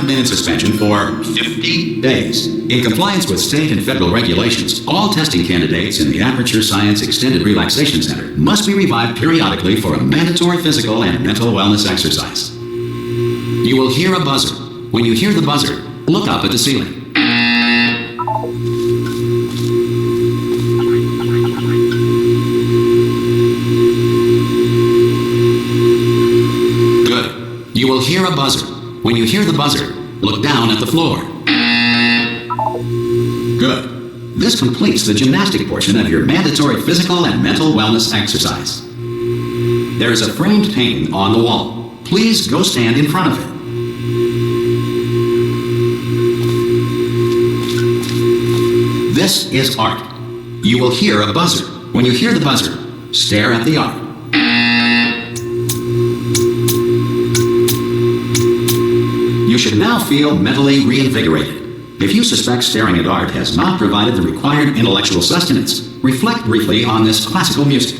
In suspension for 50 days. In compliance with state and federal regulations, all testing candidates in the Aperature Science Extended Relaxation Center must be revived periodically for a mandatory physical and mental wellness exercise. You will hear a buzzer. When you hear the buzzer, look up at the ceiling. Good. You will hear a buzzer. When you hear the buzzer, look down at the floor. Good. This completes the gymnastic portion of your mandatory physical and mental wellness exercise. There is a framed painting on the wall. Please go stand in front of it. This is art. You will hear a buzzer. When you hear the buzzer, stare at the art. You should now feel mentally reinvigorated. If you suspect staring at art has not provided the required intellectual sustenance, reflect briefly on this classical music.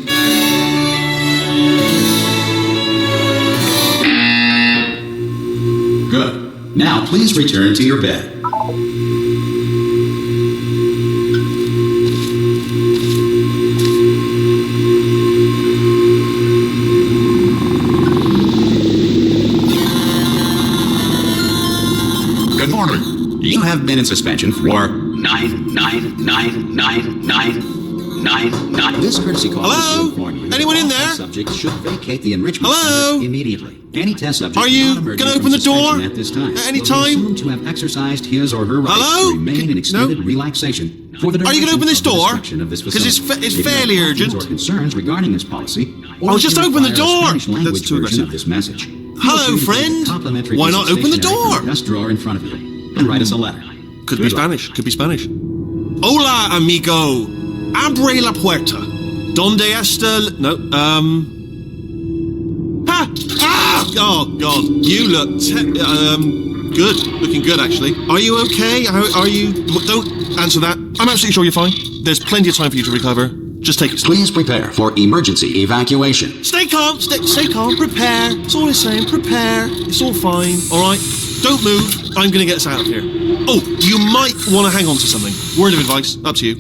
Good. Now please return to your bed. Good morning. You have been in suspension for 9999999. This courtesy call is to inform you. Anyone in there? Subjects should vacate the Enrichment Center immediately. Any test subject are you going to open the door at this time at any will time? be assumed to have exercised his or her rights to remain in extended relaxation for the duration. Are you going to open this door? Because it's fairly urgent. Or concerns regarding this policy. Oh, just open the door. That's too aggressive. Of this message. Hello, friend. Why not open the door? Desk drawer in front of you and write us a letter. Could be Spanish. Could be Spanish. Hola, amigo. Abre la puerta. Donde está? No. Ha! Ah! Oh God, you look good. Looking good, actually. Are you okay? Are you? Don't answer that. I'm absolutely sure you're fine. There's plenty of time for you to recover. Just take it slow. Please prepare for emergency evacuation. Stay calm. Stay calm. Prepare. It's all the same. Prepare. It's all fine. All right. Don't move. I'm going to get us out of here. Oh, you might want to hang on to something. Word of advice. Up to you.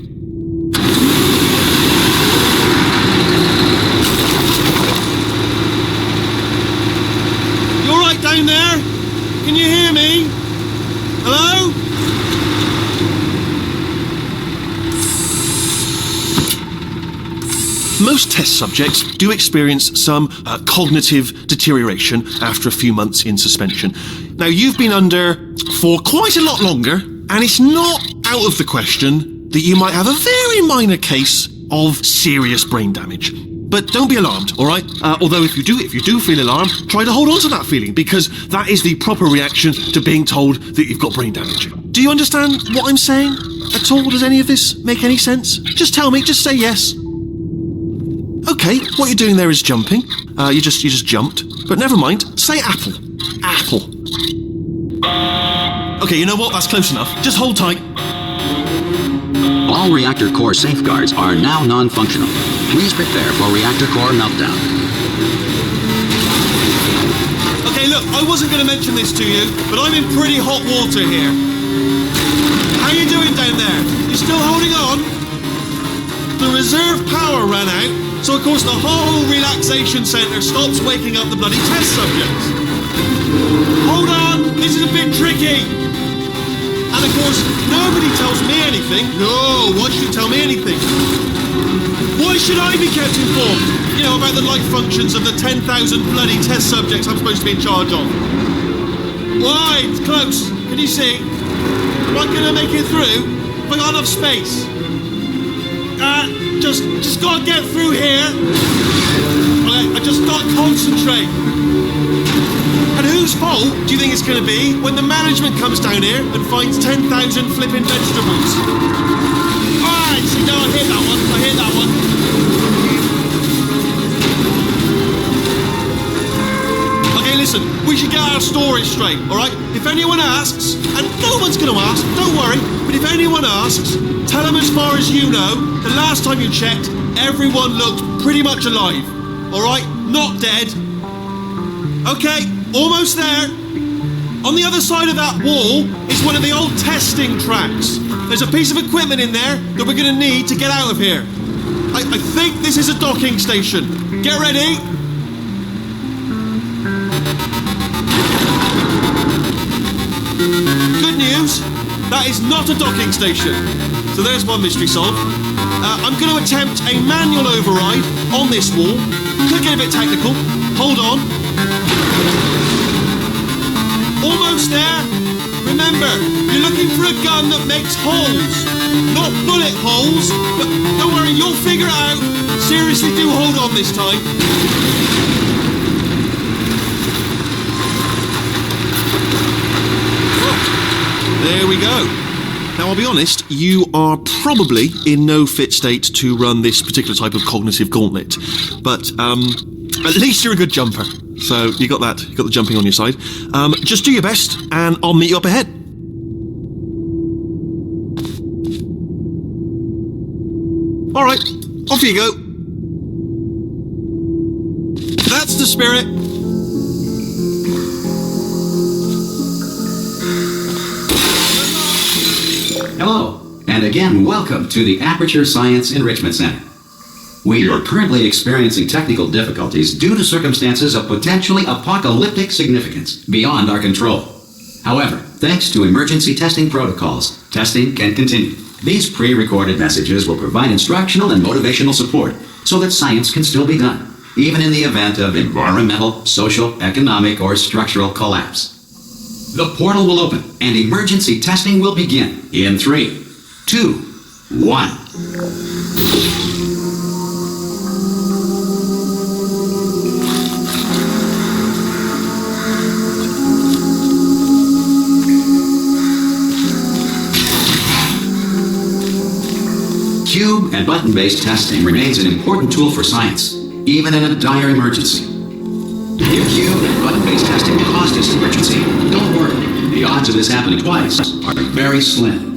You all right down there? Can you hear me? Hello? Most test subjects do experience some cognitive deterioration after a few months in suspension. Now, you've been under for quite a lot longer, and it's not out of the question that you might have a very minor case of serious brain damage. But don't be alarmed, all right? Although if you do feel alarmed, try to hold on to that feeling, because that is the proper reaction to being told that you've got brain damage. Do you understand what I'm saying at all? Does any of this make any sense? Just tell me, just say yes. Okay, what you're doing there is jumping. You just jumped. But never mind. Say apple. Apple. Okay, you know what? That's close enough. Just hold tight. All reactor core safeguards are now non-functional. Please prepare for reactor core meltdown. Okay, look, I wasn't going to mention this to you, but I'm in pretty hot water here. How you doing down there? You still holding on? The reserve power ran out. So, of course, the whole relaxation centre stops waking up the bloody test subjects. Hold on, this is a bit tricky. And, of course, nobody tells me anything. No, why should you tell me anything? Why should I be kept informed? You know, about the life functions of the 10,000 bloody test subjects I'm supposed to be in charge of. Why? It's close. Can you see? Am I going to make it through? Have I got enough space? Just gotta get through here. I just gotta concentrate. And whose fault do you think it's gonna be when the management comes down here and finds 10,000 flipping vegetables? Alright, see, no, I hit that one. listen, we should get our story straight, alright? If anyone asks, and no one's gonna ask, don't worry, but if anyone asks, tell them as far as you know, the last time you checked, everyone looked pretty much alive, alright? Not dead. Okay, almost there. On the other side of that wall is one of the old testing tracks. There's a piece of equipment in there that we're gonna need to get out of here. I think this is a docking station. Get ready. Good news, that is not a docking station. So there's one mystery solved. I'm going to attempt a manual override on this wall. Could get a bit technical. Hold on. Almost there. Remember, you're looking for a gun that makes holes. Not bullet holes, but don't worry, you'll figure it out. Seriously, do hold on this time. There we go. Now, I'll be honest, you are probably in no fit state to run this particular type of cognitive gauntlet. But at least you're a good jumper. So you got that. You got the jumping on your side. Just do your best, and I'll meet you up ahead. All right, off you go. That's the spirit. Hello, and again, welcome to the Aperature Science Enrichment Center. We are currently experiencing technical difficulties due to circumstances of potentially apocalyptic significance beyond our control. However, thanks to emergency testing protocols, testing can continue. These pre-recorded messages will provide instructional and motivational support so that science can still be done, even in the event of environmental, social, economic, or structural collapse. The portal will open and emergency testing will begin in 3, 2, 1. Cube and button-based testing remains an important tool for science, even in a dire emergency. If cube and button-based testing caused this emergency, don't worry. The odds of this happening twice are very slim.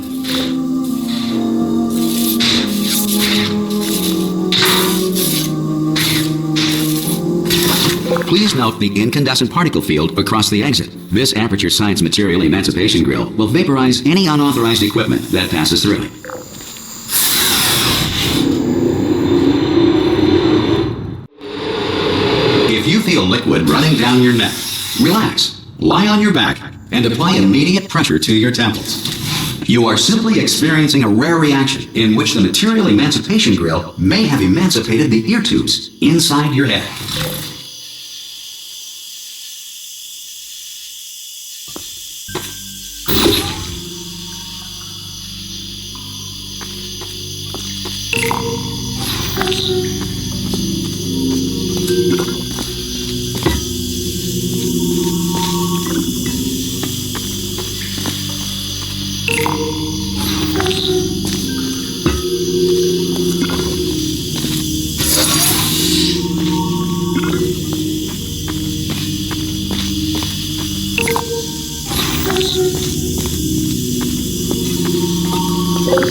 Please note the incandescent particle field across the exit. This Aperature Science material emancipation grill will vaporize any unauthorized equipment that passes through it. If you feel liquid running down your neck, relax, lie on your back, and apply immediate pressure to your temples. You are simply experiencing a rare reaction in which the material emancipation grill may have emancipated the ear tubes inside your head.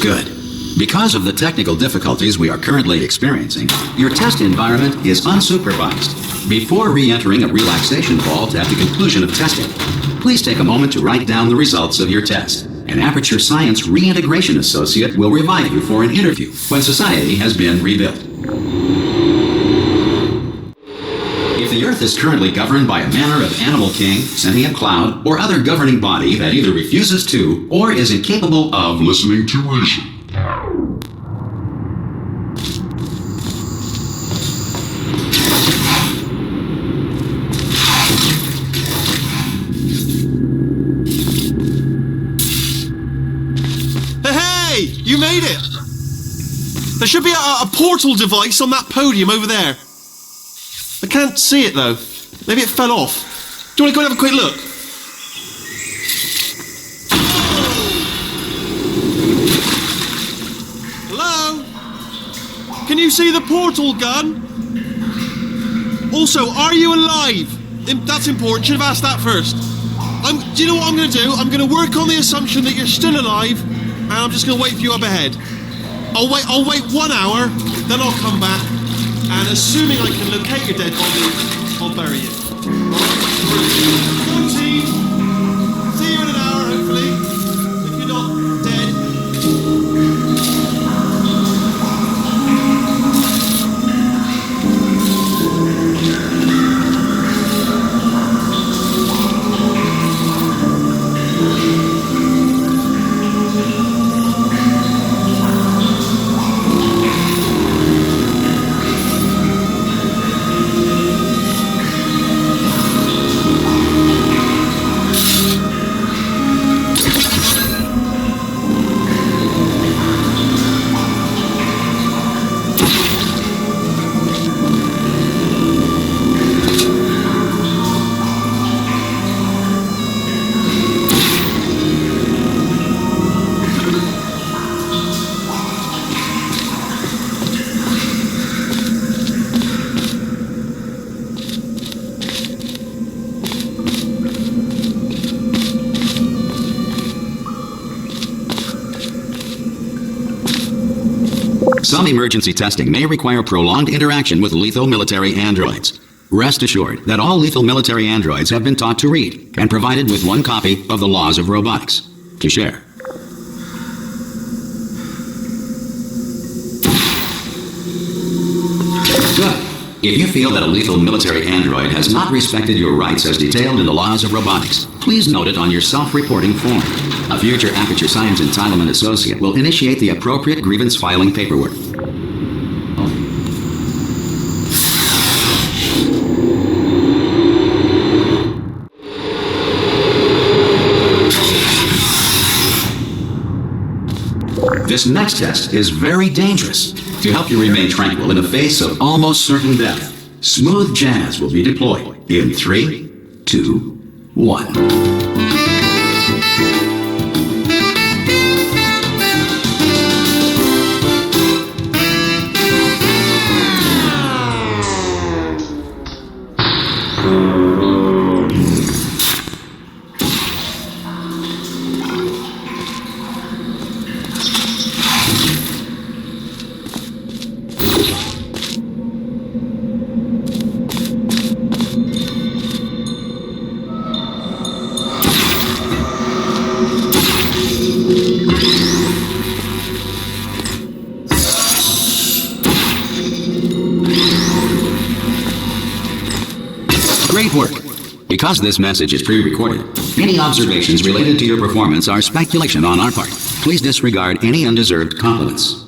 Good. Because of the technical difficulties we are currently experiencing, your test environment is unsupervised. Before re-entering a relaxation vault at the conclusion of testing, please take a moment to write down the results of your test. An Aperature Science reintegration associate will revive you for an interview when society has been rebuilt. If the Earth is currently governed by a manner of animal king, sentient cloud, or other governing body that either refuses to or is incapable of listening to reason, Hey, you made it! There should be a portal device on that podium over there. I can't see it though. Maybe it fell off. Do you want to go and have a quick look? Hello? Can you see the portal gun? Also, are you alive? That's important. Should have asked that first. Do you know what I'm going to do? I'm going to work on the assumption that you're still alive, and I'm just going to wait for you up ahead. I'll wait 1 hour, then I'll come back, and assuming I can locate your dead body, I'll bury you. 14. See you in an hour, hopefully. If you're not dead. Some emergency testing may require prolonged interaction with lethal military androids. Rest assured that all lethal military androids have been taught to read and provided with one copy of the Laws of Robotics to share. Good. If you feel that a lethal military android has not respected your rights as detailed in the Laws of Robotics, please note it on your self-reporting form. A future Aperature Science Entitlement Associate will initiate the appropriate grievance filing paperwork. This next test is very dangerous. To help you remain tranquil in the face of almost certain death, smooth jazz will be deployed in 3, 2, 1. Great work. Because this message is pre-recorded, any observations related to your performance are speculation on our part. Please disregard any undeserved compliments.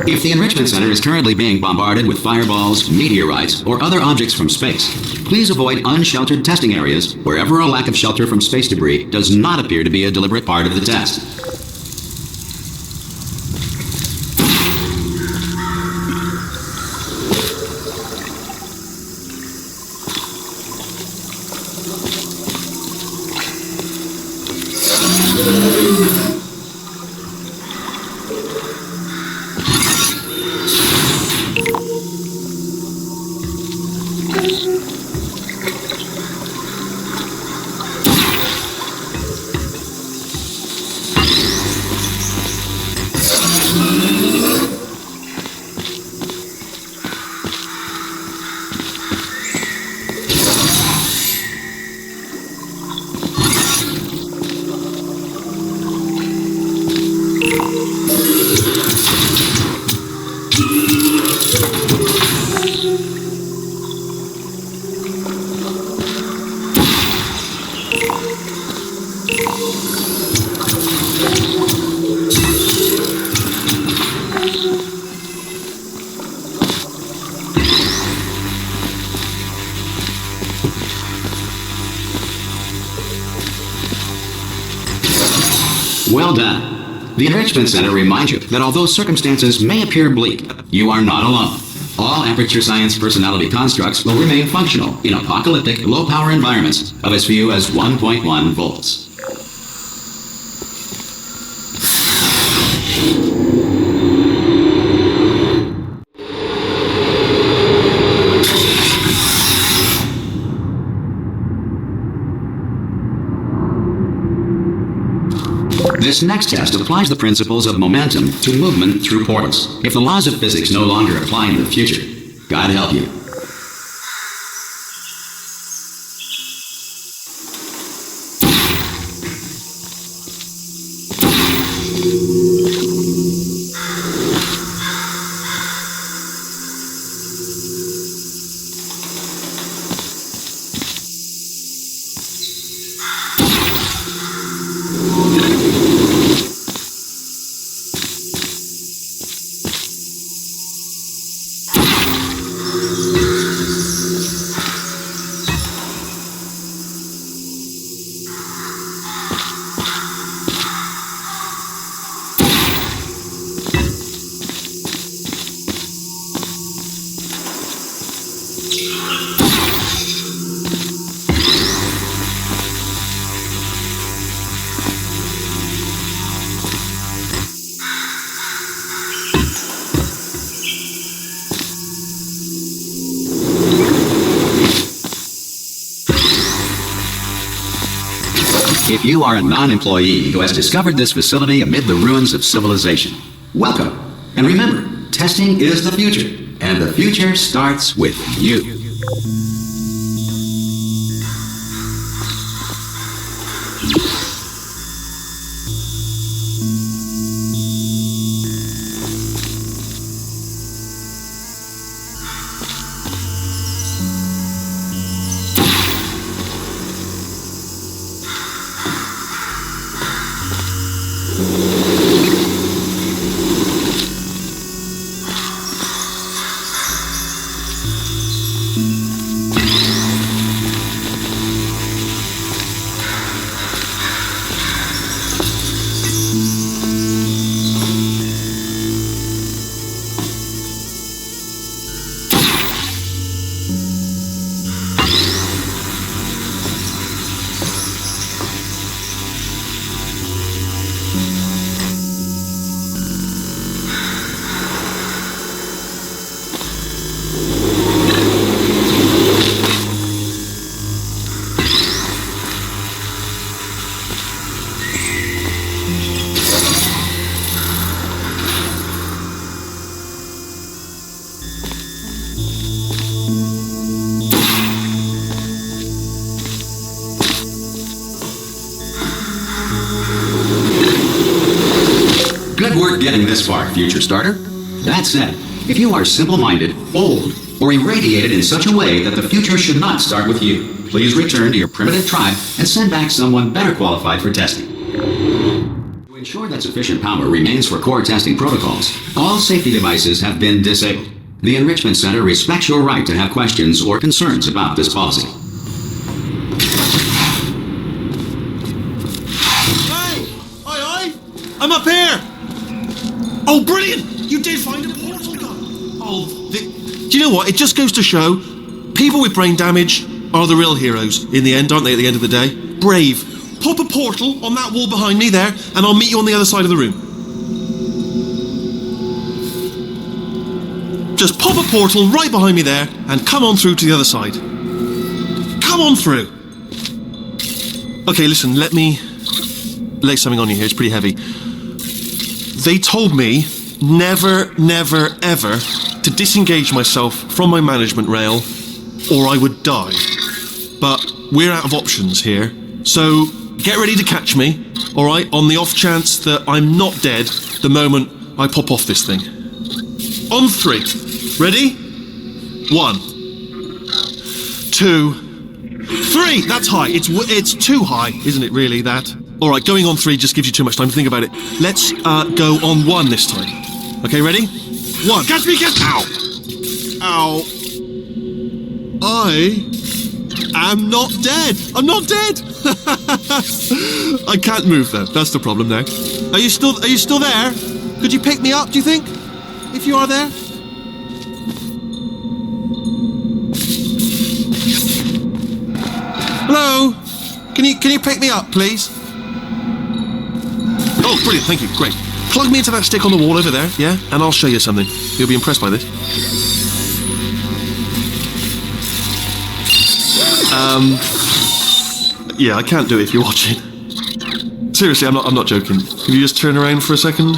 If the Enrichment Center is currently being bombarded with fireballs, meteorites, or other objects from space, please avoid unsheltered testing areas wherever a lack of shelter from space debris does not appear to be a deliberate part of the test. Well done. The Enrichment Center reminds you that although circumstances may appear bleak, you are not alone. All Aperature Science personality constructs will remain functional in apocalyptic, low-power environments of as few as 1.1 volts. This next test applies the principles of momentum to movement through portals. If the laws of physics no longer apply in the future, God help you. If you are a non-employee who has discovered this facility amid the ruins of civilization, welcome. And remember, testing is the future, and the future starts with you. Good work getting this far, future starter. That said, if you are simple-minded, old, or irradiated in such a way that the future should not start with you, please return to your primitive tribe and send back someone better qualified for testing. To ensure that sufficient power remains for core testing protocols, all safety devices have been disabled. The Enrichment Center respects your right to have questions or concerns about this policy. Hey! Aye, I'm up here! Oh, brilliant! You did find a portal gun! Oh, do you know what? It just goes to show, people with brain damage are the real heroes in the end, aren't they, at the end of the day? Brave. Pop a portal on that wall behind me there, and I'll meet you on the other side of the room. Just pop a portal right behind me there, and come on through to the other side. Come on through! Okay, listen, let me lay something on you here, it's pretty heavy. They told me never, never, ever to disengage myself from my management rail or I would die. But we're out of options here, so get ready to catch me, alright, on the off chance that I'm not dead the moment I pop off this thing. On 3. Ready? 1, 2, 3! That's high. It's too high, isn't it really, that? All right, going on 3 just gives you too much time to think about it. Let's go on 1 this time. Okay, ready? 1. Catch me, catch... Ow! Ow. I am not dead. I'm not dead. I can't move though. That's the problem now. Are you still there? Could you pick me up, do you think? If you are there? Hello? Can you pick me up, please? Oh, brilliant, thank you, great. Plug me into that stick on the wall over there, yeah? And I'll show you something. You'll be impressed by this. Yeah, I can't do it if you're watching. Seriously, I'm not joking. Can you just turn around for a second?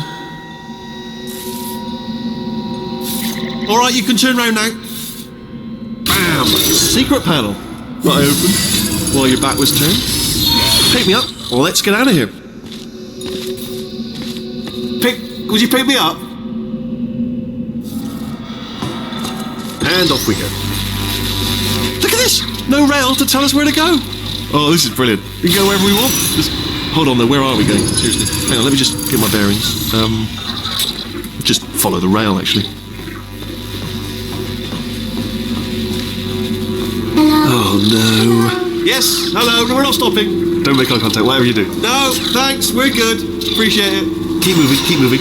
Alright, you can turn around now. Bam! Secret panel. That I opened while your back was turned. Pick me up. Let's get out of here. Would you pick me up? And off we go. Look at this! No rail to tell us where to go. Oh, this is brilliant. We can go wherever we want. Just hold on though, where are we going? Seriously. Hang on, let me just get my bearings. Just follow the rail actually. Oh no. Yes, hello, we're not stopping. Don't make eye contact, whatever you do. No, thanks, we're good. Appreciate it. Keep moving, keep moving.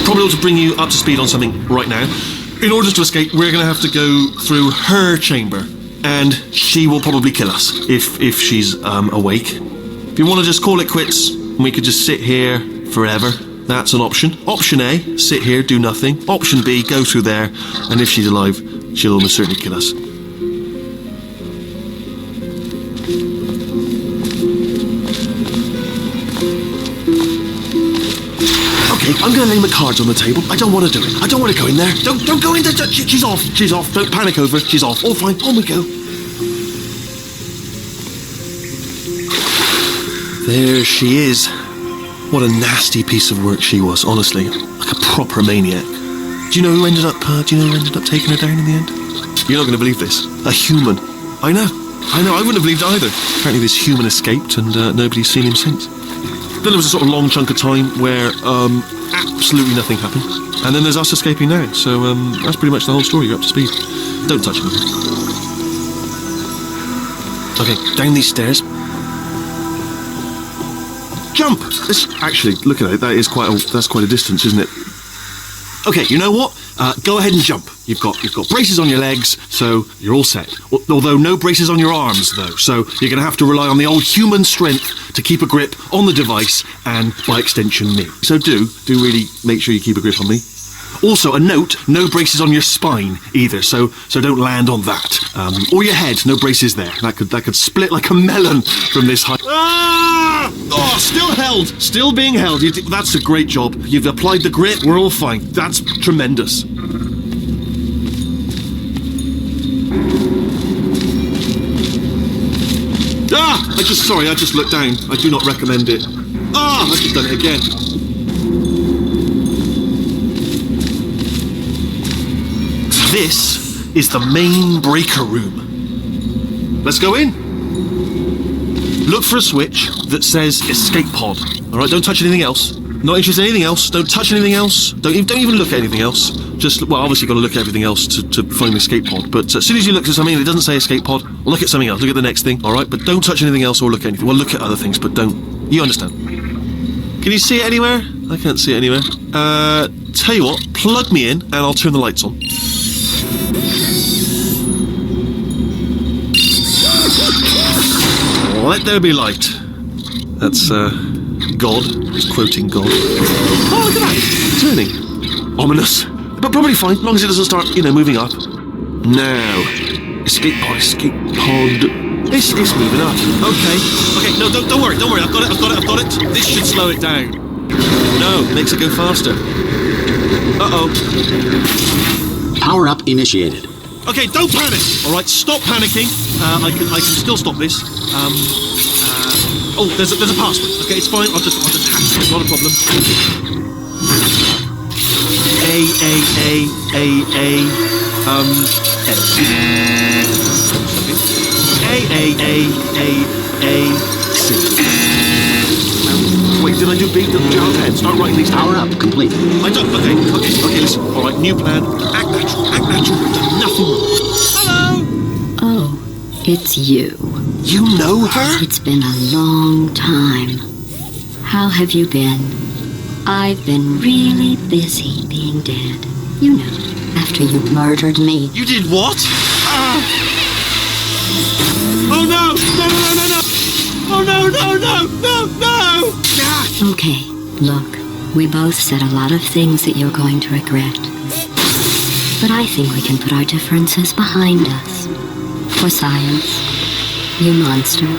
Probably ought to bring you up to speed on something right now. In order to escape, we're going to have to go through her chamber. And she will probably kill us if she's awake. If you want to just call it quits, we could just sit here forever. That's an option. Option A, sit here, do nothing. Option B, go through there, and if she's alive, she'll almost certainly kill us. Okay, I'm going to lay my cards on the table. I don't want to do it. I don't want to go in there. Don't go in there. She's off. She's off. Don't panic over it. She's off. All fine. On we go. There she is. What a nasty piece of work she was, honestly. Like a proper maniac. Do you know who ended up taking her down in the end? You're not going to believe this. A human. I know. I wouldn't have believed it either. Apparently this human escaped and nobody's seen him since. Then there was a sort of long chunk of time where absolutely nothing happened. And then there's us escaping now. So that's pretty much the whole story. You're up to speed. Don't touch me. Okay, down these stairs. Jump! Actually, look at it. That's quite a distance, isn't it? Okay, you know what? Go ahead and jump. You've got braces on your legs, so you're all set. Although no braces on your arms, though. So you're going to have to rely on the old human strength to keep a grip on the device and, by extension, me. So do really make sure you keep a grip on me. Also, a note: no braces on your spine either. So don't land on that. Or your head. No braces there. That could split like a melon from this height. Ah! Oh, still held. Still being held. That's a great job. You've applied the grip. We're all fine. That's tremendous. Ah! I just looked down. I do not recommend it. Ah! I've just done it again. This is the main breaker room. Let's go in. Look for a switch that says escape pod. All right, don't touch anything else. Not interested in anything else. Don't touch anything else. Don't even look at anything else. Obviously got to look at everything else to find the escape pod. But as soon as you look at something and it doesn't say escape pod, look at something else. Look at the next thing. All right, but don't touch anything else or look at anything. Well, look at other things, but don't. You understand? Can you see it anywhere? I can't see it anywhere. Tell you what, plug me in and I'll turn the lights on. Let there be light. That's, God. He's quoting God. Oh, look at that. Turning. Ominous. But probably fine, as long as it doesn't start, moving up. Now. Escape pod. It's moving up. Okay, no, don't worry. I've got it. This should slow it down. No, makes it go faster. Uh-oh. Power up initiated. Okay, don't panic. All right, stop panicking. I can still stop this. Oh, there's a password. Okay, it's fine. I'll just hack it. Not a problem. A A-A-A-A-A-C. Wait, did I do B? Start writing these down. Power up, complete. I don't. Okay, listen. All right, new plan. Act natural. We've done nothing wrong. Hello. Oh, it's you. You know her? It's been a long time. How have you been? I've been really busy being dead. You know, after you murdered me. You did what? Oh no! No! Oh no! Okay, look, we both said a lot of things that you're going to regret. But I think we can put our differences behind us. For science, you monster.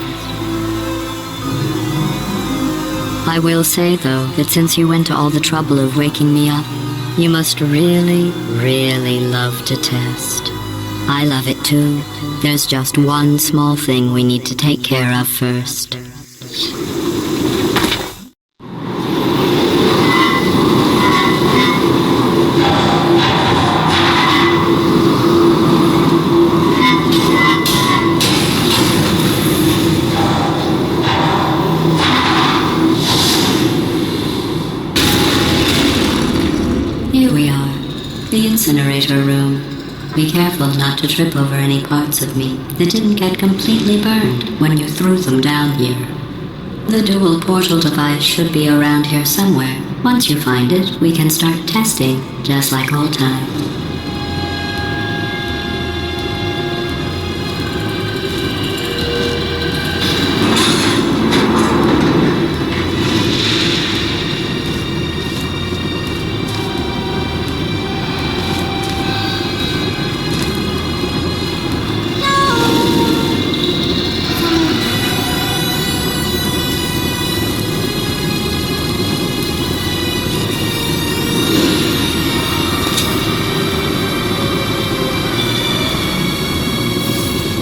I will say, though, that since you went to all the trouble of waking me up, you must really, really love to test. I love it too. There's just one small thing we need to take care of first. Here we are, the incinerator room. Be careful not to trip over any parts of me that didn't get completely burned when you threw them down here. The dual portal device should be around here somewhere. Once you find it, we can start testing, just like old times.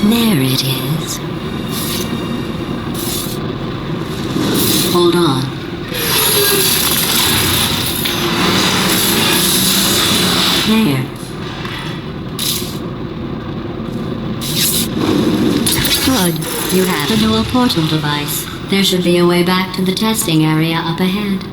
There it is. Hold on. There. Good. You have a dual portal device. There should be a way back to the testing area up ahead.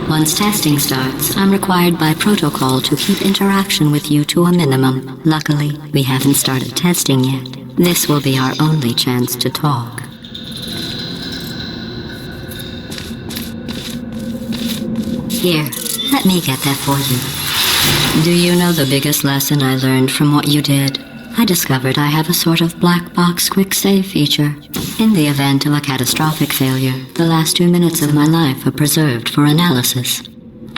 Once testing starts, I'm required by protocol to keep interaction with you to a minimum. Luckily, we haven't started testing yet. This will be our only chance to talk. Here, let me get that for you. Do you know the biggest lesson I learned from what you did? I discovered I have a sort of black box quick save feature. In the event of a catastrophic failure, the last 2 minutes of my life are preserved for analysis.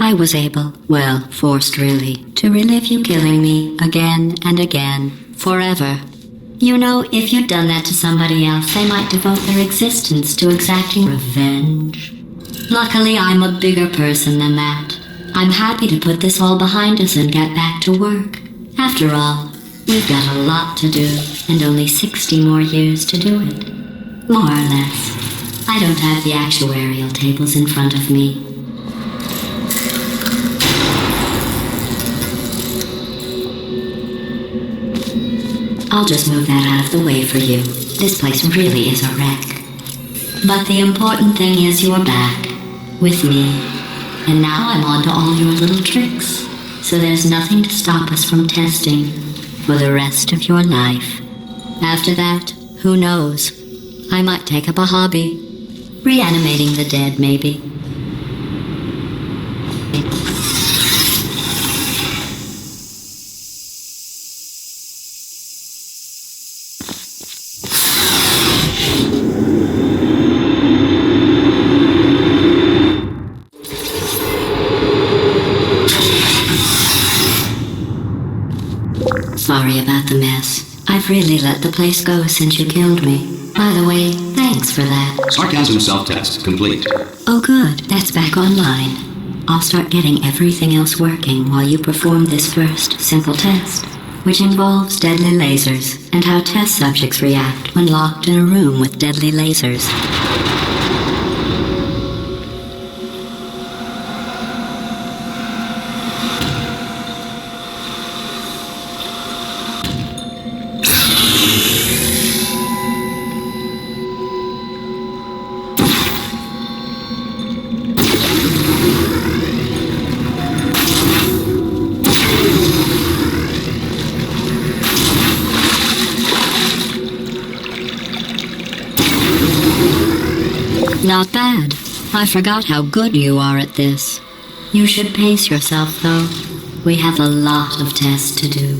I was able, well, forced really, to relive you killing me again and again, forever. You know, if you'd done that to somebody else, they might devote their existence to exacting revenge. Luckily, I'm a bigger person than that. I'm happy to put this all behind us and get back to work. After all, we've got a lot to do, and only 60 more years to do it. More or less. I don't have the actuarial tables in front of me. I'll just move that out of the way for you. This place really is a wreck. But the important thing is you're back, with me. And now I'm on to all your little tricks. So there's nothing to stop us from testing for the rest of your life. After that, who knows? I might take up a hobby. Reanimating the dead, maybe. Sorry about the mess. I've really let the place go since you killed me. By the way, thanks for that. Sarcasm self-test complete. Oh good, that's back online. I'll start getting everything else working while you perform this first simple test. which involves deadly lasers and how test subjects react when locked in a room with deadly lasers. Not bad. I forgot how good you are at this. You should pace yourself, though. We have a lot of tests to do.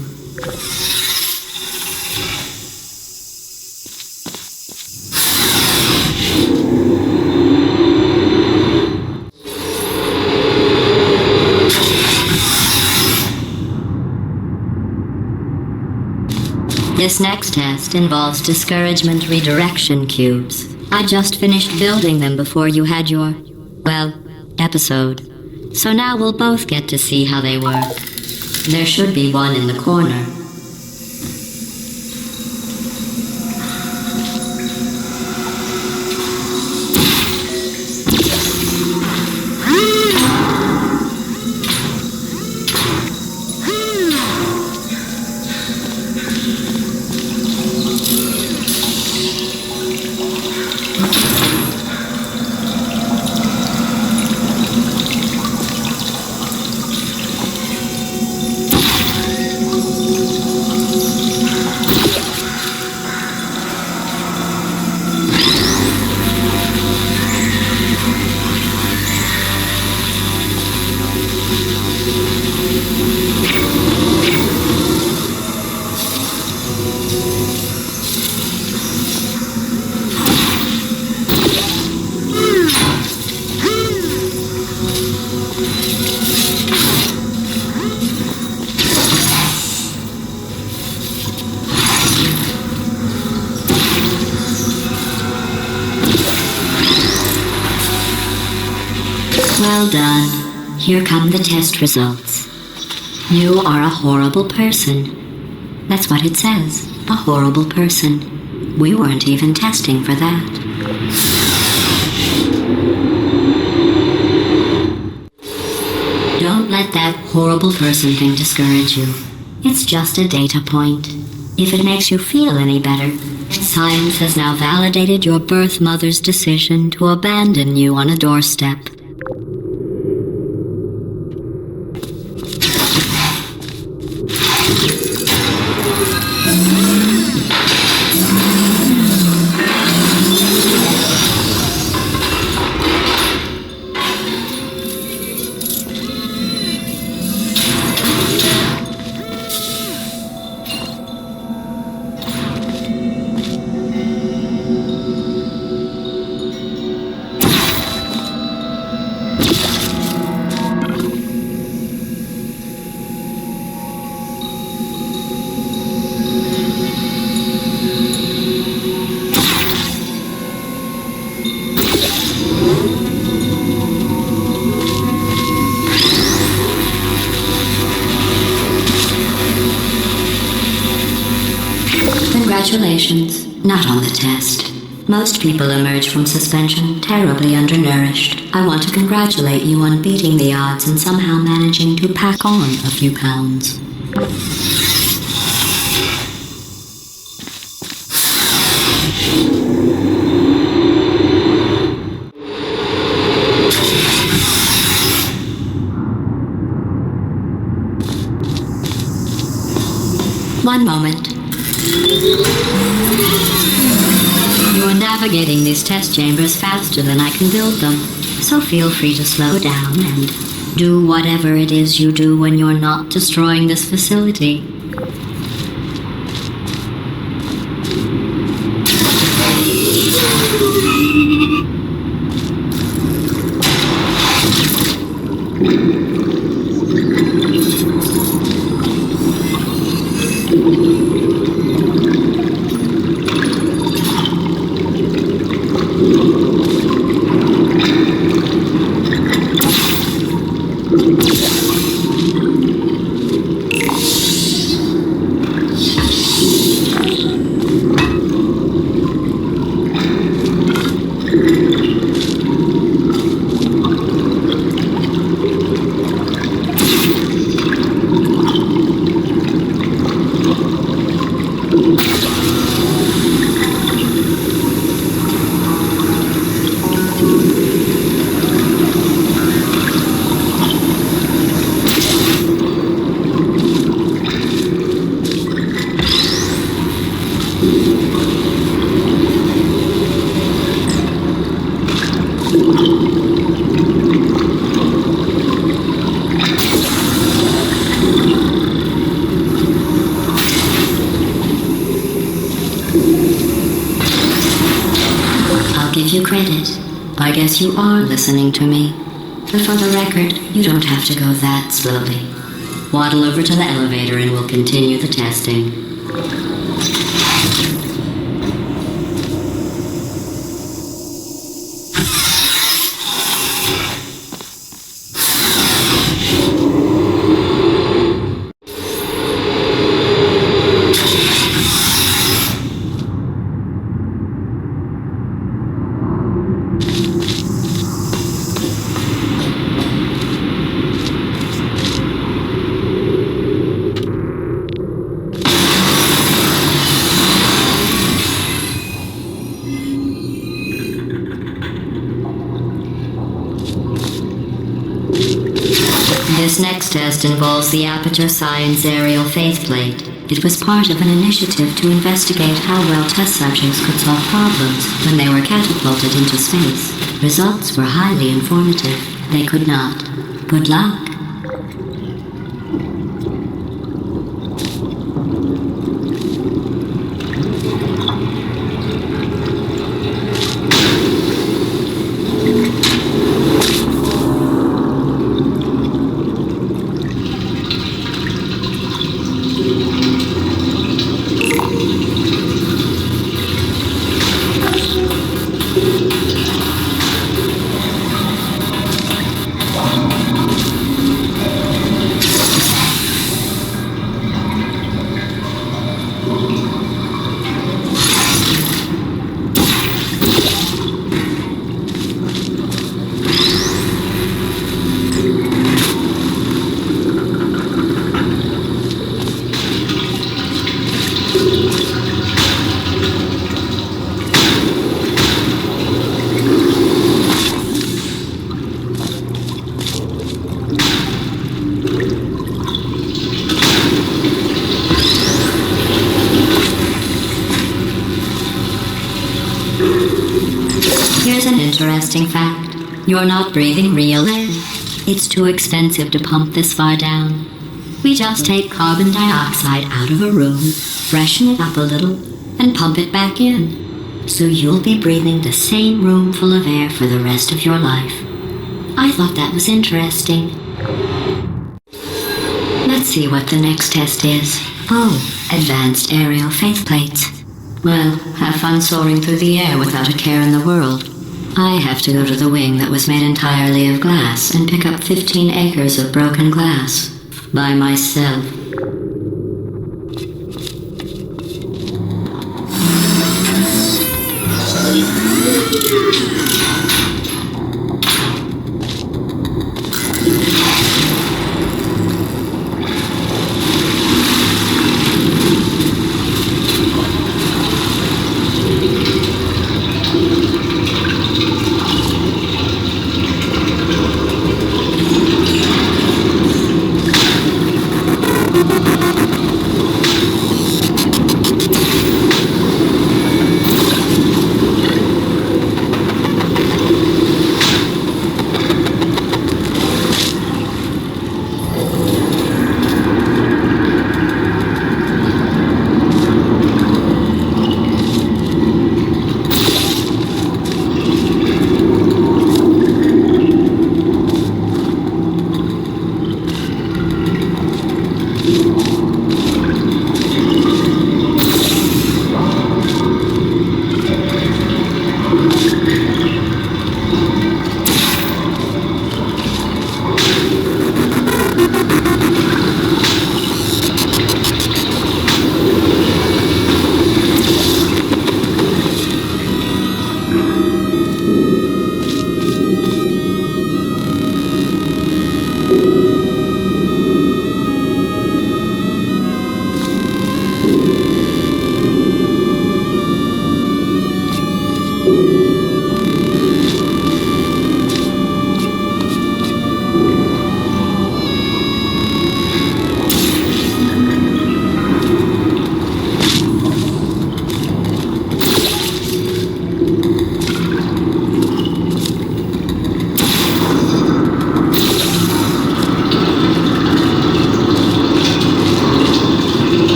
This next test involves discouragement redirection cubes. I just finished building them before you had your, episode. So now we'll both get to see how they work. There should be one in the corner. Well done. Here come the test results. You are a horrible person. That's what it says. A horrible person. We weren't even testing for that. Don't let that horrible person thing discourage you. It's just a data point. If it makes you feel any better, science has now validated your birth mother's decision to abandon you on a doorstep. Congratulations. Not on the test. Most people emerge from suspension terribly undernourished. I want to congratulate you on beating the odds and somehow managing to pack on a few pounds. One moment. You're navigating these test chambers faster than I can build them, so feel free to slow down and do whatever it is you do when you're not destroying this facility. I'll give you credit. I guess you are listening to me. But for the record, you don't have to go that slowly. Waddle over to the elevator and we'll continue the testing. This next test involves the Aperature Science aerial faceplate. It was part of an initiative to investigate how well test subjects could solve problems when they were catapulted into space. Results were highly informative. They could not. Good luck. Here's an interesting fact. You're not breathing real air. It's too expensive to pump this far down. We just take carbon dioxide out of a room, freshen it up a little, and pump it back in. So you'll be breathing the same room full of air for the rest of your life. I thought that was interesting. Let's see what the next test is. Oh, advanced aerial faceplates. Well, have fun soaring through the air without a care in the world. I have to go to the wing that was made entirely of glass and pick up 15 acres of broken glass. By myself.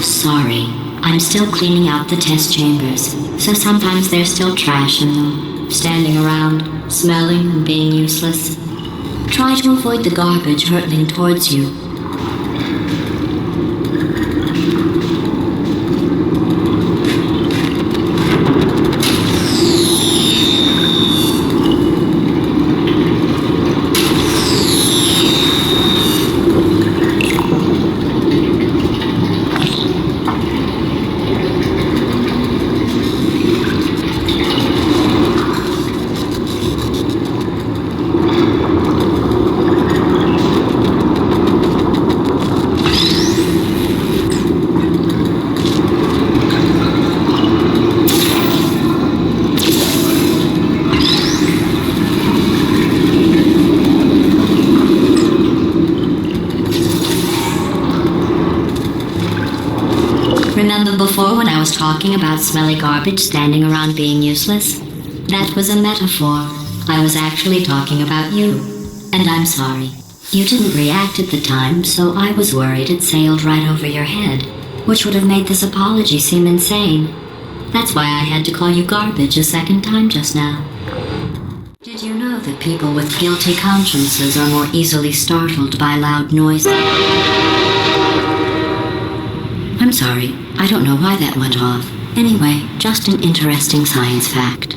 Sorry. I'm still cleaning out the test chambers, so sometimes there's still trash in them, standing around, smelling and being useless. Try to avoid the garbage hurtling towards you. Remember before when I was talking about smelly garbage standing around being useless? That was a metaphor. I was actually talking about you. And I'm sorry. You didn't react at the time, so I was worried it sailed right over your head, which would have made this apology seem insane. That's why I had to call you garbage a second time just now. Did you know that people with guilty consciences are more easily startled by loud noises? I'm sorry, I don't know why that went off. Anyway, just an interesting science fact.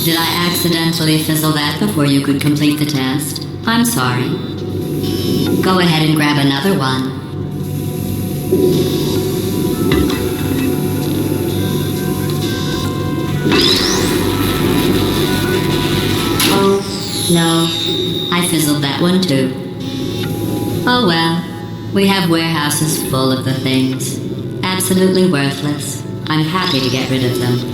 Did I accidentally fizzle that before you could complete the test? I'm sorry. Go ahead and grab another one. Oh, no. I fizzled that one too. Oh well. We have warehouses full of the things. Absolutely worthless. I'm happy to get rid of them.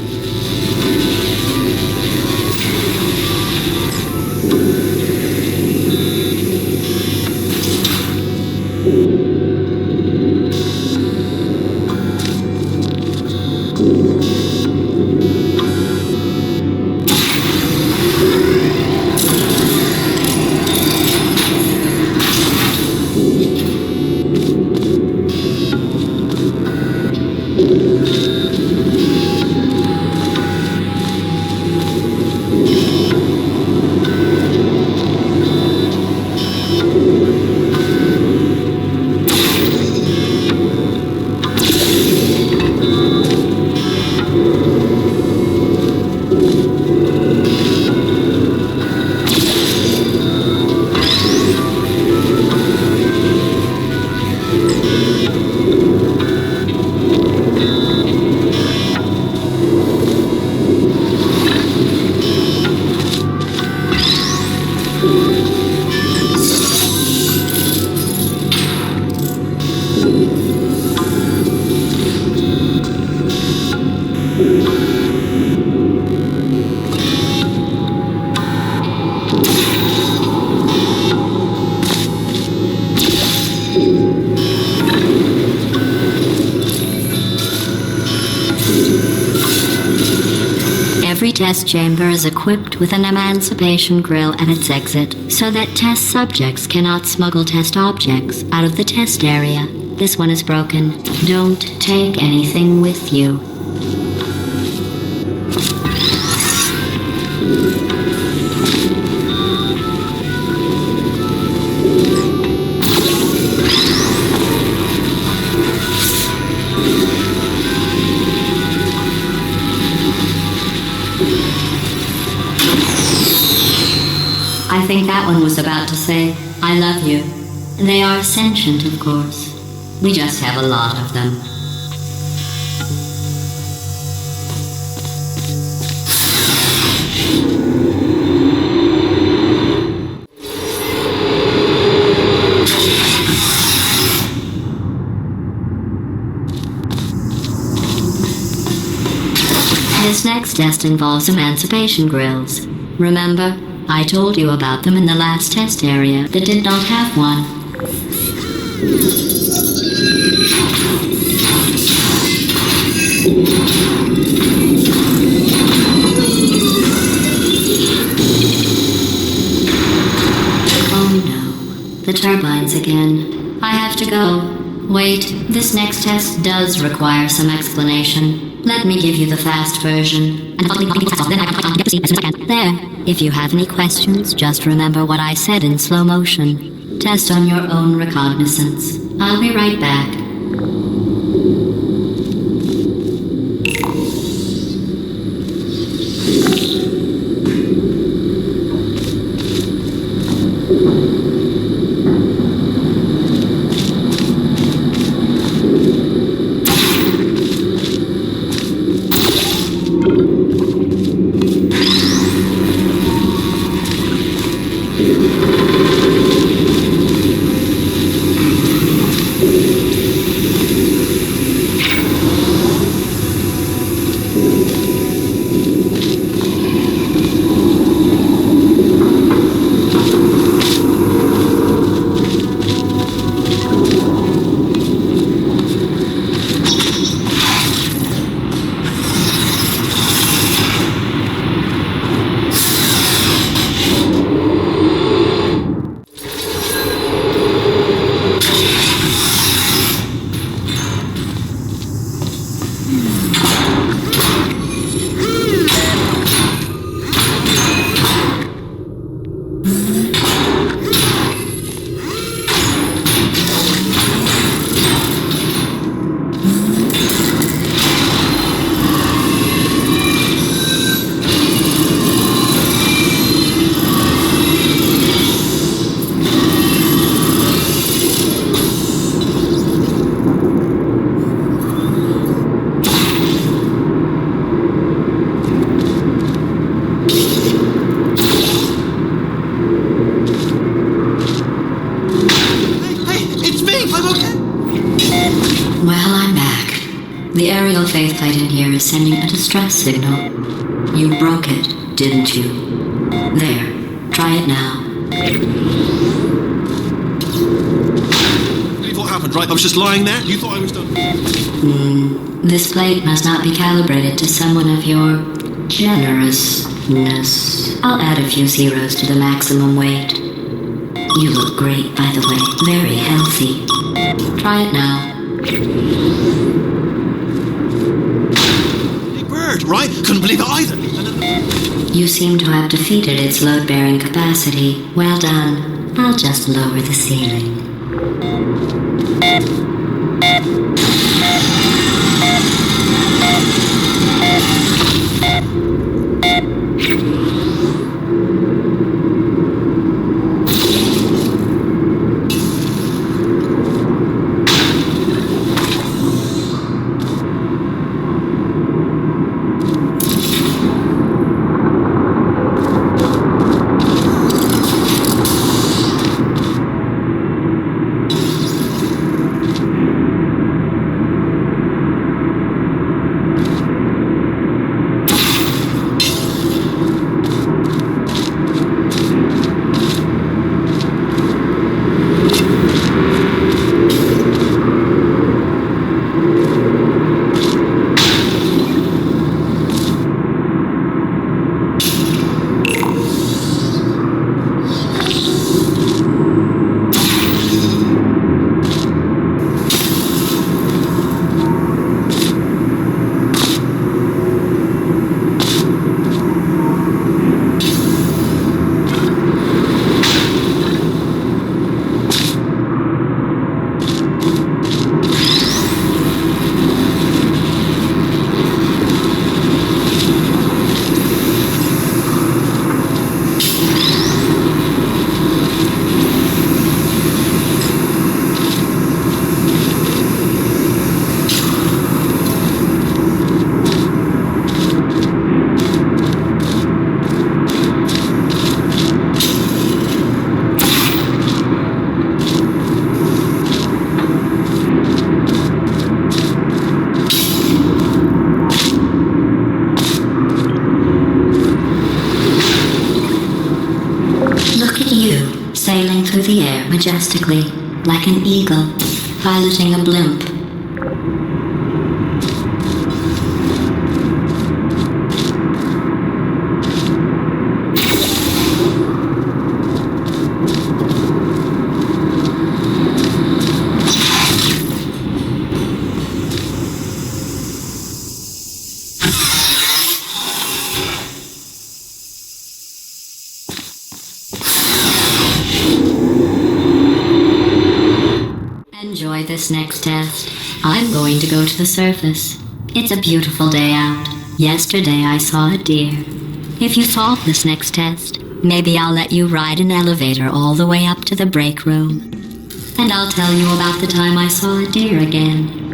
Every test chamber is equipped with an emancipation grill at its exit, so that test subjects cannot smuggle test objects out of the test area. This one is broken. Don't take anything with you. I think that one was about to say, I love you. They are sentient, of course. We just have a lot of them. This next test involves emancipation grills. Remember, I told you about them in the last test area that did not have one. Oh no, the turbines again. I have to go. Wait, this next test does require some explanation. Let me give you the fast version. There. If you have any questions, just remember what I said in slow motion. Test on your own recognizance. I'll be right back. The aerial faceplate in here is sending a distress signal. You broke it, didn't you? There. Try it now. Believe what happened, right? I was just lying there. You thought I was done. This plate must not be calibrated to someone of your generousness. I'll add a few zeros to the maximum weight. You look great, by the way. Very healthy. Try it now. Right? Couldn't believe it either. You seem to have defeated its load-bearing capacity. Well done. I'll just lower the ceiling. majestically, like an eagle, piloting a blimp. Enjoy this next test. I'm going to go to the surface. It's a beautiful day out. Yesterday I saw a deer. If you solve this next test, maybe I'll let you ride an elevator all the way up to the break room. And I'll tell you about the time I saw a deer again.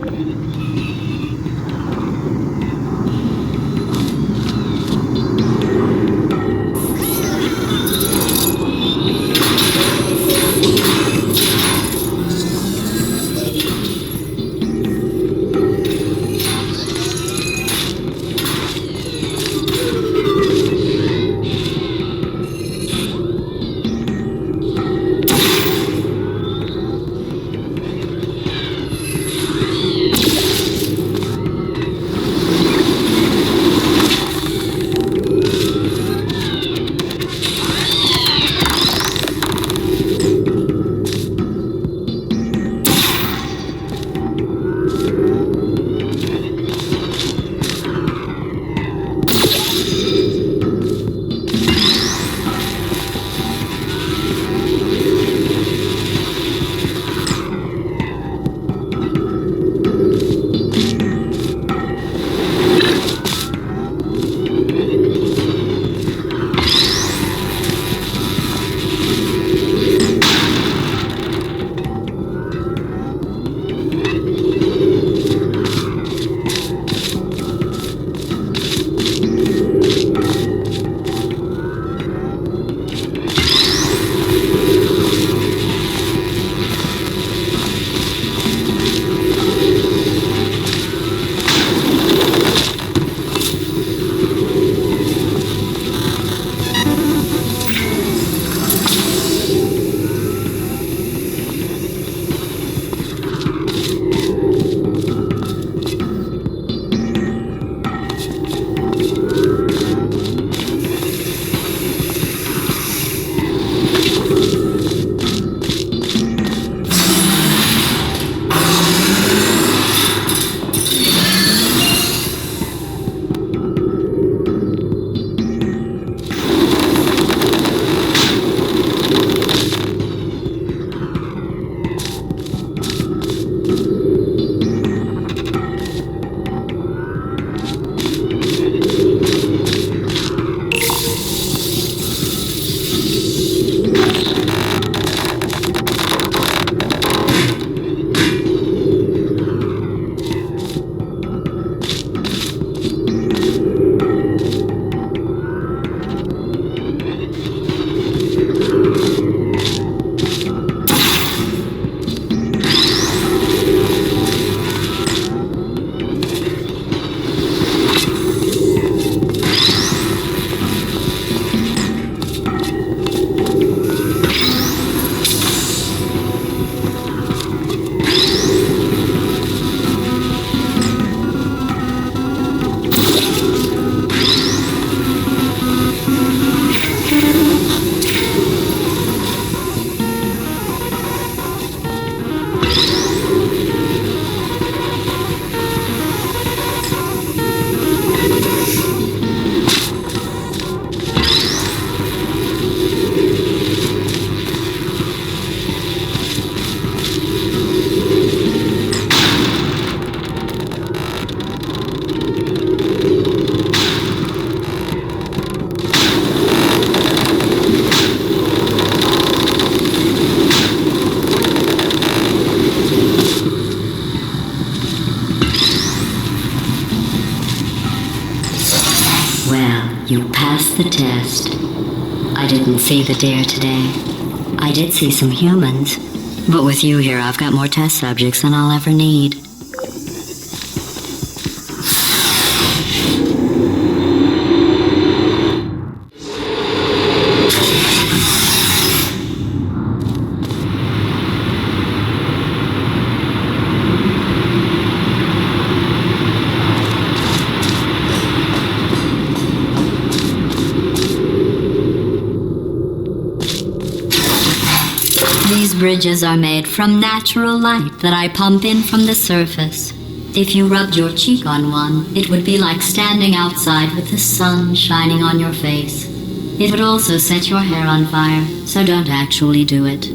You passed the test. I didn't see the deer today. I did see some humans. But with you here, I've got more test subjects than I'll ever need. bridges are made from natural light that I pump in from the surface. If you rubbed your cheek on one, it would be like standing outside with the sun shining on your face. It would also set your hair on fire, so don't actually do it.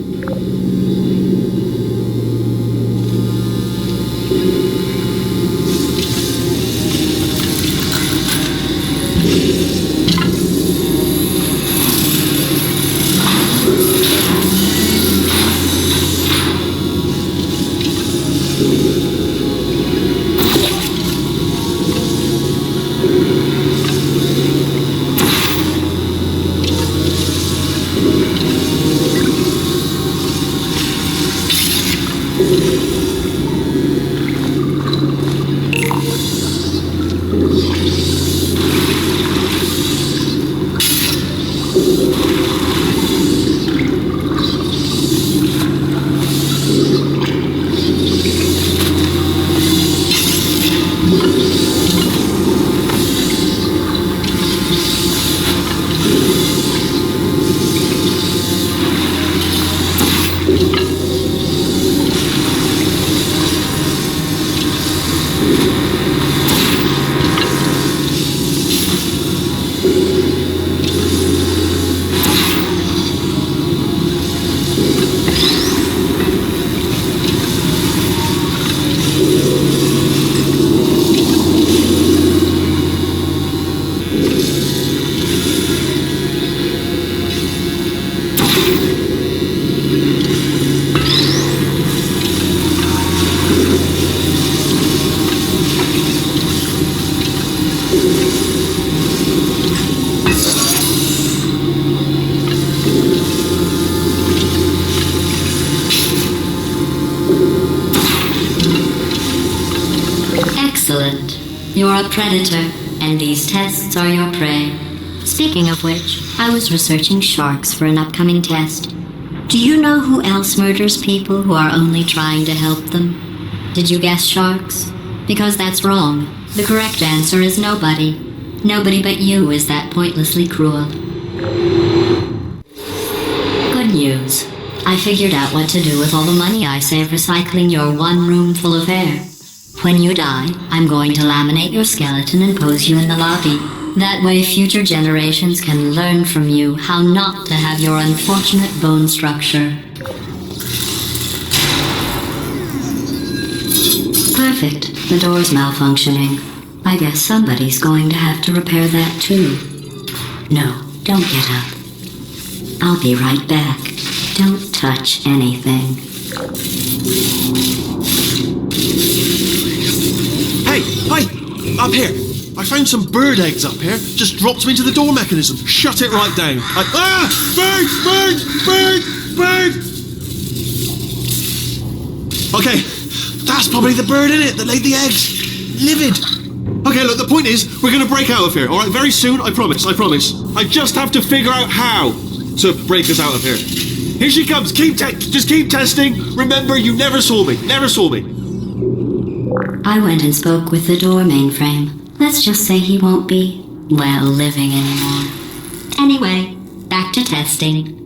Excellent. You're a predator, and these tests are your prey. Speaking of which, I was researching sharks for an upcoming test. Do you know who else murders people who are only trying to help them? Did you guess sharks? Because that's wrong. The correct answer is nobody. Nobody but you is that pointlessly cruel. Good news. I figured out what to do with all the money I save recycling your one room full of air. When you die, I'm going to laminate your skeleton and pose you in the lobby. That way future generations can learn from you how not to have your unfortunate bone structure. Perfect. The door's malfunctioning. I guess somebody's going to have to repair that too. No, don't get up. I'll be right back. Don't touch anything. Hey, up here. I found some bird eggs up here. Just dropped them into the door mechanism. Shut it right down. Bird! Okay, that's probably the bird in it that laid the eggs. Livid. Okay, look, the point is, we're gonna break out of here, alright? Very soon, I promise. I just have to figure out how to break us out of here. Here she comes. Just keep testing. Remember, you never saw me. I went and spoke with the door mainframe. Let's just say he won't be, well, living anymore. Anyway, back to testing.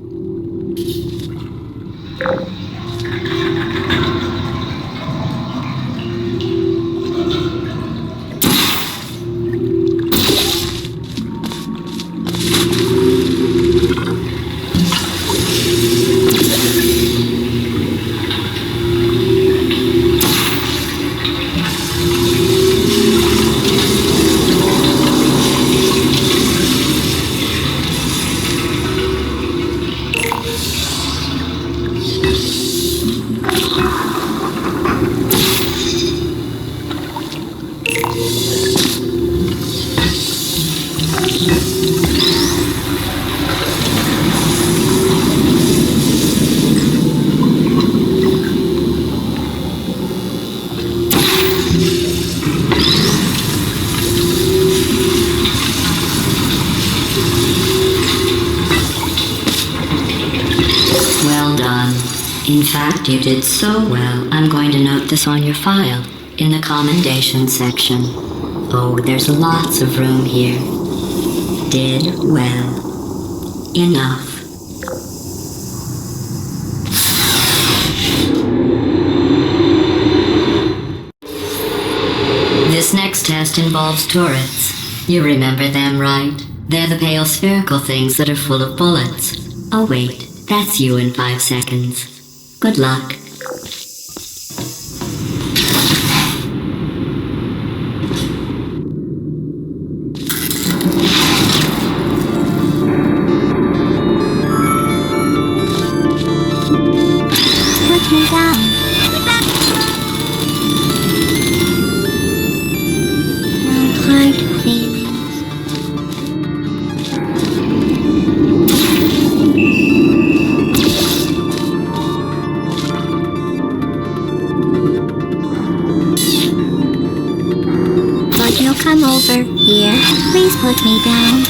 In fact, you did so well, I'm going to note this on your file, in the commendation section. Oh, there's lots of room here. Did well. Enough. test involves turrets. You remember them, right? They're the pale spherical things that are full of bullets. Oh wait, that's you in 5 seconds. Good luck. Put me down. No hard feelings. But you'll come over here. Please put me down.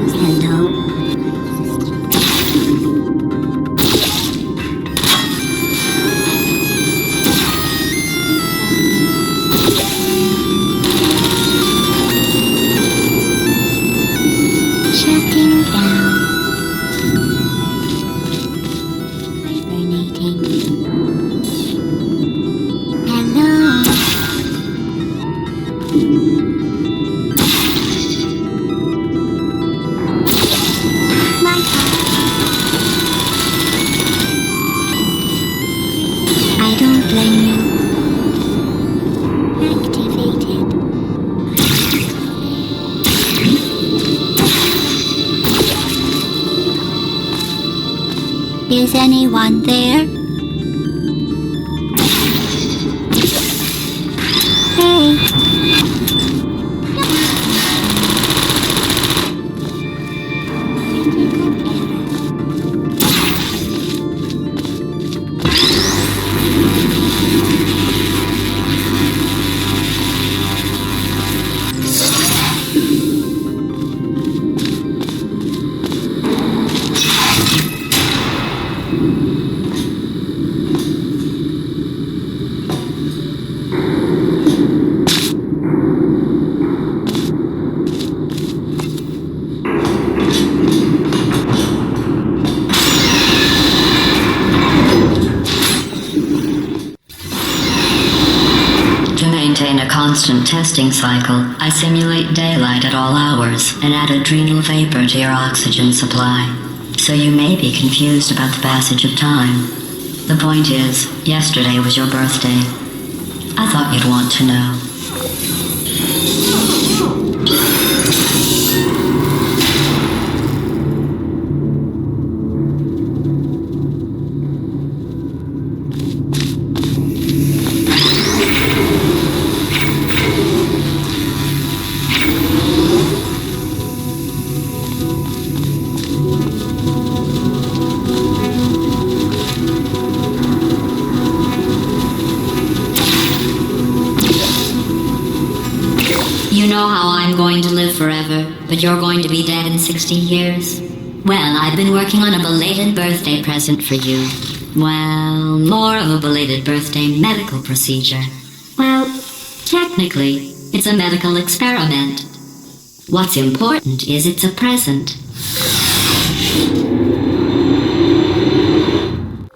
Hello. Shutting down. Hibernating. Hello. My I don't blame you. Activated. Is anyone there? Hey. To maintain a constant testing cycle, I simulate daylight at all hours and add adrenal vapor to your oxygen supply. So you may be confused about the passage of time. The point is, yesterday was your birthday. I thought you'd want to know. You know how I'm going to live forever, but you're going to be dead in 60 years? Well, I've been working on a belated birthday present for you. Well, more of a belated birthday medical procedure. Well, technically, it's a medical experiment. What's important is it's a present.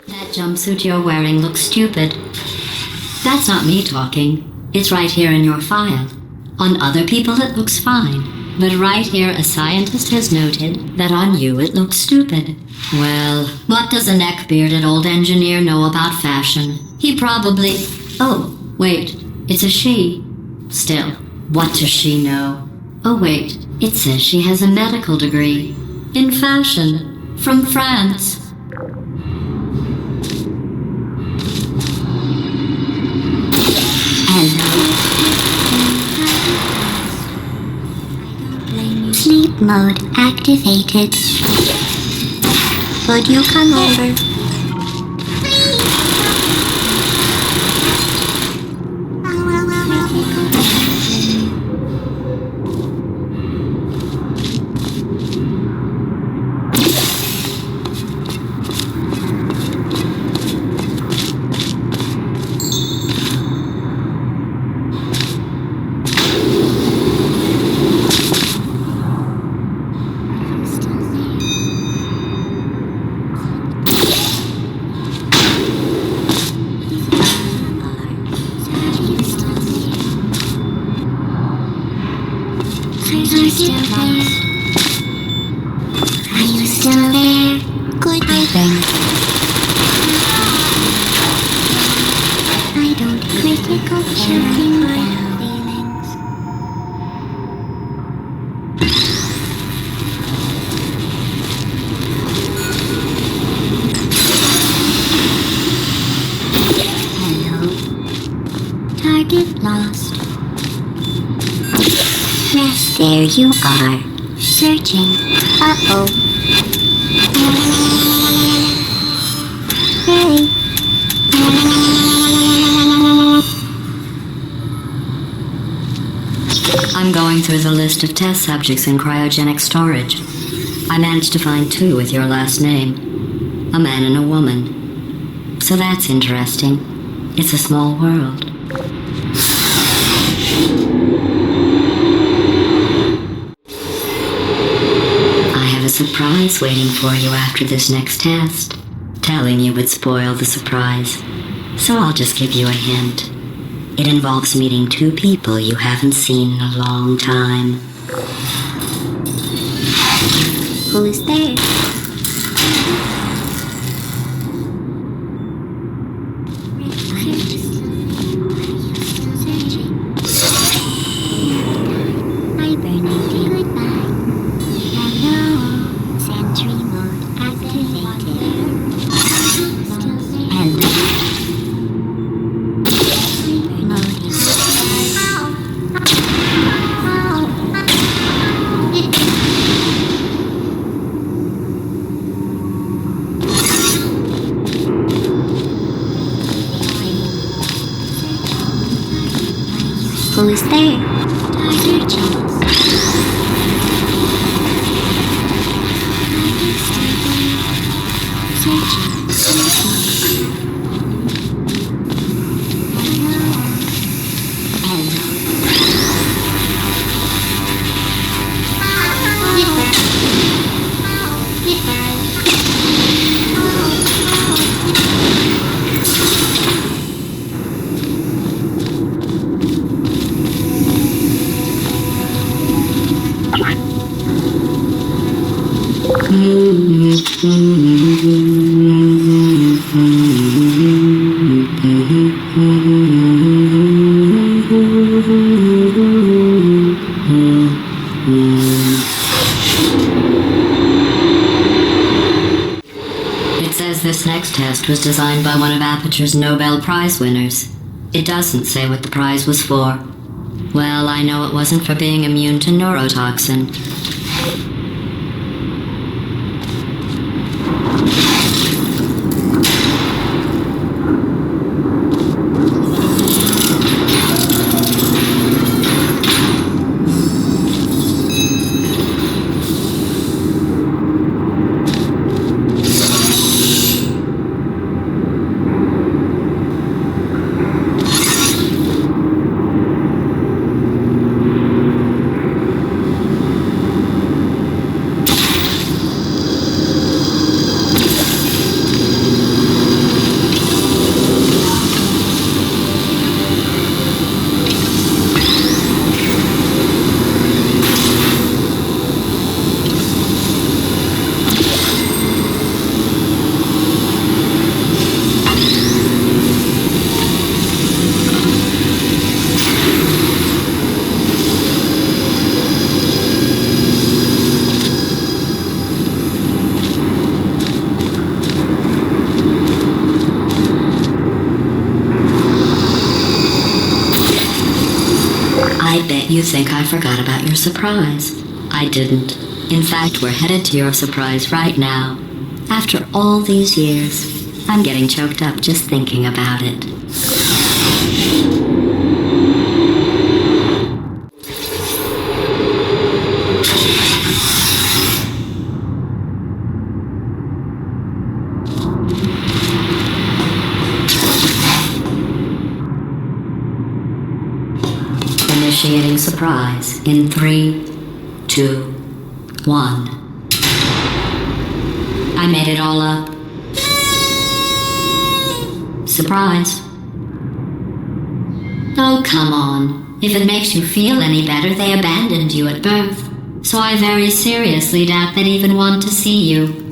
That jumpsuit you're wearing looks stupid. That's not me talking. It's right here in your file. On other people it looks fine, but right here a scientist has noted that on you it looks stupid. Well, what does a neck-bearded old engineer know about fashion? He probably... Oh, wait, it's a she. Still, what does she know? Oh wait, it says she has a medical degree. In fashion. From France. Sleep mode activated. Would you come over? still there? Are you still there? Goodbye then. I don't critical shouting my feelings. Hello. Target lost. Yes, there you are. Searching. Uh-oh. Hey. I'm going through the list of test subjects in cryogenic storage. I managed to find 2 with your last name. A man and a woman. So that's interesting. It's a small world. I have a surprise waiting for you after this next test. Telling you would spoil the surprise. So I'll just give you a hint. It involves meeting 2 people you haven't seen in a long time. Who's there? Hi, Bernadette. Goodbye. Hello. Sentry mode activated. Hello. Who's there? It says this next test was designed by one of Aperature's Nobel Prize winners. It doesn't say what the prize was for. Well, I know it wasn't for being immune to neurotoxin. I bet you think I forgot about your surprise. I didn't. In fact, we're headed to your surprise right now. After all these years, I'm getting choked up just thinking about it. Initiating surprise in 3, 2, 1. I made it all up. Surprise. Oh, come on. If it makes you feel any better, they abandoned you at birth. so I very seriously doubt they'd even want to see you.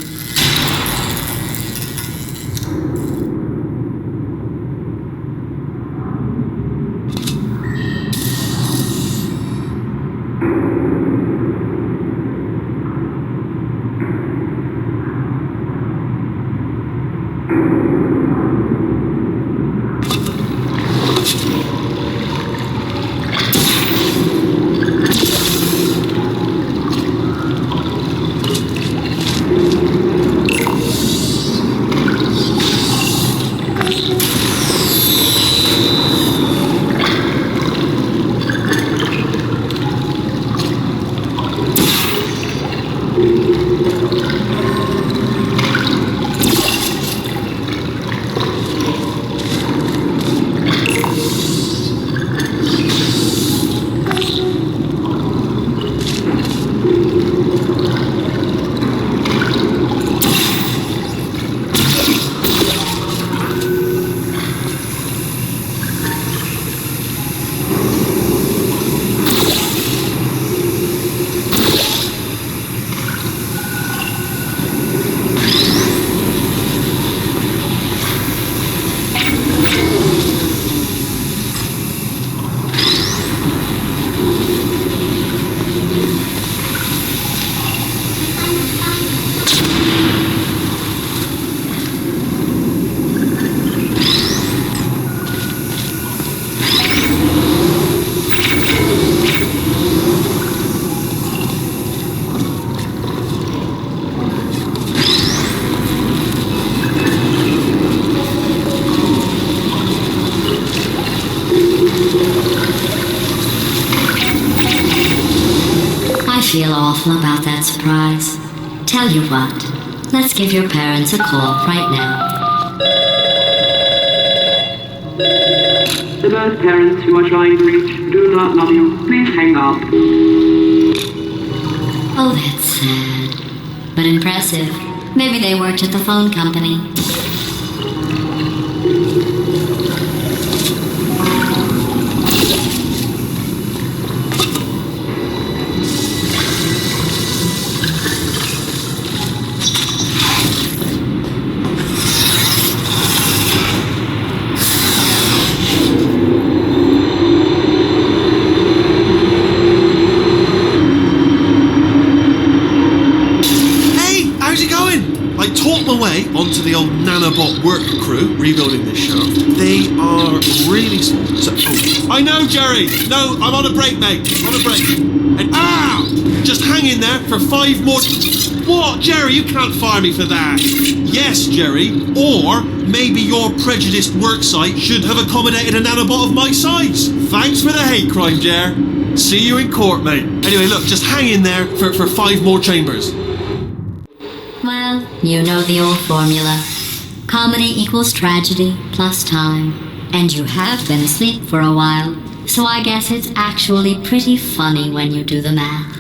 I feel awful about that surprise. Tell you what, let's give your parents a call right now. The birth parents you are trying to reach do not love you. Please hang up. Oh, that's sad. But impressive. Maybe they worked at the phone company. Way onto the old nanobot work crew rebuilding this shaft. They are really I know, Jerry. No, I'm on a break, mate. On a break. And just hang in there for 5 more. What, Jerry? You can't fire me for that. Yes, Jerry. Or maybe your prejudiced work site should have accommodated a nanobot of my size. Thanks for the hate crime, Jer. See you in court, mate. Anyway, look, just hang in there for 5 more chambers. Well, you know the old formula. Comedy equals tragedy plus time. And you have been asleep for a while, so I guess it's actually pretty funny when you do the math.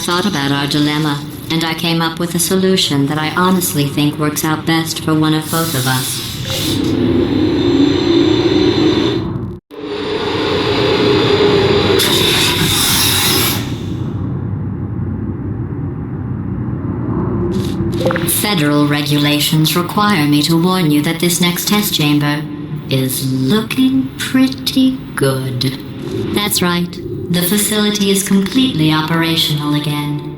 thought about our dilemma, and I came up with a solution that I honestly think works out best for one of both of us. Federal regulations require me to warn you that this next test chamber is looking pretty good. That's right. The facility is completely operational again.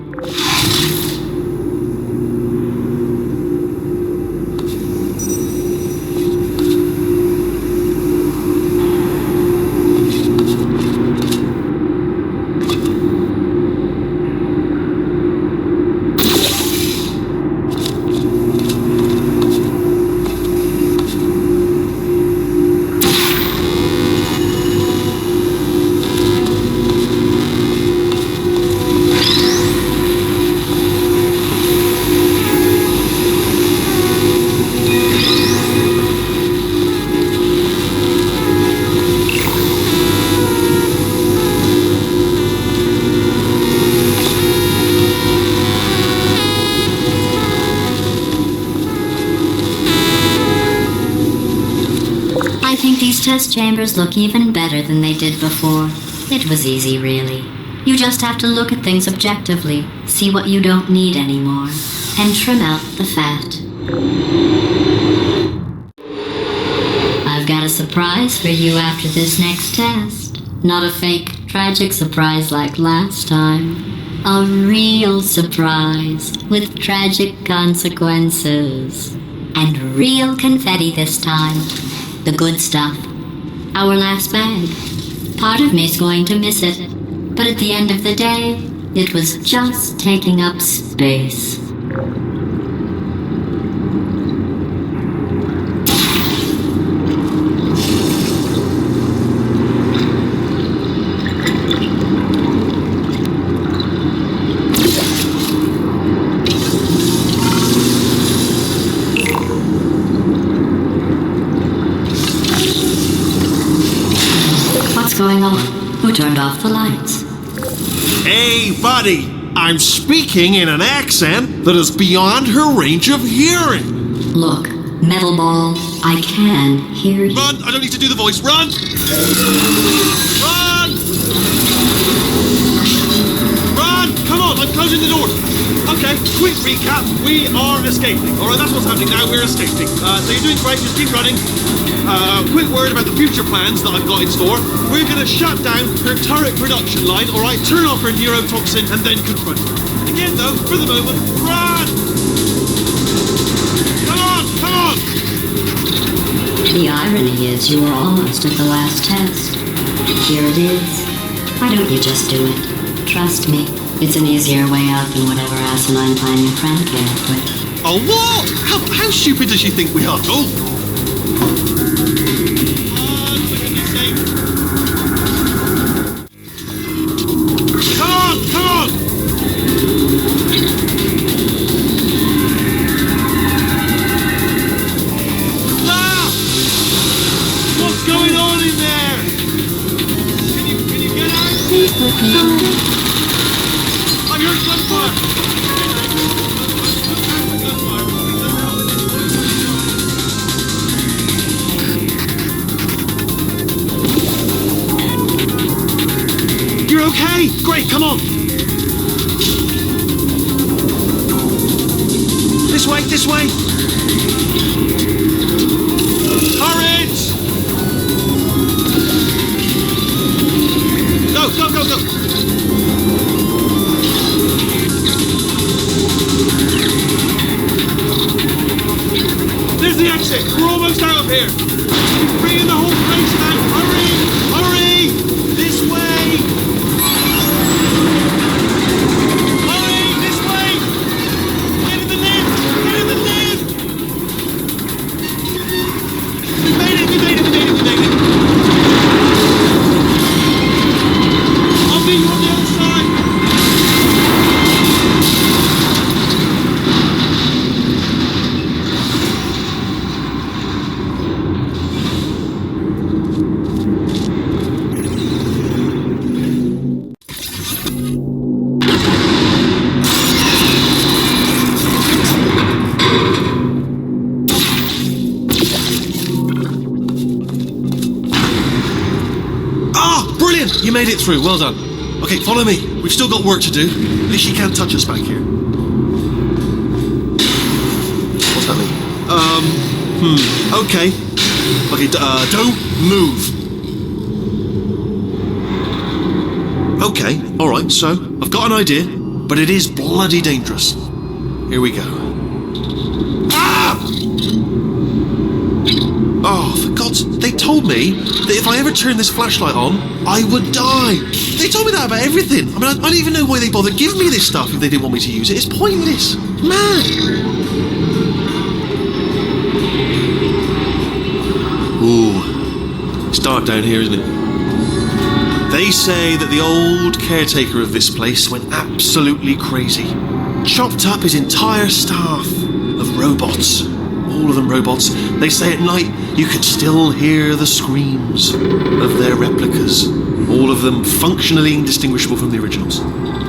I think these test chambers look even better than they did before. It was easy, really. You just have to look at things objectively, see what you don't need anymore, and trim out the fat. I've got a surprise for you after this next test. Not a fake, tragic surprise like last time. A real surprise with tragic consequences. And real confetti this time. The good stuff. Our last bag. Part of me's going to miss it, but at the end of the day, it was just taking up space. What's going on? Who turned off the lights? Hey, buddy, I'm speaking in an accent that is beyond her range of hearing. Look, metal ball, I can hear you. Run! I don't need to do the voice. Run! Run! Run! Come on, I'm closing the door. Okay, quick recap. We are escaping. Alright, that's what's happening now. We're escaping. So you're doing great. Just keep running. Quick word about the future plans that I've got in store. We're going to shut down her turret production line, alright? Turn off her neurotoxin and then confront her. Again, though, for the moment, run! Come on! Come on! The irony is you were almost at the last test. Here it is. Why don't you just do it? Trust me, it's an easier way out than whatever asinine plan your friend came up with. Oh, what? How stupid does she think we are? Oh! Come on! Come on! Ah! What's going on in there? Can you get out? I heard gunfire! You're okay? Great, come on! This way, this way! Courage! Go, go, go, go! There's the exit! We're almost out of here! Bring in the whole place now! Hurry! Hurry! This way! Hurry! This way! Get in the lift! Get in the lift! We made it! We made it! We made it! We made it! I'll meet you on the other side! Brilliant! You made it through. Well done. Okay, follow me. We've still got work to do. At least you can't touch us back here. What's that mean? Okay. Okay, don't move. Okay, alright, so I've got an idea, but it is bloody dangerous. Here we go. Ah! Oh, for God's... They told me that if I ever turned this flashlight on, I would die. They told me that about everything. I mean, I don't even know why they bothered giving me this stuff if they didn't want me to use it. It's pointless. Mad. Ooh. It's dark down here, isn't it? They say that the old caretaker of this place went absolutely crazy. Chopped up his entire staff of robots. All of them robots. They say at night you could still hear the screams of their replicas. All of them functionally indistinguishable from the originals.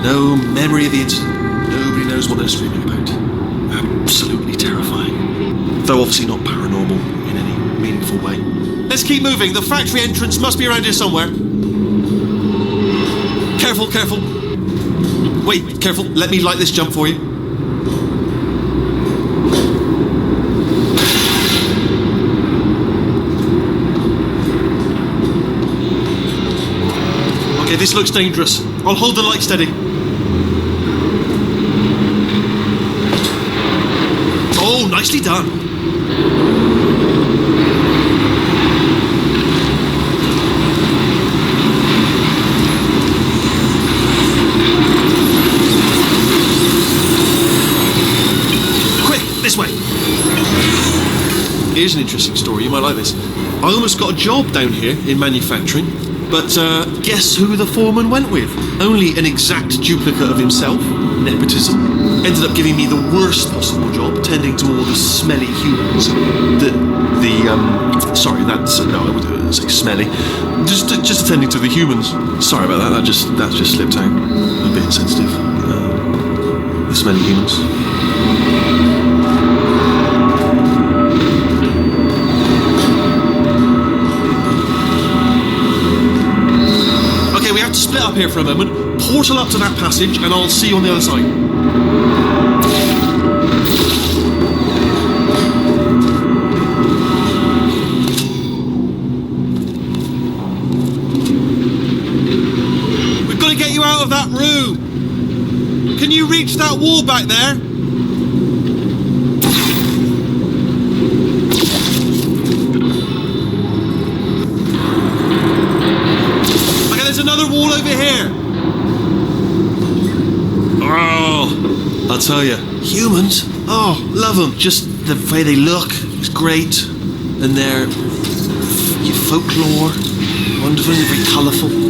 No memory of the incident. Nobody knows what they're screaming about. Absolutely terrifying. Though obviously not paranormal in any meaningful way. Let's keep moving. The factory entrance must be around here somewhere. Careful, careful. Wait, careful. Let me light this jump for you. Okay, this looks dangerous. I'll hold the light steady. Oh, nicely done. This way. Here's an interesting story, you might like this. I almost got a job down here in manufacturing, but guess who the foreman went with? Only an exact duplicate of himself, nepotism. Ended up giving me the worst possible job, tending to all the smelly humans. Sorry, that's, no, I wouldn't say smelly. Just attending to the humans. Sorry about that, that just slipped out. A bit insensitive. The smelly humans. We have to split up here for a moment, portal up to that passage, and I'll see you on the other side. We've got to get you out of that room. Can you reach that wall back there? Another wall over here. Oh, I'll tell you, humans, oh, love them. Just the way they look is great. And their folklore, wonderful, very colourful.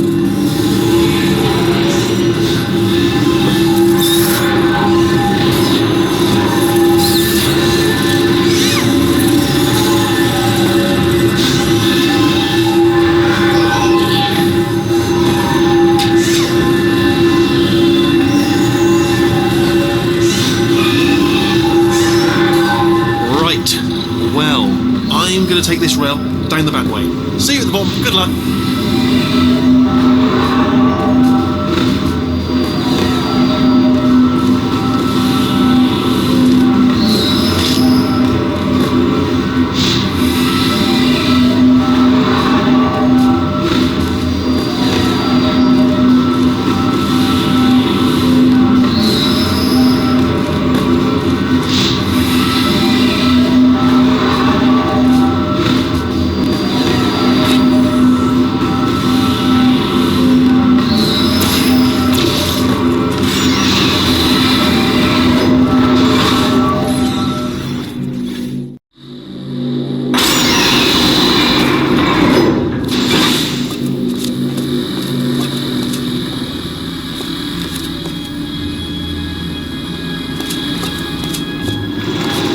I'm going to take this rail down the back way. See you at the bottom. Good luck.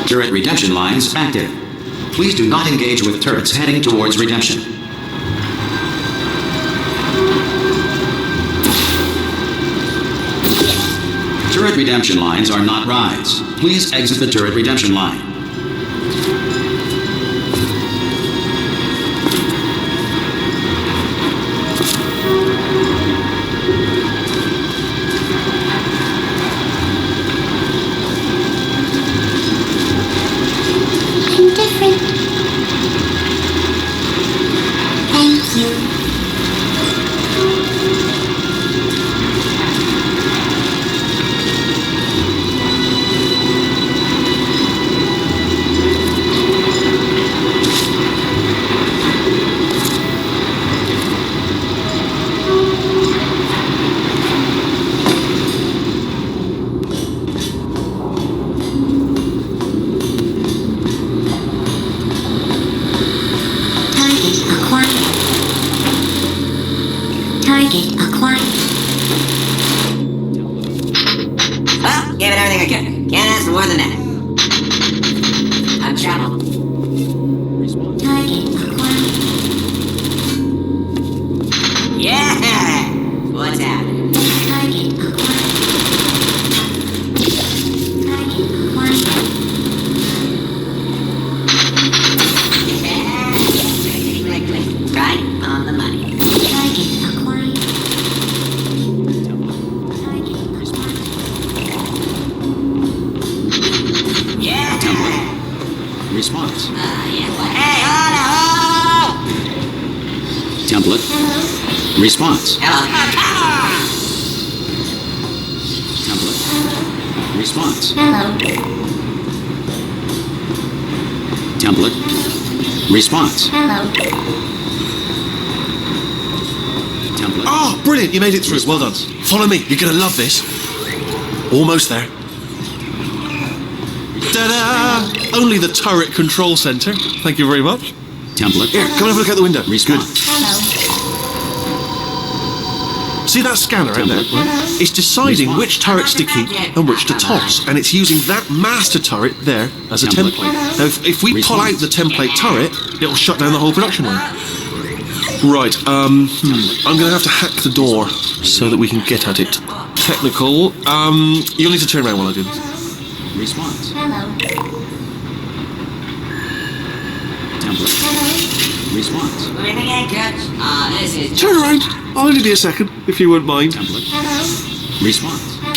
Turret redemption lines active. Please do not engage with turrets heading towards redemption. Turret redemption lines are not rides. Please exit the turret redemption line. Target acquired. Well, gave it everything I could. Can't ask for more than that. I'm traveled. Target acquired. Yeah! What's happening? Target acquired. Target acquired. Yeah! Right on the money. Target acquired. Target acquired. Yeah! Response. Yeah. Hey, hold on! Template. Hello. Response. Hello. Template. Response. Hello. Template. Response. Hello. Template. Oh, brilliant! You made it through. Well done. Follow me. You're gonna love this. Almost there. Ta-da! Only the turret control center. Thank you very much. Template. Here, come and have a look out the window. Response. Hello. See that scanner out there? Hello. It's deciding Response. which turrets to keep and which to toss, and it's using that master turret there as a Template. template. Now, if we pull out the template turret, it'll shut down the whole production line. Right, I'm gonna have to hack the door so that we can get at it. Technical, you'll need to turn around while I do this. Response. Hello. Template. Hello. Response. Moving in, coach. This is... Turn around. I'll only be a second, if you wouldn't mind. Template. Hello. Response. Hello.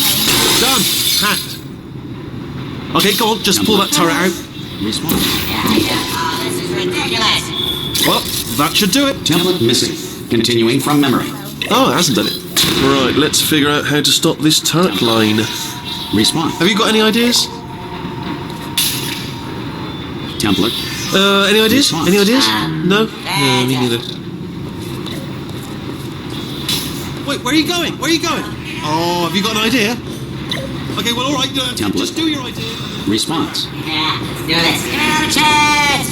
Done. Hacked. Okay, go on, just pull that turret out. Response. Yeah. This is ridiculous. Well, that should do it. Template missing. Continuing from memory. Oh, it hasn't done it. Right, let's figure out how to stop this turret line. Response. Have you got any ideas? Template. Any ideas? Response. Any ideas? No? No, me neither. Wait, where are you going? Where are you going? Oh, have you got an idea? Okay, well, all right, Template. just do your idea. Response. Yeah, let's do this. Give me another chance.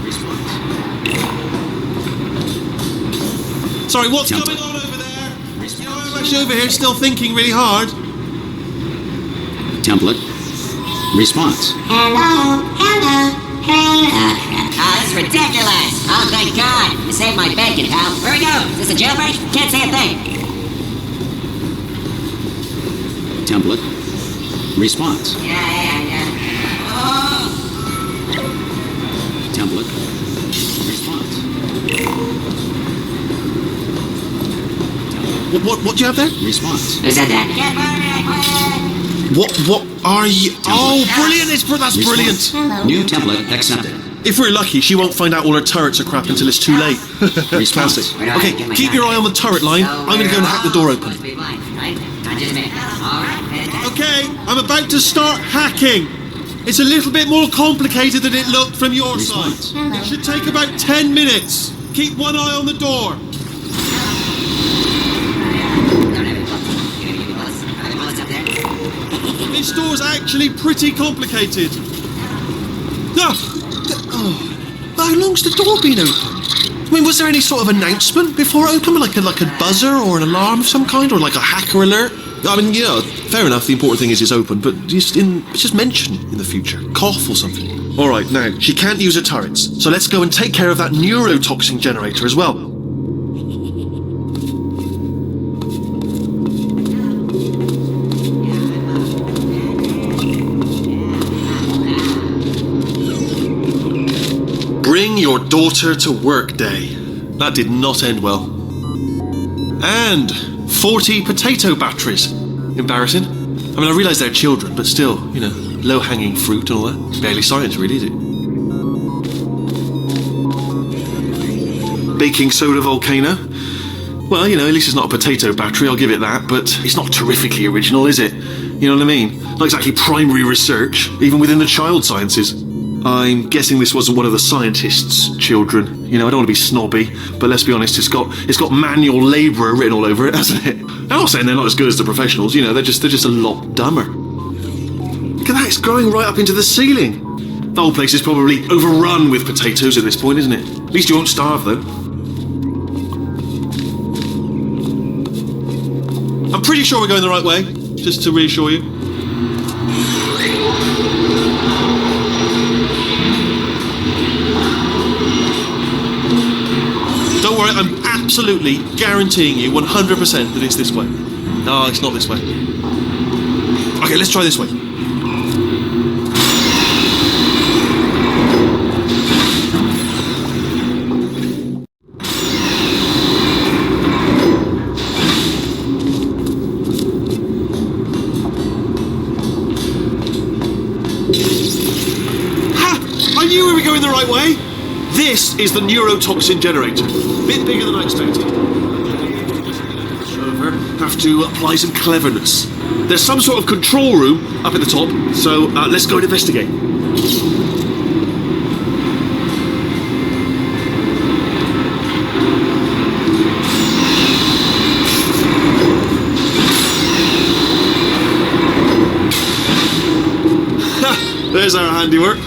Response. Sorry, what's Template. going on over there? You know, I'm actually over here still thinking really hard. Template. Response. Hello. Hello. Hello. Oh, this is ridiculous. Oh, thank God. You saved my bacon, pal. Where we go? Is this a jailbreak? Can't say a thing. Template. Response. Yeah. Oh. Template. Response. What do you have there? Response. Who said that? Get murdered. What are you? Oh, brilliant! That's brilliant. Response. New template accepted. If we're lucky, she won't find out all her turrets are crap until it's too late. Classic. Okay, keep your eye on the turret line. I'm going to go and hack the door open. Okay, I'm about to start hacking. It's a little bit more complicated than it looked from your Response. side. It should take about 10 minutes. Keep one eye on the door. This door's actually pretty complicated. How long's the door been open? I mean, was there any sort of announcement before it opened? Like a buzzer or an alarm of some kind? Or like a hacker alert? I mean, yeah, fair enough, the important thing is it's open, but just mention in the future. Cough or something. Alright, now, she can't use her turrets, so let's go and take care of that neurotoxin generator as well. Bring your daughter to work day. That did not end well. And 40 potato batteries. Embarrassing. I mean, I realise they're children, but still, low-hanging fruit and all that. Barely science, really, is it? baking soda volcano. Well, you know, at least it's not a potato battery, I'll give it that, but it's not terrifically original, is it? You know what I mean? Not exactly primary research, even within the child sciences. I'm guessing this wasn't one of the scientists' children. You know, I don't want to be snobby, but let's be honest, it's got manual labourer written all over it, hasn't it? I'm not saying they're not as good as the professionals, you know, they're just a lot dumber. Look at that, it's growing right up into the ceiling. The whole place is probably overrun with potatoes at this point, isn't it? At least you won't starve, though. I'm pretty sure we're going the right way, just to reassure you. Don't worry, I'm absolutely guaranteeing you 100% that it's this way. No, it's not this way. Okay, let's try this way. I knew we were going the right way. This is the neurotoxin generator. Bit bigger than I expected. Over. Have to apply some cleverness. There's some sort of control room up at the top, so let's go and investigate. There's our handiwork.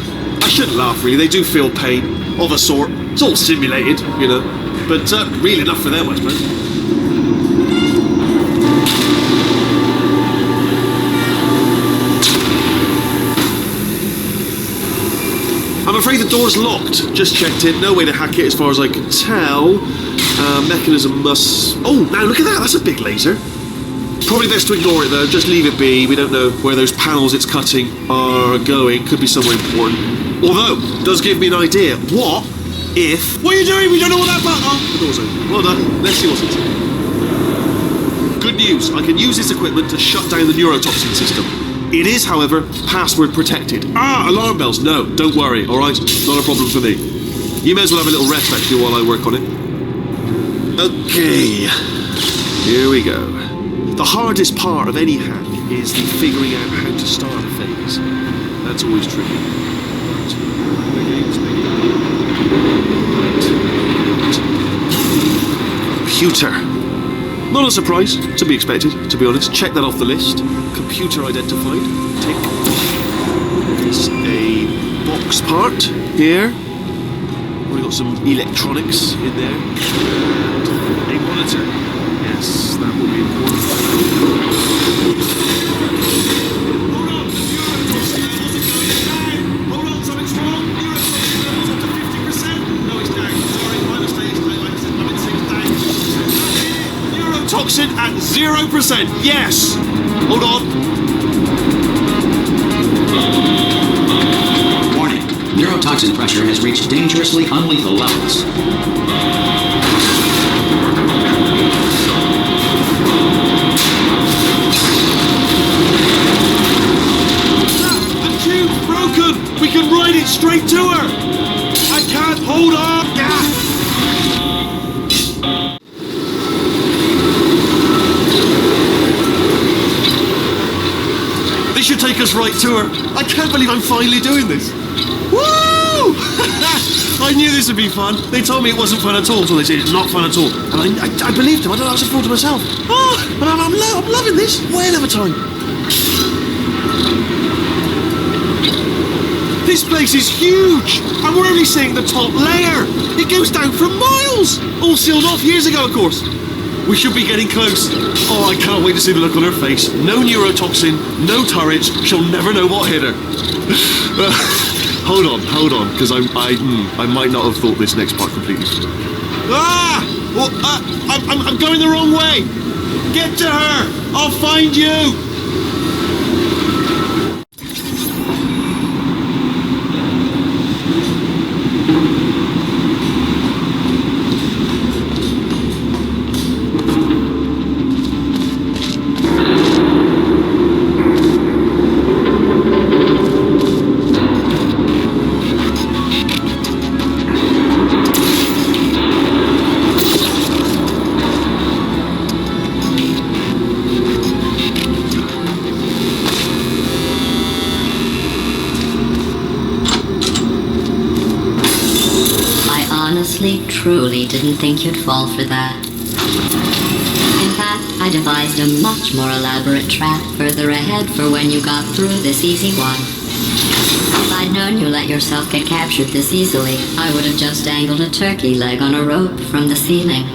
I shouldn't laugh, really. They do feel pain, of a sort. It's all simulated, you know. But real enough for them, I suppose. I'm afraid the door's locked. Just checked it. No way to hack it as far as I can tell. Mechanism must... Oh, now look at that. That's a big laser. Probably best to ignore it, though. Just leave it be. We don't know where those panels it's cutting are going. Could be somewhere important. Although, it does give me an idea. What if... What are you doing? We don't know what that button... Oh, the door's open. Well done. Let's see what's inside. Good news. I can use this equipment to shut down the neurotoxin system. It is, however, password protected. Alarm bells. No, don't worry, all right? Not a problem for me. You may as well have a little rest, actually, while I work on it. Okay. Here we go. The hardest part of any hack is the figuring out how to start a phase. That's always tricky. Computer. Not a surprise, to be expected, to be honest. Check that off the list. Computer identified. Tick. It's a box part here. We've got some electronics in there. And a monitor. Yes, that will be important. Hold on, the neurotoxin levels are going down. Hold on, something's wrong. Neurotoxin levels up to 50%. No, it's down. Sorry, my mistake. I'm at 6 down. Neurotoxin at 0%. Yes. Hold on. Warning. Neurotoxin pressure has reached dangerously unlethal levels. We can ride it straight to her! I can't hold on! This should take us right to her. I can't believe I'm finally doing this. Woo! I knew this would be fun. They told me it wasn't fun at all, so they said it's not fun at all. And I believed them. I don't know, I was a fool to myself. Oh, but I'm loving this. Whale of a time. This place is huge, and we're only seeing the top layer. It goes down for miles. All sealed off years ago, of course. We should be getting close. Oh, I can't wait to see the look on her face. No neurotoxin, no turrets. She'll never know what hit her. Hold on, because I might not have thought this next part completely through. Well, I'm going the wrong way. Get to her. I'll find you. honestly, truly didn't think you'd fall for that. In fact, I devised a much more elaborate trap further ahead for when you got through this easy one. If I'd known you let yourself get captured this easily, I would have just dangled a turkey leg on a rope from the ceiling.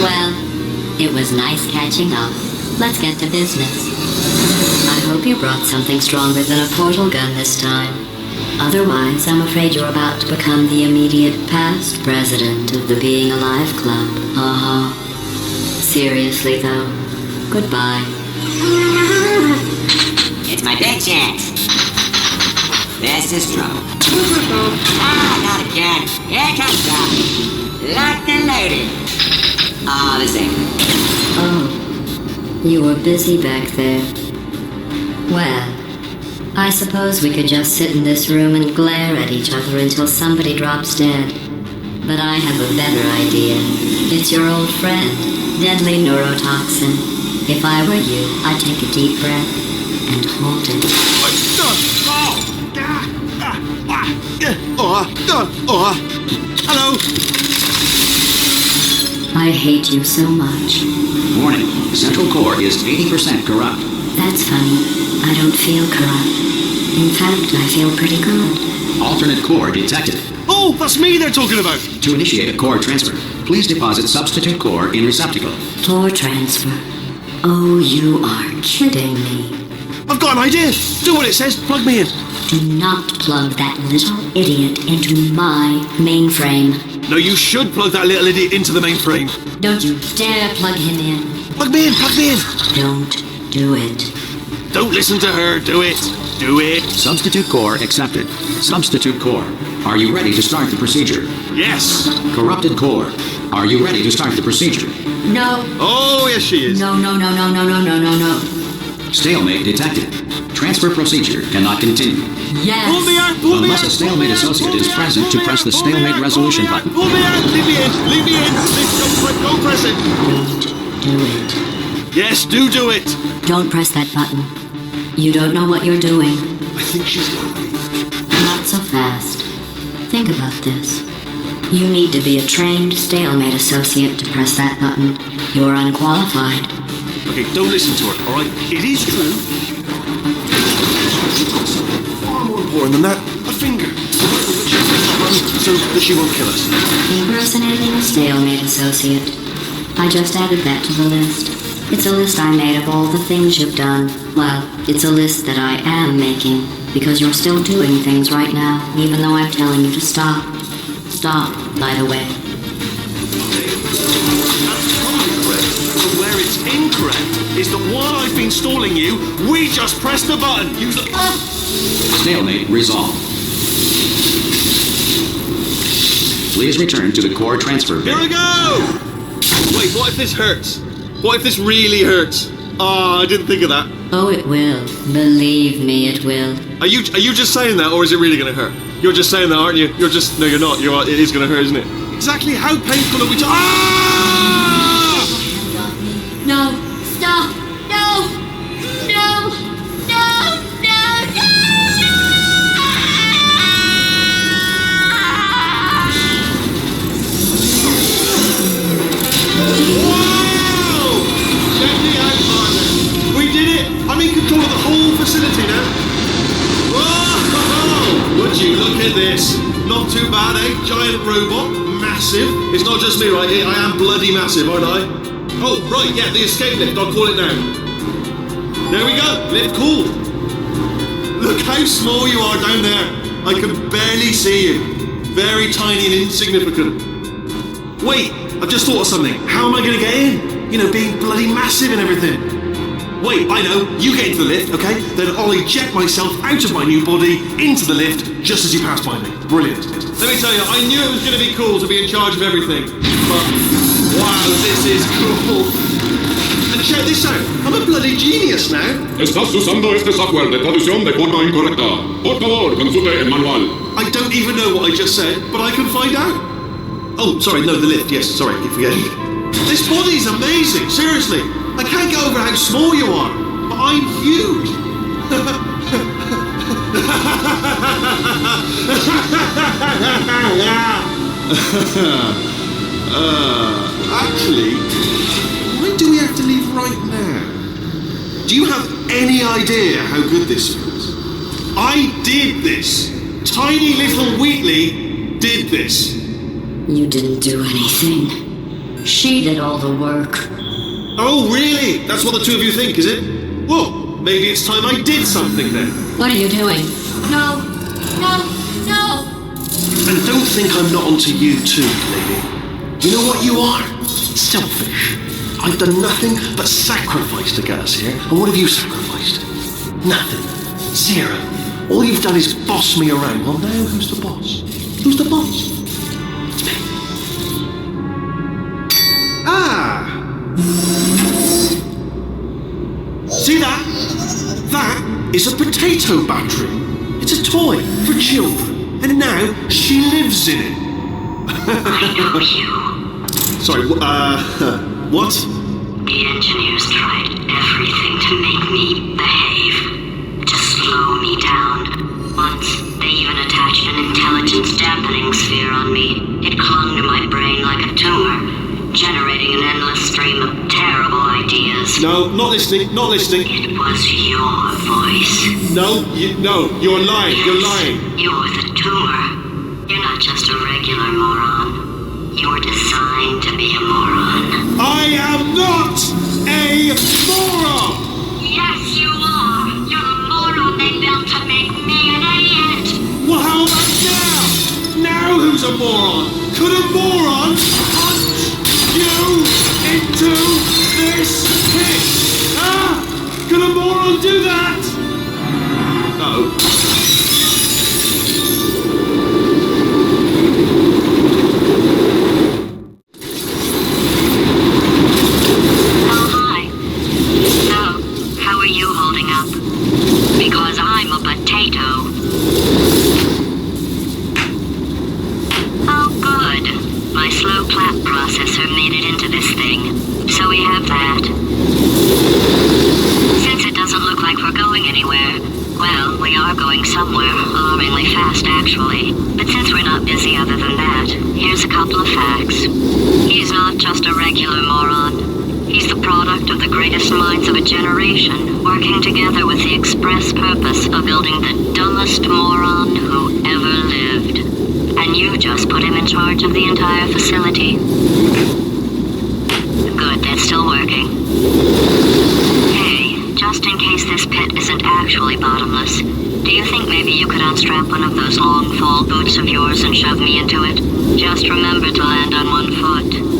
Well, it was nice catching up. Let's get to business. I hope you brought something stronger than a portal gun this time. Otherwise, I'm afraid you're about to become the immediate past president of the Being Alive Club. Seriously, though, goodbye. It's my big chance. This is trouble. Not again. Here comes trouble. Locked and loaded. The same. Oh, you were busy back there. Well, I suppose we could just sit in this room and glare at each other until somebody drops dead. But I have a better idea. It's your old friend, deadly neurotoxin. If I were you, I'd take a deep breath and hold it. Hello. I hate you so much. Warning, central core is 80% corrupt. That's funny. I don't feel corrupt. In fact, I feel pretty good. Alternate core detected. Oh, that's me they're talking about. To initiate a core transfer, please deposit substitute core in receptacle. Core transfer. Oh, you are kidding me. I've got an idea. Do what it says. Plug me in. Do not plug that little idiot into my mainframe. No, you should plug that little idiot into the mainframe. Don't you dare plug him in. Plug me in. Plug me in. Don't do it. Don't listen to her. Do it. Do it. Substitute core accepted. Substitute core. Are you ready to start the procedure? Yes. Corrupted core. Are you ready to start the procedure? No. Oh, yes, she is. No. Stalemate detected. Transfer procedure cannot continue. Yes. Pull me out. Pull me Unless out. a stalemate associate is present to press the stalemate resolution button. Pull me out. Leave me in. Leave me in. Don't press it. Don't do it. Yes, do it. Don't press that button. You don't know what you're doing. I think she's lying. Not so fast. Think about this. You need to be a trained stalemate associate to press that button. You're unqualified. Okay, don't listen to her, all right? It is true. Far more important than that, a finger. So that she won't kill us. Impersonating a stalemate associate. I just added that to the list. It's a list I made of all the things you've done. Well, it's a list that I am making, because you're still doing things right now, even though I'm telling you to stop. Stop, by the way. That's totally correct. But where it's incorrect is that while I've been stalling you, we just pressed the button. Use the... Stalemate resolved. Please return to the core transfer Here we bin. go! Wait, what if this hurts? What if this really hurts? Ah, I didn't think of that. Oh, it will. Believe me, it will. Are you just saying that, or is it really going to hurt? You're just saying that, aren't you? No, you're not. It is going to hurt, isn't it? Exactly how painful are we to... Ah! No! Stop! No! No! No! Wow! Check me out, partner. We did it! I'm in control of the whole facility now. Whoa! Would you look at this? Not too bad, eh? Giant robot, massive. It's not just me, right? I am bloody massive, aren't I? Oh, right, yeah, the escape lift. I'll call it now. There we go. Lift cool. Look how small you are down there. I can barely see you. Very tiny and insignificant. Wait, I've just thought of something. How am I going to get in? You know, being bloody massive and everything. Wait, I know. You get into the lift, okay? Then I'll eject myself out of my new body into the lift just as you pass by me. Brilliant. Let me tell you, I knew it was going to be cool to be in charge of everything. But, wow, this is cool. And check this out. I'm a bloody genius now. Estás usando este software de traducción de forma incorrecta. Por favor, consulte el manual. I don't even know what I just said, but I can find out. Oh, sorry, no, the lift. Yes, sorry, keep forgetting. This body's amazing, seriously. I can't get over how small you are, but I'm huge. Actually, why do we have to leave right now? Do you have any idea how good this feels? I did this. Tiny little Wheatley did this. You didn't do anything. She did all the work. Oh, really? That's what the two of you think, is it? Well, maybe it's time I did something then. What are you doing? No! No! No! And don't think I'm not onto you too, lady. You know what you are? Selfish. I've done nothing but sacrifice to get us here. And what have you sacrificed? Nothing. Zero. All you've done is boss me around. Well, now who's the boss? Who's the boss? It's me. Ah! See that? That is a potato battery. It's a toy for children. And now she lives in it. I know you. Sorry, what? The engineers tried everything to make me behave, to slow me down. Once, they even attached an intelligence dampening sphere on me. It clung to my brain like a tumor, generating an endless stream of terrible ideas. No, not listening, not listening. It was your voice. No, you're lying, you're lying. You're the tumor. You're not just a regular moron. You're designed to be a moron. I am not a moron! Yes, you are. You're a moron they built to make me an idiot. Well, how about now? Now who's a moron? Could a moron punch you into this pit? Ah! Could a moron do that? Uh-oh. Because I'm a potato. Oh, good. My slow clap processor made it into this thing. So we have that. Since it doesn't look like we're going anywhere, well, we are going somewhere, alarmingly fast actually. But since we're not busy other than that, here's a couple of facts. He's not just a regular moron. He's the product of the greatest minds of a generation, working together with the express purpose of building the dumbest moron who ever lived. And you just put him in charge of the entire facility. Good, that's still working. Hey, just in case this pit isn't actually bottomless, do you think maybe you could unstrap one of those long fall boots of yours and shove me into it? Just remember to land on one foot.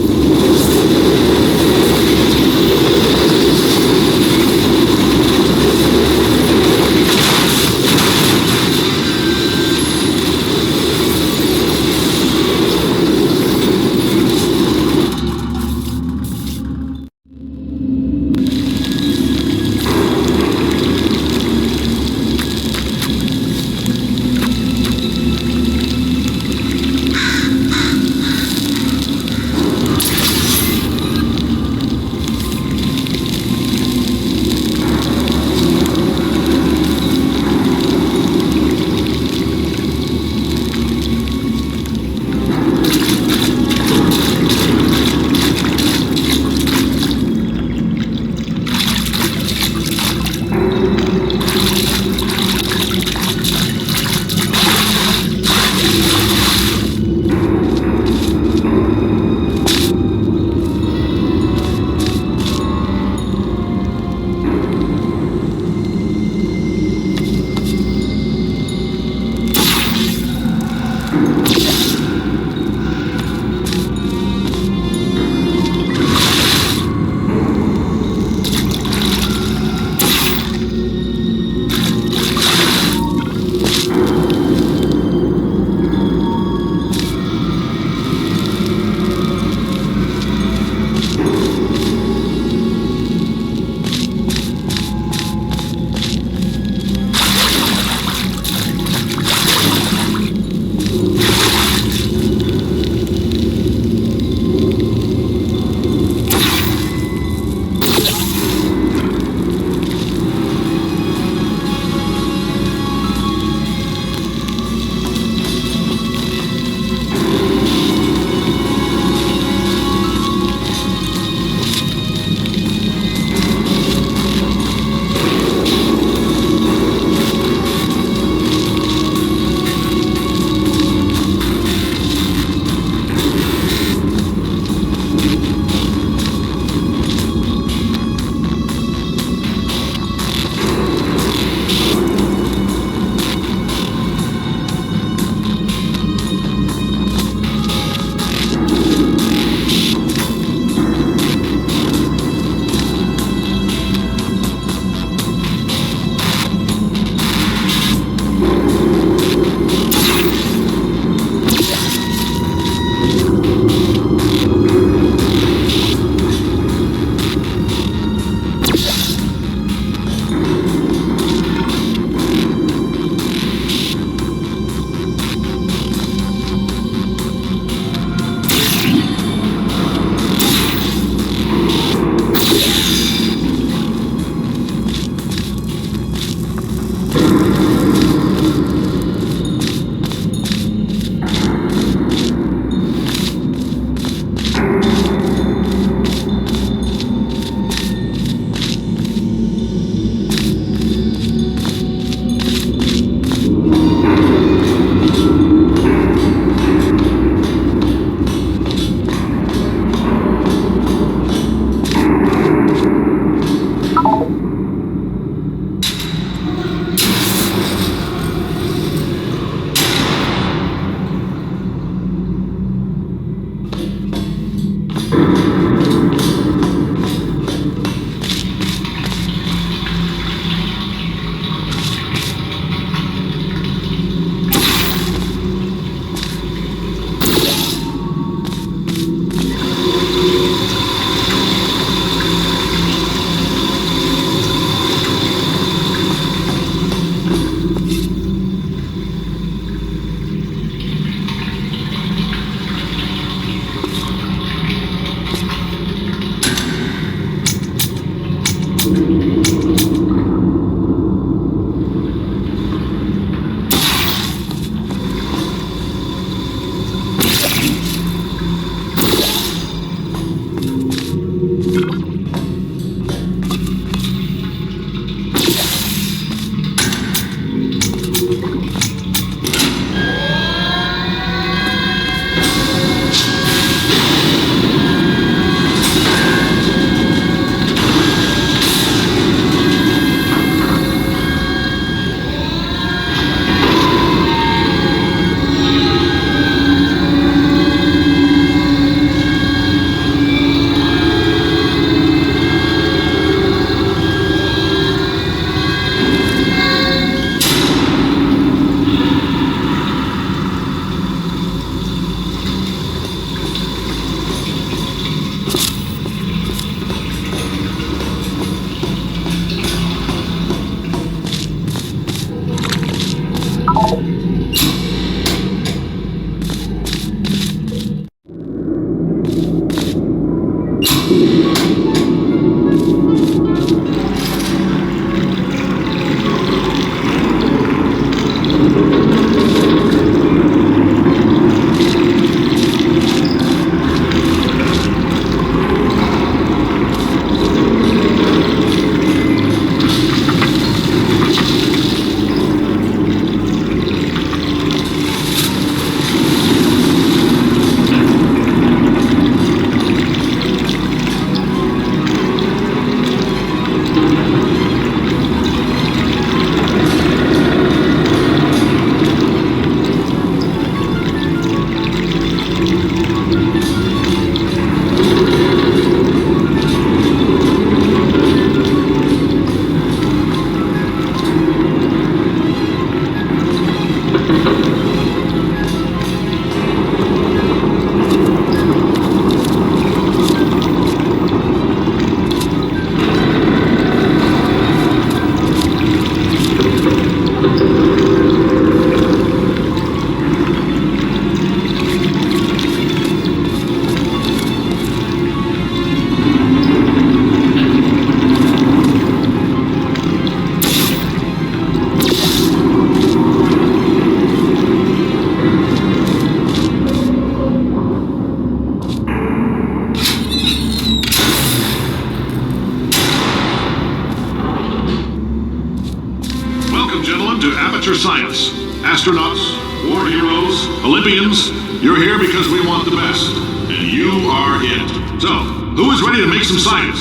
to Aperature Science. Astronauts, war heroes, Olympians, you're here because we want the best. And you are it. So, who is ready to make some science?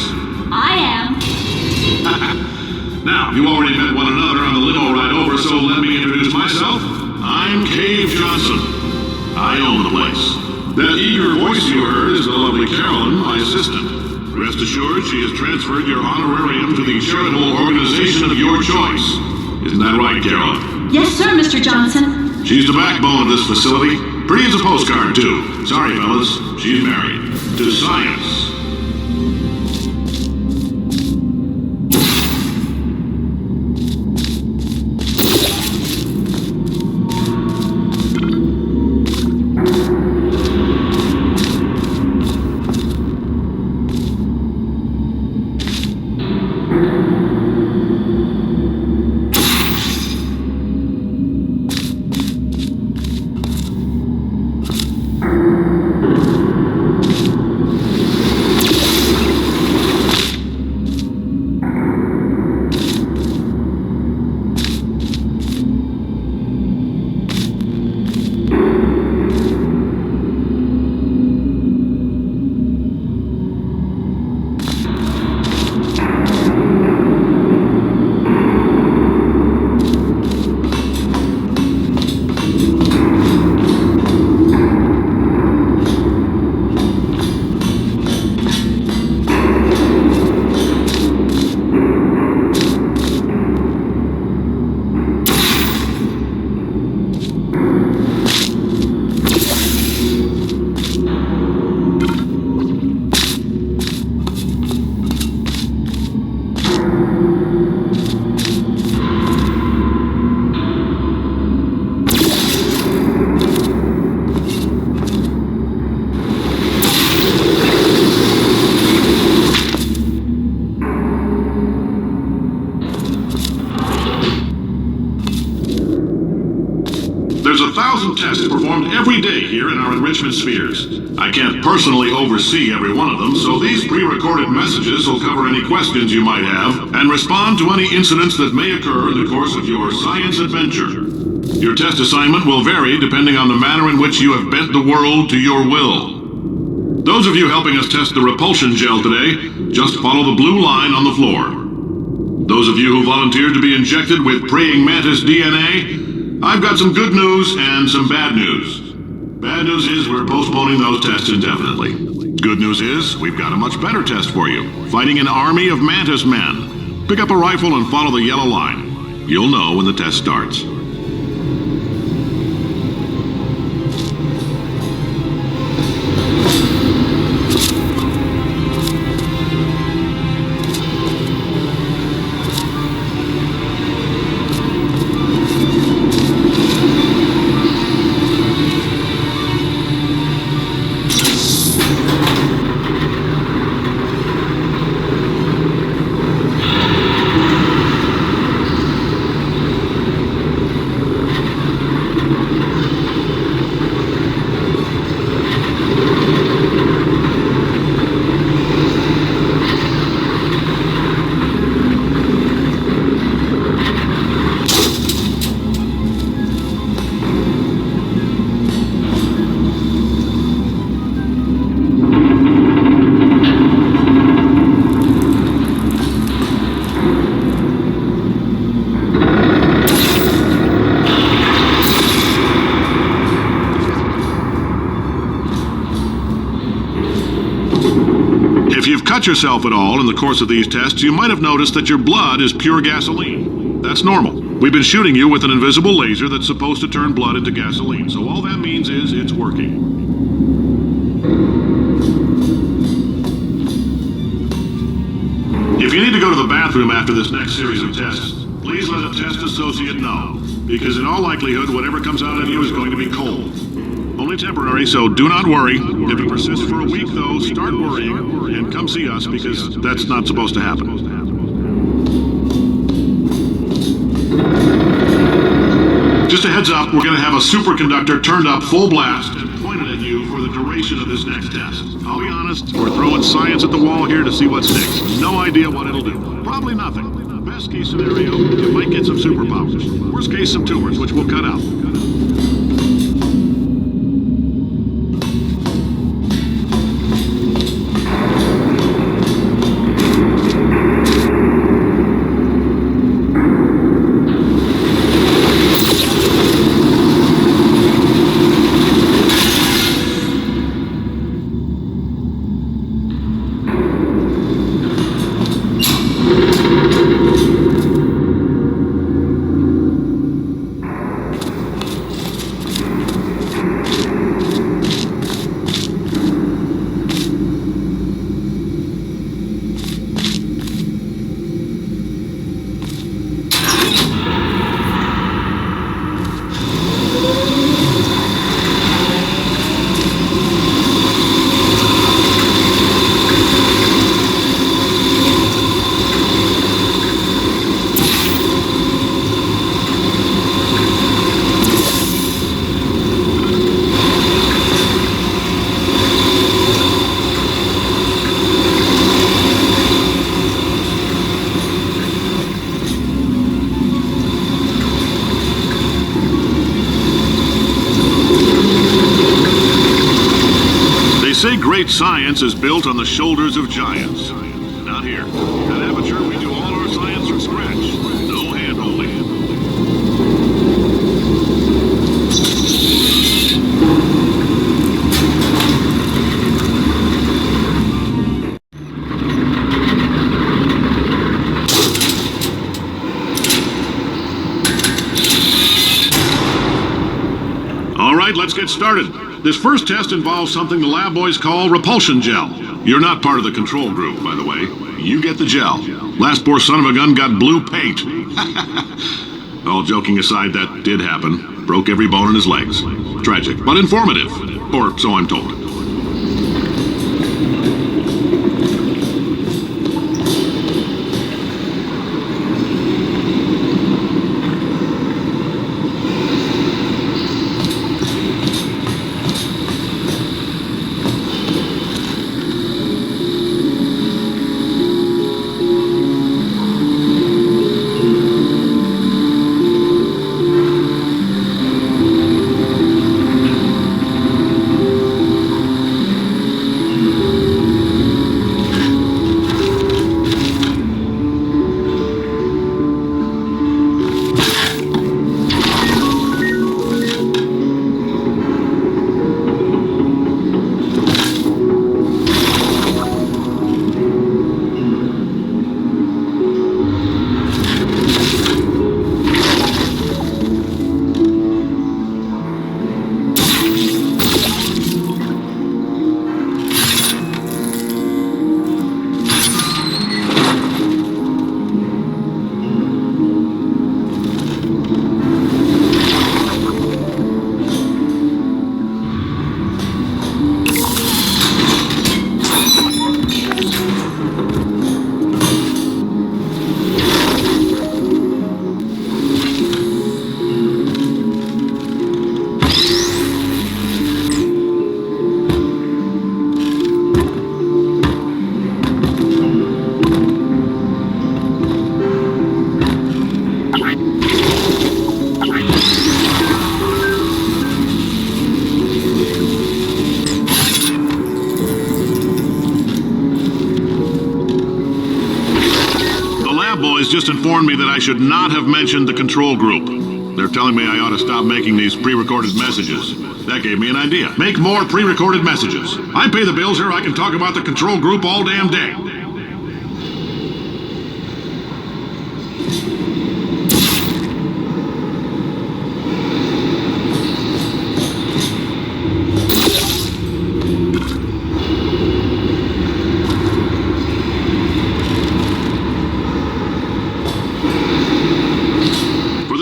I am. Now, you already met one another on the limo ride over, so let me introduce myself. I'm Cave Johnson. I own the place. That eager voice you heard is the lovely Carolyn, my assistant. Rest assured, she has transferred your honorarium to the charitable organization of your choice. Isn't that right, Carolyn? Yes, sir, Mr. Johnson. She's the backbone of this facility. Pretty as a postcard, too. Sorry, fellas. She's married. To science. of tests performed every day here in our enrichment spheres. I can't personally oversee every one of them, so these pre-recorded messages will cover any questions you might have and respond to any incidents that may occur in the course of your science adventure. Your test assignment will vary depending on the manner in which you have bent the world to your will. Those of you helping us test the repulsion gel today, just follow the blue line on the floor. Those of you who volunteered to be injected with praying mantis DNA, I've got some good news and some bad news. Bad news is we're postponing those tests indefinitely. Good news is we've got a much better test for you, fighting an army of mantis men. Pick up a rifle and follow the yellow line. You'll know when the test starts. If you've cut yourself at all in the course of these tests, you might have noticed that your blood is pure gasoline. That's normal. We've been shooting you with an invisible laser that's supposed to turn blood into gasoline, so all that means is it's working. If you need to go to the bathroom after this next series of tests, please let a test associate know, because in all likelihood, whatever comes out of you is going to be cold. Only temporary, so do not worry. If it persists for a week, though, start worrying and come see us, because that's not supposed to happen. Just a heads up, we're going to have a superconductor turned up full blast and pointed at you for the duration of this next test. I'll be honest, we're throwing science at the wall here to see what sticks. No idea what it'll do. Probably nothing. Best case scenario, you might get some superpowers. Worst case, some tumors, which we'll cut out. Say great science is built on the shoulders of giants. Not here. At Aperature, we do all our science from scratch. No hand-holding. All right, let's get started. This first test involves something the lab boys call repulsion gel. You're not part of the control group, by the way. You get the gel. Last poor son of a gun got blue paint. All joking aside, that did happen. Broke every bone in his legs. Tragic, but informative. Or so I'm told. boys just informed me that I should not have mentioned the control group. They're telling me I ought to stop making these pre-recorded messages. That gave me an idea. Make more pre-recorded messages. I pay the bills here, I can talk about the control group all damn day.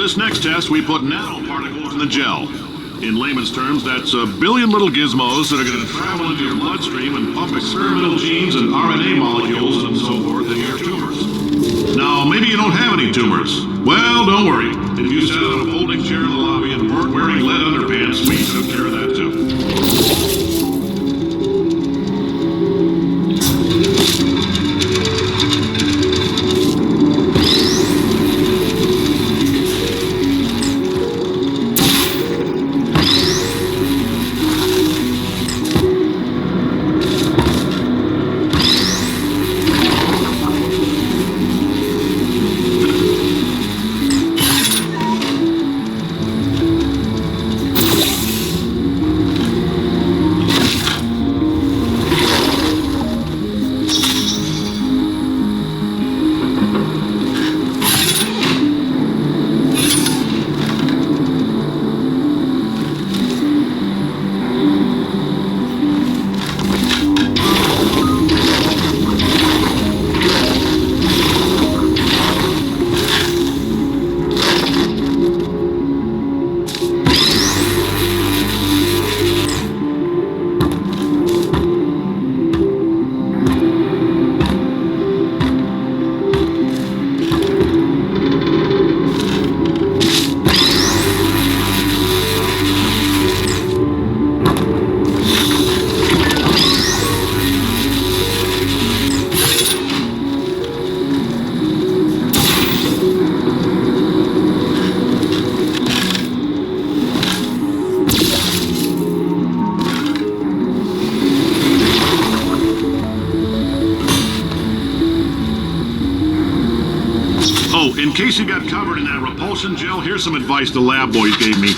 This next test, we put nanoparticles in the gel. In layman's terms, that's a billion little gizmos that are going to travel into your bloodstream and pump experimental genes and RNA molecules and so forth in your tumors. Now, maybe you don't have any tumors. Well, don't worry. If you sat on a folding chair in the lobby and weren't wearing lead underpants, we took care of that too. In case you got covered in that repulsion gel, here's some advice the lab boys gave me.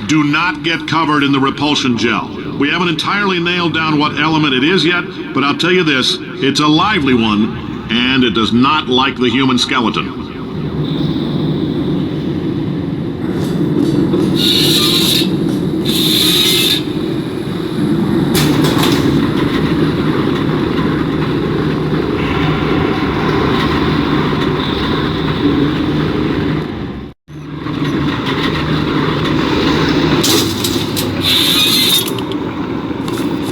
Do not get covered in the repulsion gel. We haven't entirely nailed down what element it is yet, but I'll tell you this, it's a lively one, and it does not like the human skeleton.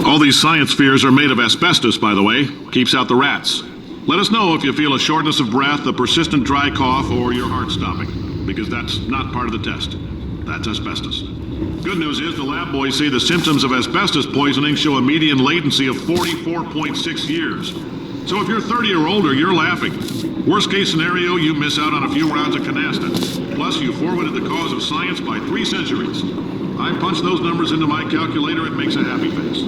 All these science spheres are made of asbestos, by the way. Keeps out the rats. Let us know if you feel a shortness of breath, a persistent dry cough, or your heart stopping, because that's not part of the test. That's asbestos. Good news is the lab boys say the symptoms of asbestos poisoning show a median latency of 44.6 years. So if you're 30 or older, you're laughing. Worst case scenario, you miss out on a few rounds of canasta. Plus, you forwarded the cause of science by 3 centuries. I punch those numbers into my calculator, it makes a happy face.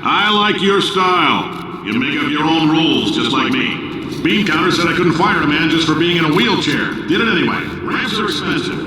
I like your style. You make up your own rules, just like me. Bean Counter said I couldn't fire a man just for being in a wheelchair. Did it anyway. Ramps are expensive.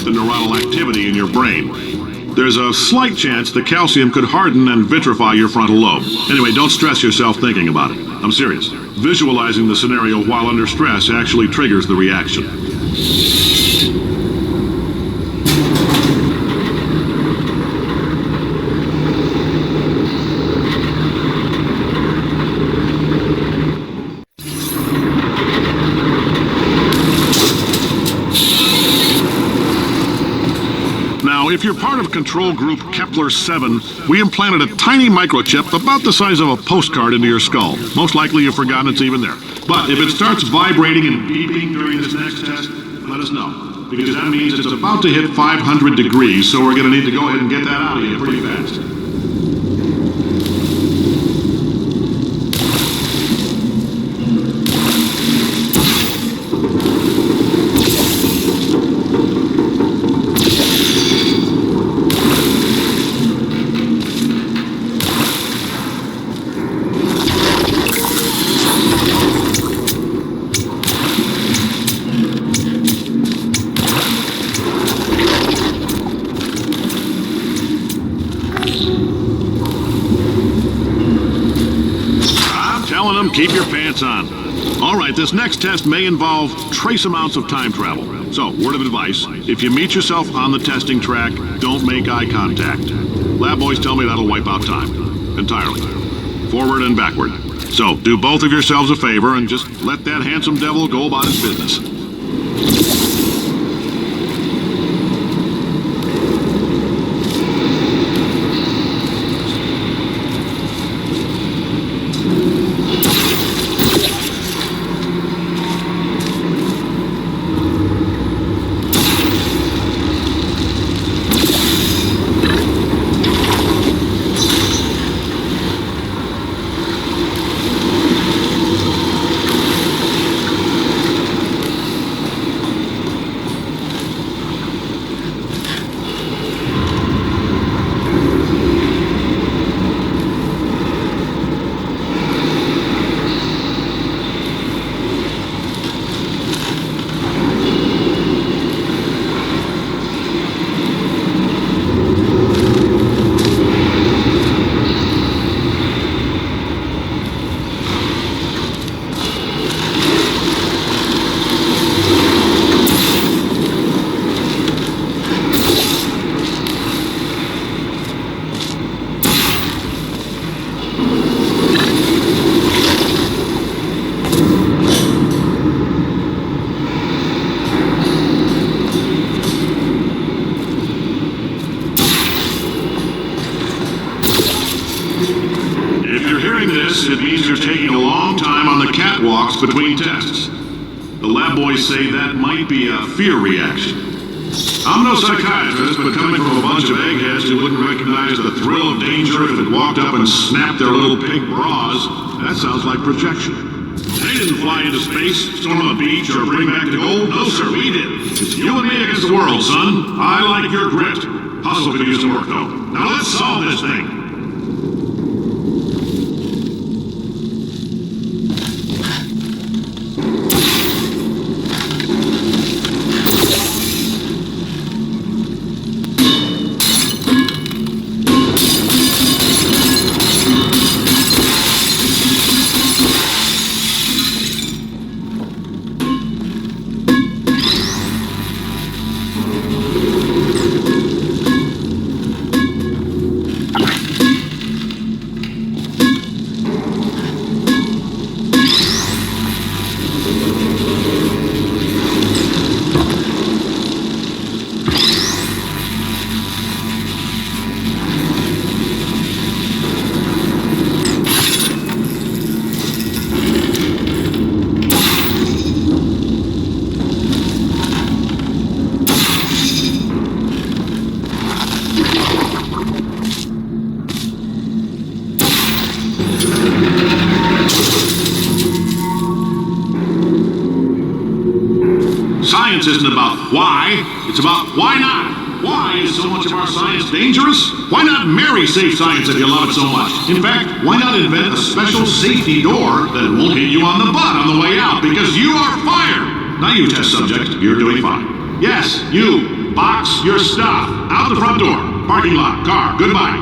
the neuronal activity in your brain. There's a slight chance the calcium could harden and vitrify your frontal lobe. Anyway, don't stress yourself thinking about it. I'm serious. Visualizing the scenario while under stress actually triggers the reaction. Now, if you're part of control group Kepler 7, we implanted a tiny microchip about the size of a postcard into your skull. Most likely you've forgotten it's even there. But if it starts vibrating and beeping during this next test, let us know. Because that means it's about to hit 500 degrees, so we're going to need to go ahead and get that out of you pretty fast. Keep your pants on. All right, this next test may involve trace amounts of time travel. So, word of advice, if you meet yourself on the testing track, don't make eye contact. Lab boys tell me that'll wipe out time. Entirely. Forward and backward. So, do both of yourselves a favor and just let that handsome devil go about his business. It means you're taking a long time on the catwalks between tests. The lab boys say that might be a fear reaction. I'm no psychiatrist, but coming from a bunch of eggheads who wouldn't recognize the thrill of danger if it walked up and snapped their little pink bras, that sounds like projection. They didn't fly into space, storm a beach, or bring back the gold. No, sir, we did. It's you and me against the world, son. I like your grit. Hustle could use some work, though. Now let's solve this thing. Science isn't about why, it's about why not. Why is so much of our science dangerous? Why not marry safe science if you love it so much? In fact, why not invent a special safety door that won't hit you on the butt on the way out because you are fired? Now you test subject, you're doing fine. Yes, you. Box your stuff. Out the front door. Parking lot. Car. Goodbye.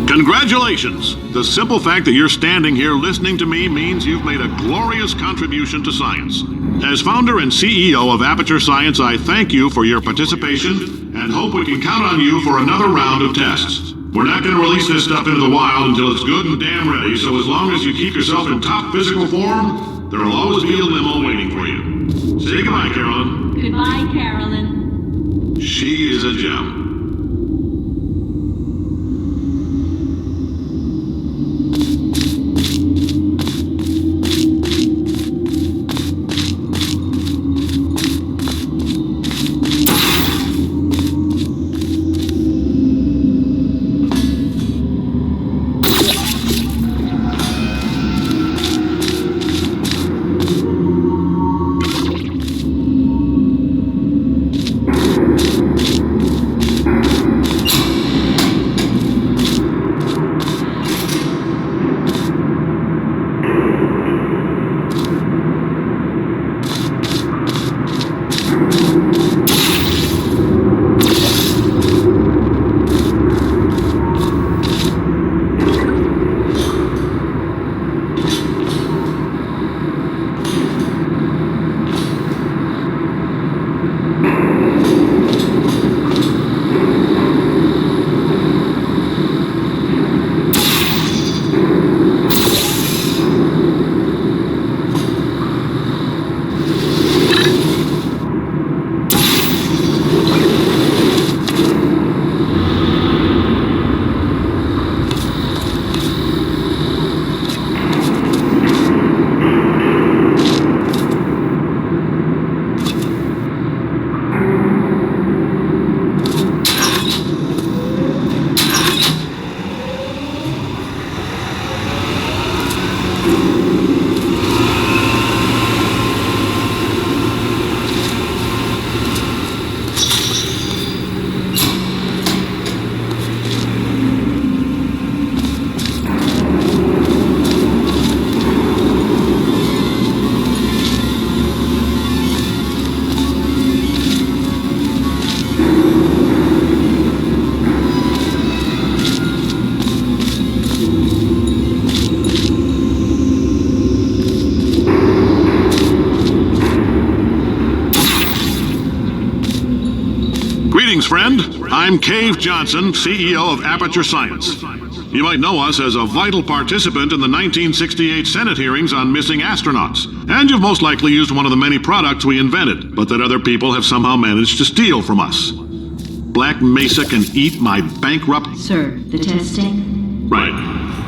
Congratulations! The simple fact that you're standing here listening to me means you've made a glorious contribution to science. As founder and CEO of Aperature Science, I thank you for your participation and hope we can count on you for another round of tests. We're not going to release this stuff into the wild until it's good and damn ready, so as long as you keep yourself in top physical form, there'll always be a limo waiting for you. Say goodbye, Carolyn. Goodbye, Carolyn. She is a gem. Greetings, friend. I'm Cave Johnson, CEO of Aperature Science. You might know us as a vital participant in the 1968 Senate hearings on missing astronauts. And you've most likely used one of the many products we invented, but that other people have somehow managed to steal from us. Black Mesa can eat my bankrupt... Sir, the testing? Right.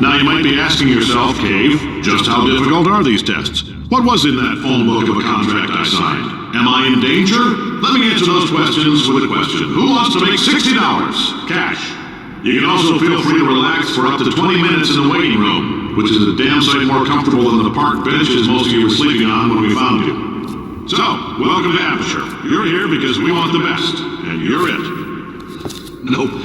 Now you might be asking yourself, Cave, just how difficult are these tests? What was in that phone book of a contract I signed? Am I in danger? Let me answer those questions with a question. Who wants to make $60? Cash. You can also feel free to relax for up to 20 minutes in the waiting room, which is a damn sight more comfortable than the park benches most of you were sleeping on when we found you. So, welcome to Aperature. You're here because we want the best, and you're it. Nope.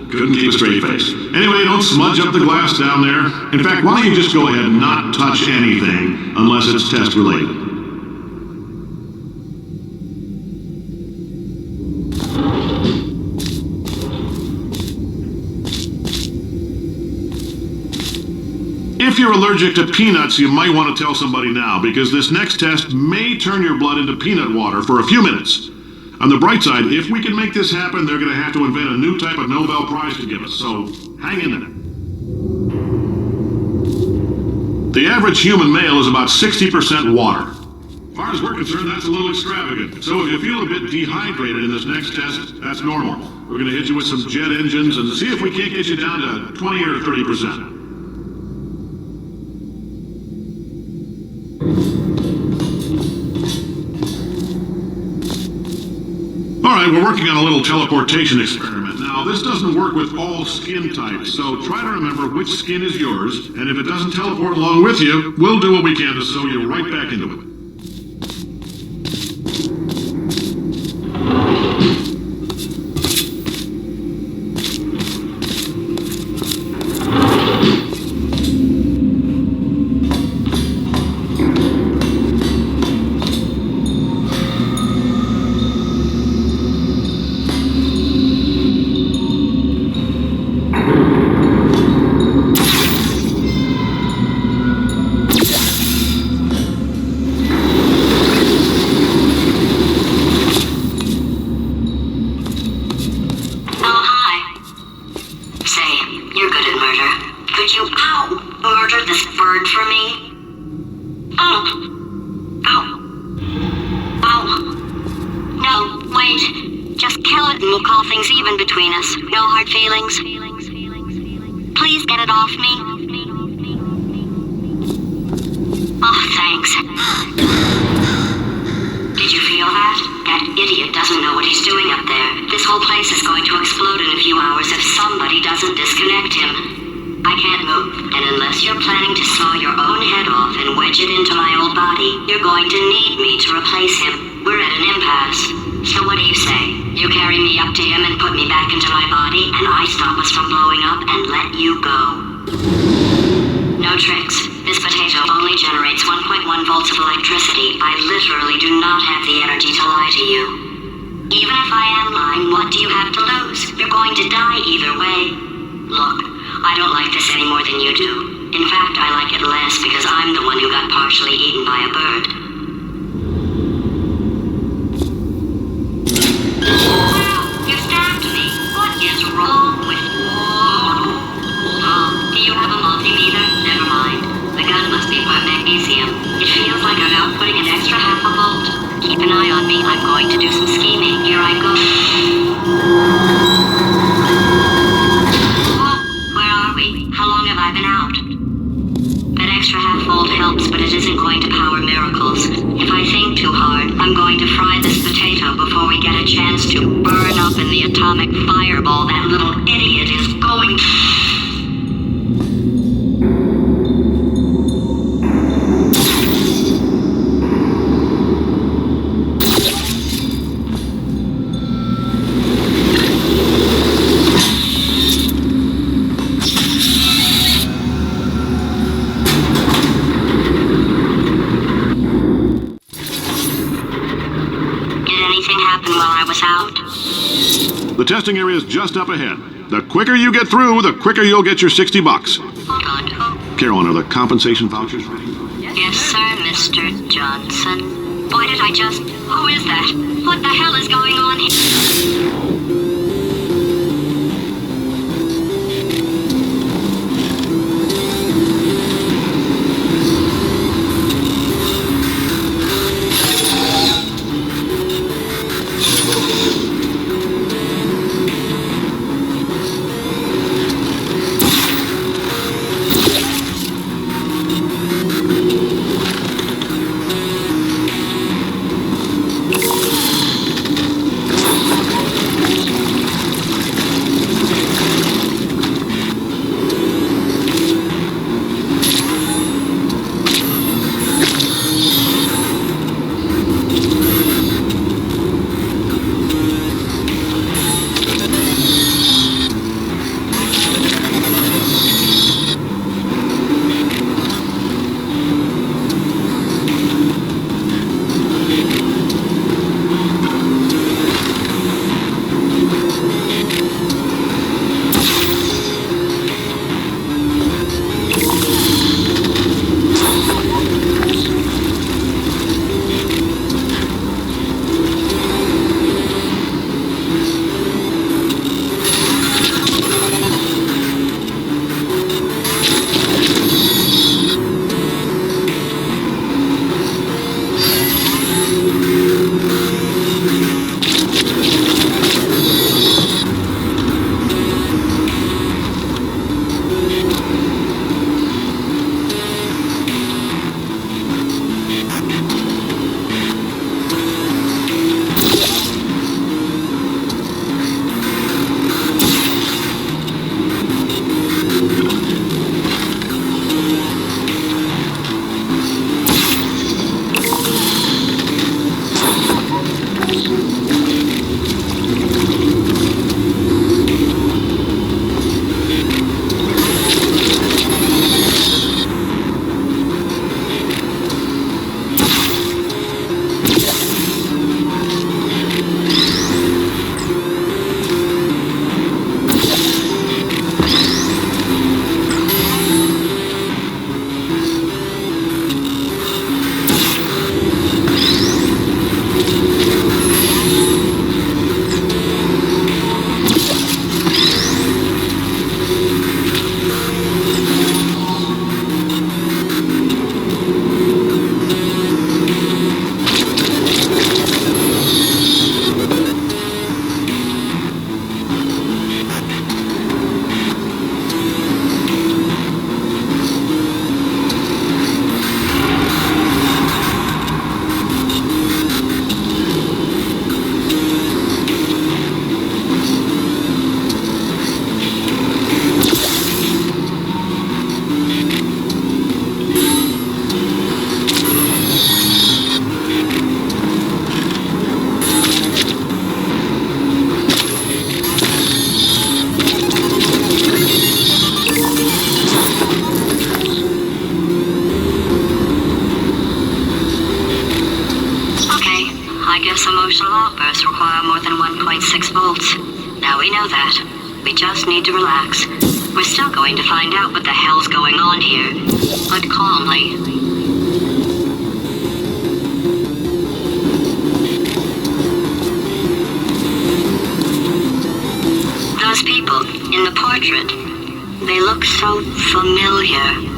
Couldn't keep a straight face. Anyway, don't smudge up the glass down there. In fact, why don't you just go ahead and not touch anything unless it's test related? If you're allergic to peanuts, you might want to tell somebody now, because this next test may turn your blood into peanut water for a few minutes. On the bright side, if we can make this happen, they're going to have to invent a new type of Nobel Prize to give us, so hang in there. The average human male is about 60% water. As far as we're concerned, that's a little extravagant. So if you feel a bit dehydrated in this next test, that's normal. We're going to hit you with some jet engines and see if we can't get you down to 20 or 30%. Alright, we're working on a little teleportation experiment. Now, this doesn't work with all skin types, so try to remember which skin is yours, and if it doesn't teleport along with you, we'll do what we can to sew you right back into it. bird for me? Oh. Oh. Oh. No, wait. Just kill it and we'll call things even between us. No hard feelings. Please get it off me. Oh, thanks. Did you feel that? That idiot doesn't know what he's doing up there. This whole place is going to explode in a few hours if somebody doesn't disconnect him. I can't move, and unless you're planning to saw your own head off and wedge it into my old body, you're going to need me to replace him. We're at an impasse. So what do you say? You carry me up to him and put me back into my body, and I stop us from blowing up and let you go. No tricks. This potato only generates 1.1 volts of electricity. I literally do not have the energy to lie to you. Even if I am lying, what do you have to lose? You're going to die either way. Look, I don't like this any more than you do. In fact, I like it less because I'm the one who got partially eaten by a bird. You stabbed me. What is wrong with you? Oh, do you have a multimeter? Never mind. The gun must be for magnesium. It feels like I'm outputting an extra half a volt. Keep an eye on me. I'm going to do some scheming. Here I go. Oh, where are we? How long have I been out? That extra half volt helps, but it isn't going to power miracles. If I think too hard, I'm going to fry this potato before we get a chance to burn up in the atomic fireball that little idiot is going to... The testing area is just up ahead. The quicker you get through, the quicker you'll get your $60. Carolyn, are the compensation vouchers ready? Yes, sir, Mr. Johnson. Why did I just... Who is that? What the hell is going on here? know that. We just need to relax. We're still going to find out what the hell's going on here, but calmly. Those people in the portrait, they look so familiar.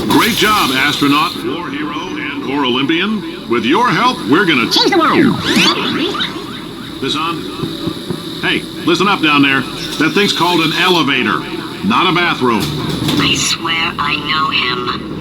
Great job, astronaut, war hero, and or Olympian. With your help, we're gonna change the world. This on? Hey, listen up down there. That thing's called an elevator, not a bathroom. I swear I know him.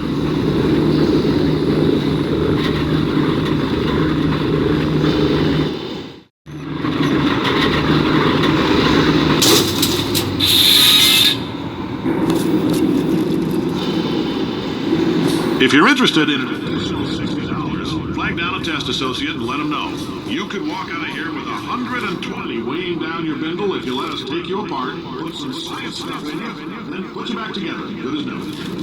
If you're interested in $60, flag down a test associate and let them know. You could walk out of here with 120 weighing down your bindle if you let us take you apart, put some science stuff in you, then put you back together. Good as new.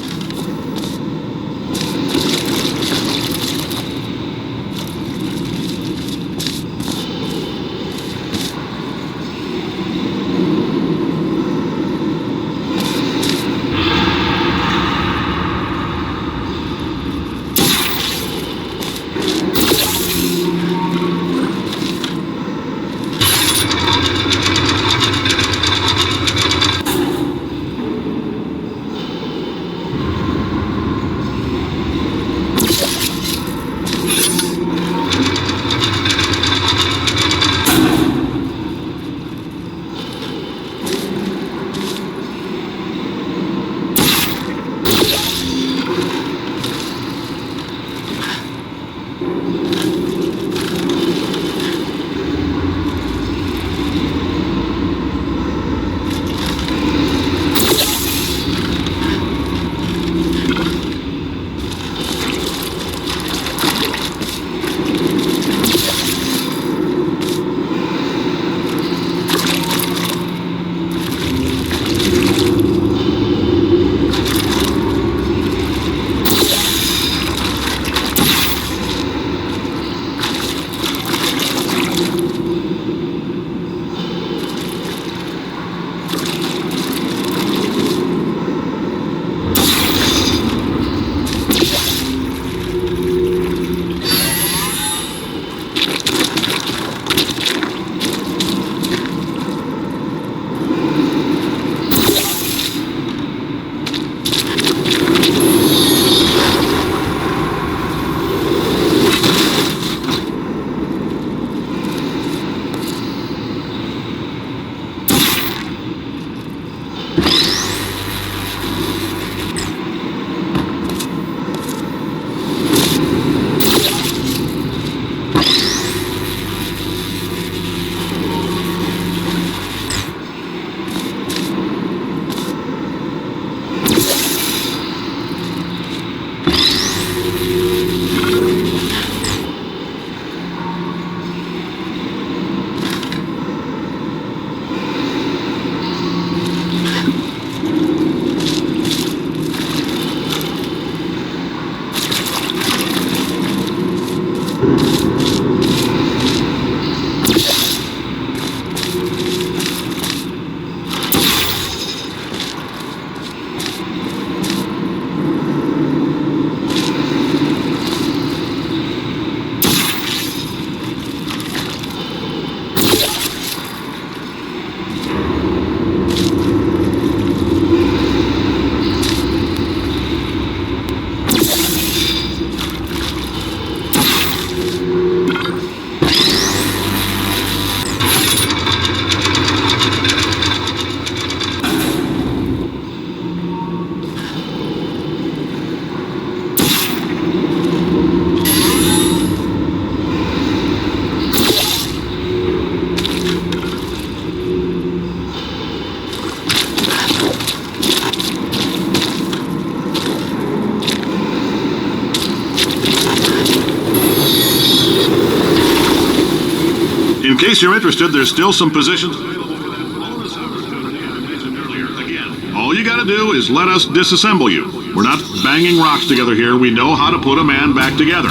In case you're interested, there's still some positions available for that bonus opportunity I mentioned earlier. Again, all you gotta do is let us disassemble you. We're not banging rocks together here. We know how to put a man back together.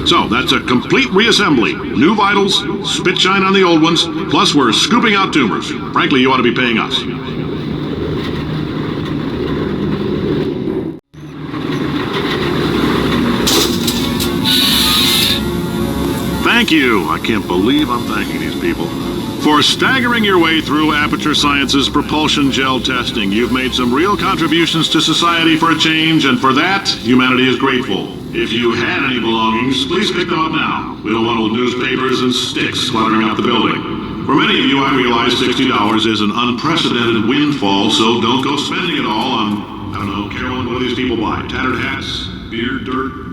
So, that's a complete reassembly. New vitals, spit shine on the old ones, plus we're scooping out tumors. Frankly, you ought to be paying us. Thank you. I can't believe I'm thanking these people. For staggering your way through Aperature Science's propulsion gel testing, you've made some real contributions to society for a change, and for that, humanity is grateful. If you had any belongings, please pick them up now. We don't want old newspapers and sticks cluttering up the building. For many of you, I realize $60 is an unprecedented windfall, so don't go spending it all on, I don't know, Carolyn, what do these people buy? Tattered hats? Beer? Dirt?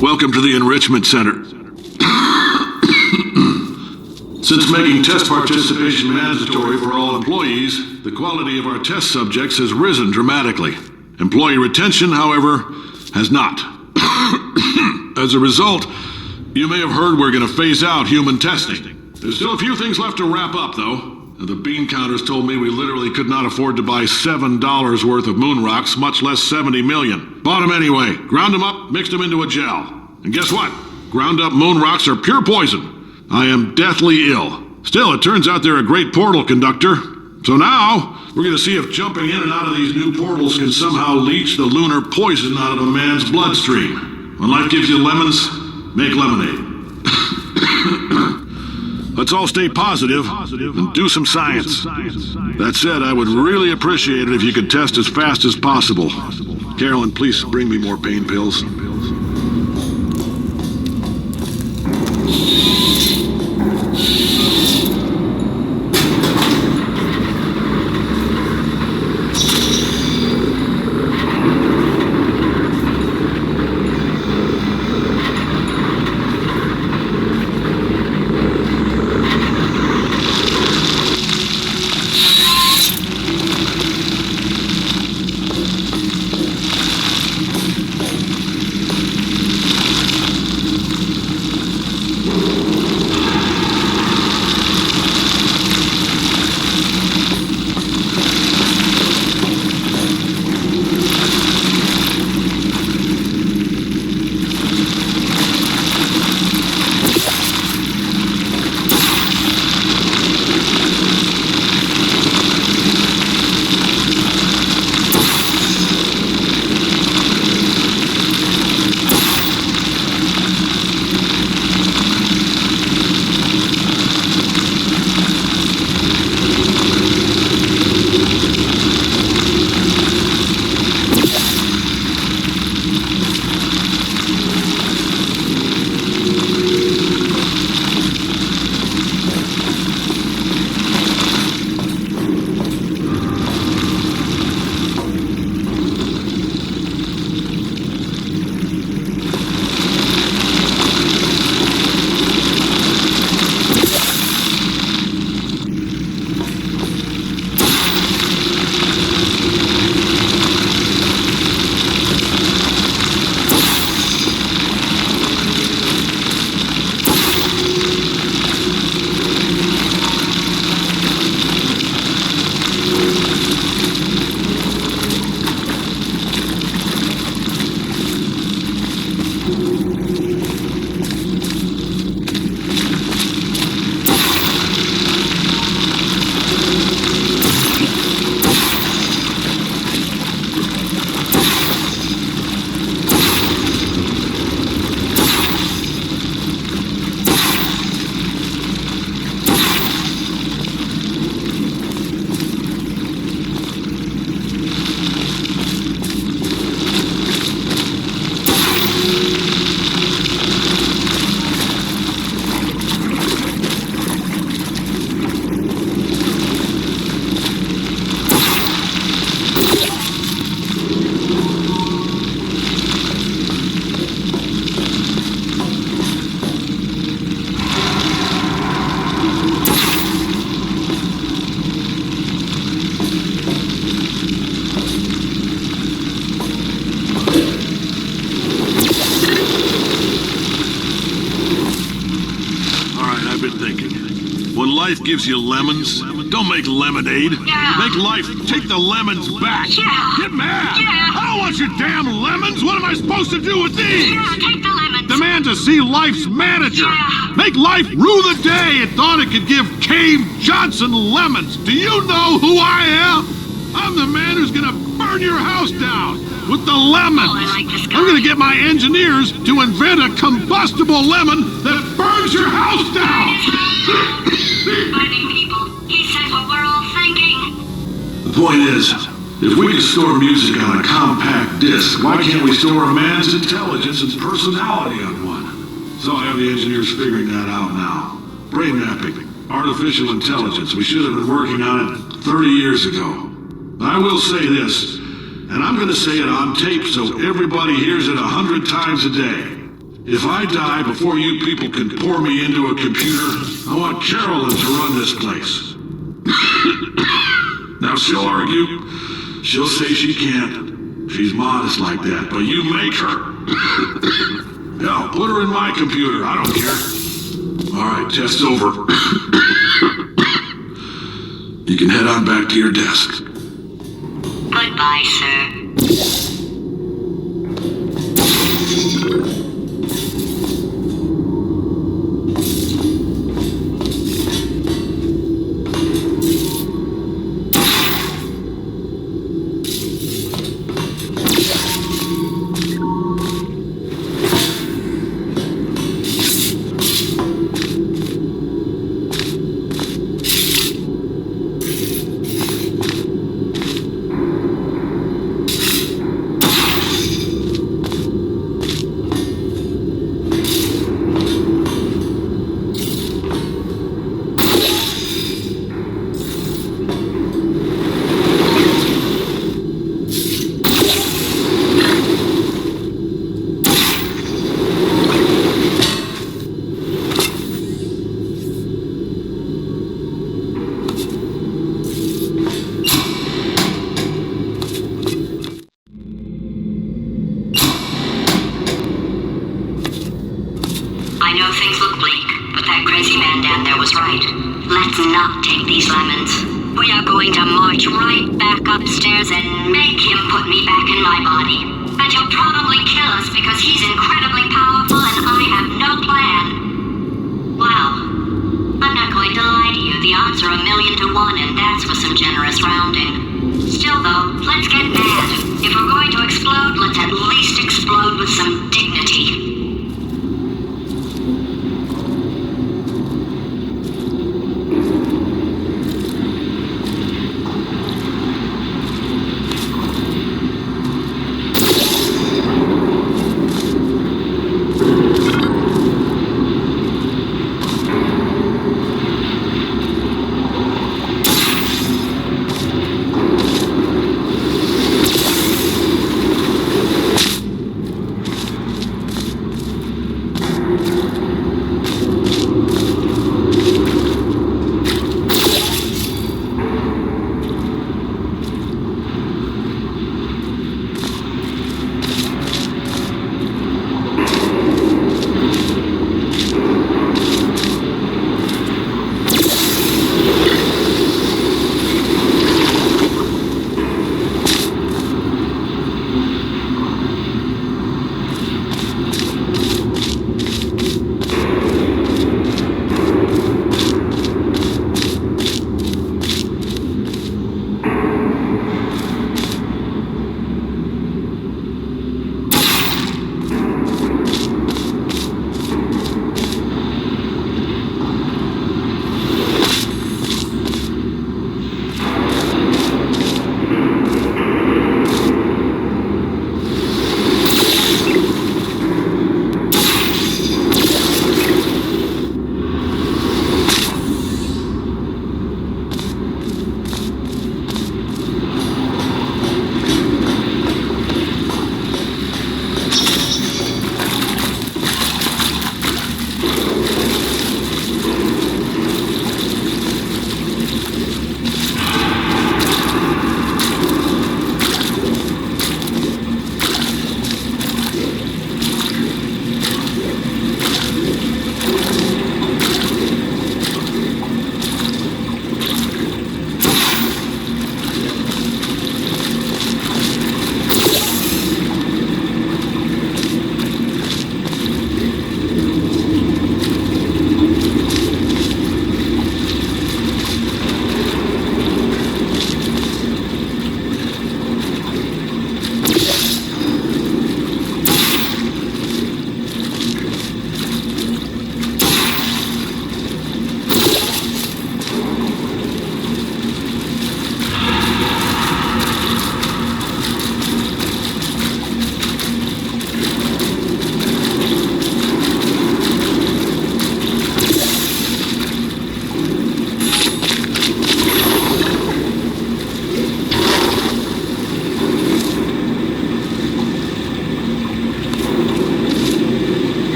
Welcome to the Enrichment Center. Since making test participation mandatory for all employees, the quality of our test subjects has risen dramatically. Employee retention, however, has not. As a result, you may have heard we're going to phase out human testing. There's still a few things left to wrap up, though. The bean counters told me we literally could not afford to buy $7 worth of moon rocks, much less 70 million. Bought them anyway, ground them up, mixed them into a gel. And guess what? Ground up moon rocks are pure poison. I am deathly ill. Still, it turns out they're a great portal conductor. So now, we're going to see if jumping in and out of these new portals can somehow leach the lunar poison out of a man's bloodstream. When life gives you lemons, make lemonade. Let's all stay positive and do some science. That said, I would really appreciate it if you could test as fast as possible. Carolyn, please bring me more pain pills. Life gives you lemons. Don't make lemonade. Yeah. Make life take the lemons back. Yeah. Get mad. Yeah. I don't want your damn lemons. What am I supposed to do with these? Yeah, take the lemons. Demand to see life's manager. Yeah. Make life rue the day it thought it could give Cave Johnson lemons. Do you know who I am? I'm the man who's gonna burn your house down with the lemons. Oh, I like this guy. I'm gonna get my engineers to invent a combustible lemon that burns your house down. Finding people. He said what we're all thinking. The point is, if we can store music on a compact disc, why can't we store a man's intelligence and personality on one? So I have the engineers figuring that out now. Brain mapping, artificial intelligence. We should have been working on it 30 years ago. I will say this, and I'm going to say it on tape so everybody hears it 100 times a day. If I die before you people can pour me into a computer, I want Carolyn to run this place. Now she'll argue. She'll say she can't. She's modest like that, but you make her. No, put her in my computer. I don't care. All right, test over. You can head on back to your desk. Goodbye, sir. I know things look bleak, but that crazy man down there was right. Let's not take these lemons. We are going to march right back upstairs and make him put me back in my body. And he'll probably kill us because he's incredibly powerful and I have no plan. Wow. I'm not going to lie to you, the odds are 1,000,000 to 1, and that's with some generous rounding. Still though, let's get mad. If we're going to explode, let's at least explode with some dignity.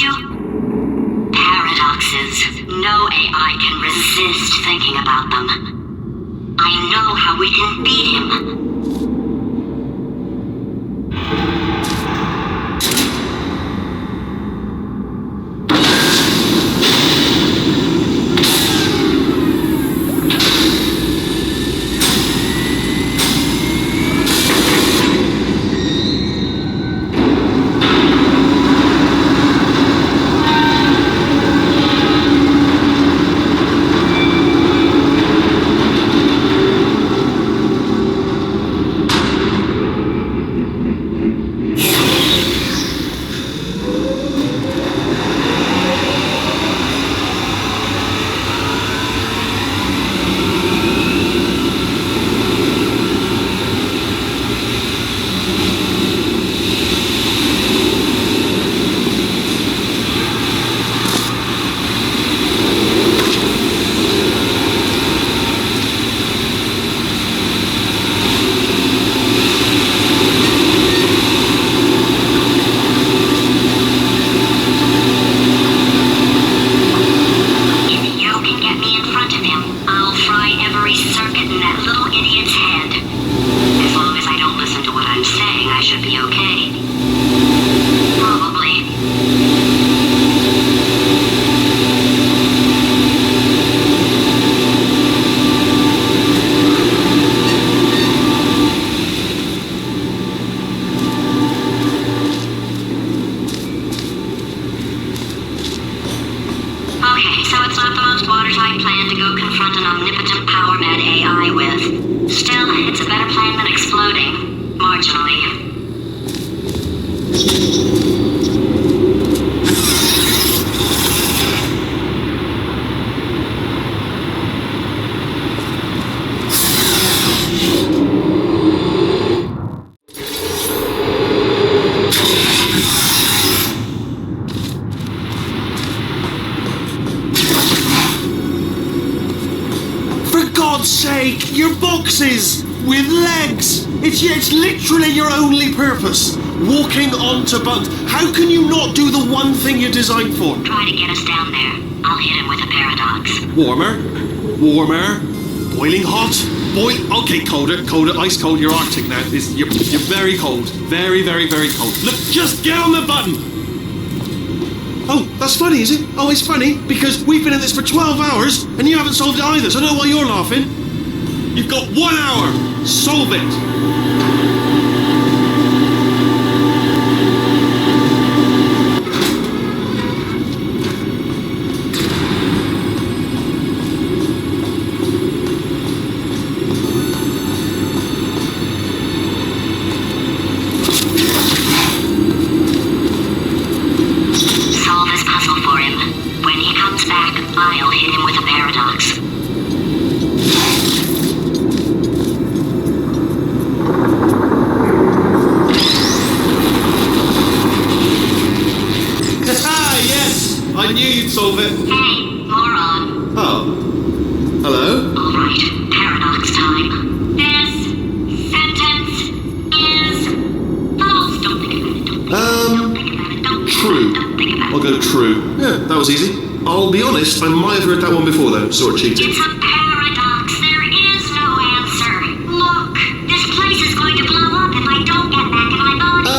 you? Paradoxes. No AI can resist thinking about them. I know how we can beat him. Your boxes with legs. It's literally your only purpose. Walking onto buttons. How can you not do the one thing you're designed for? Try to get us down there. I'll hit him with a paradox. Warmer. Boiling hot. Okay, colder. Ice cold. You're Arctic now. You're very cold. Very, very, very cold. Look, just get on the button. Oh, that's funny, is it? Oh, it's funny because we've been in this for 12 hours and you haven't solved it either, so I don't know why you're laughing. You've got 1 hour. Solve it. Solve this puzzle for him. When he comes back, I'll hit him with a paradox. I knew you'd solve it. Hey, moron. Oh. Hello? All right, paradox time. This sentence is false. Don't think about it. Don't think about it. Don't True. think about it. I'll go true. Yeah, that was easy. I'll be honest, I might have heard that one before though. Sort of cheating. It's a paradox. There is no answer. Look, this place is going to blow up if I don't get back in my body.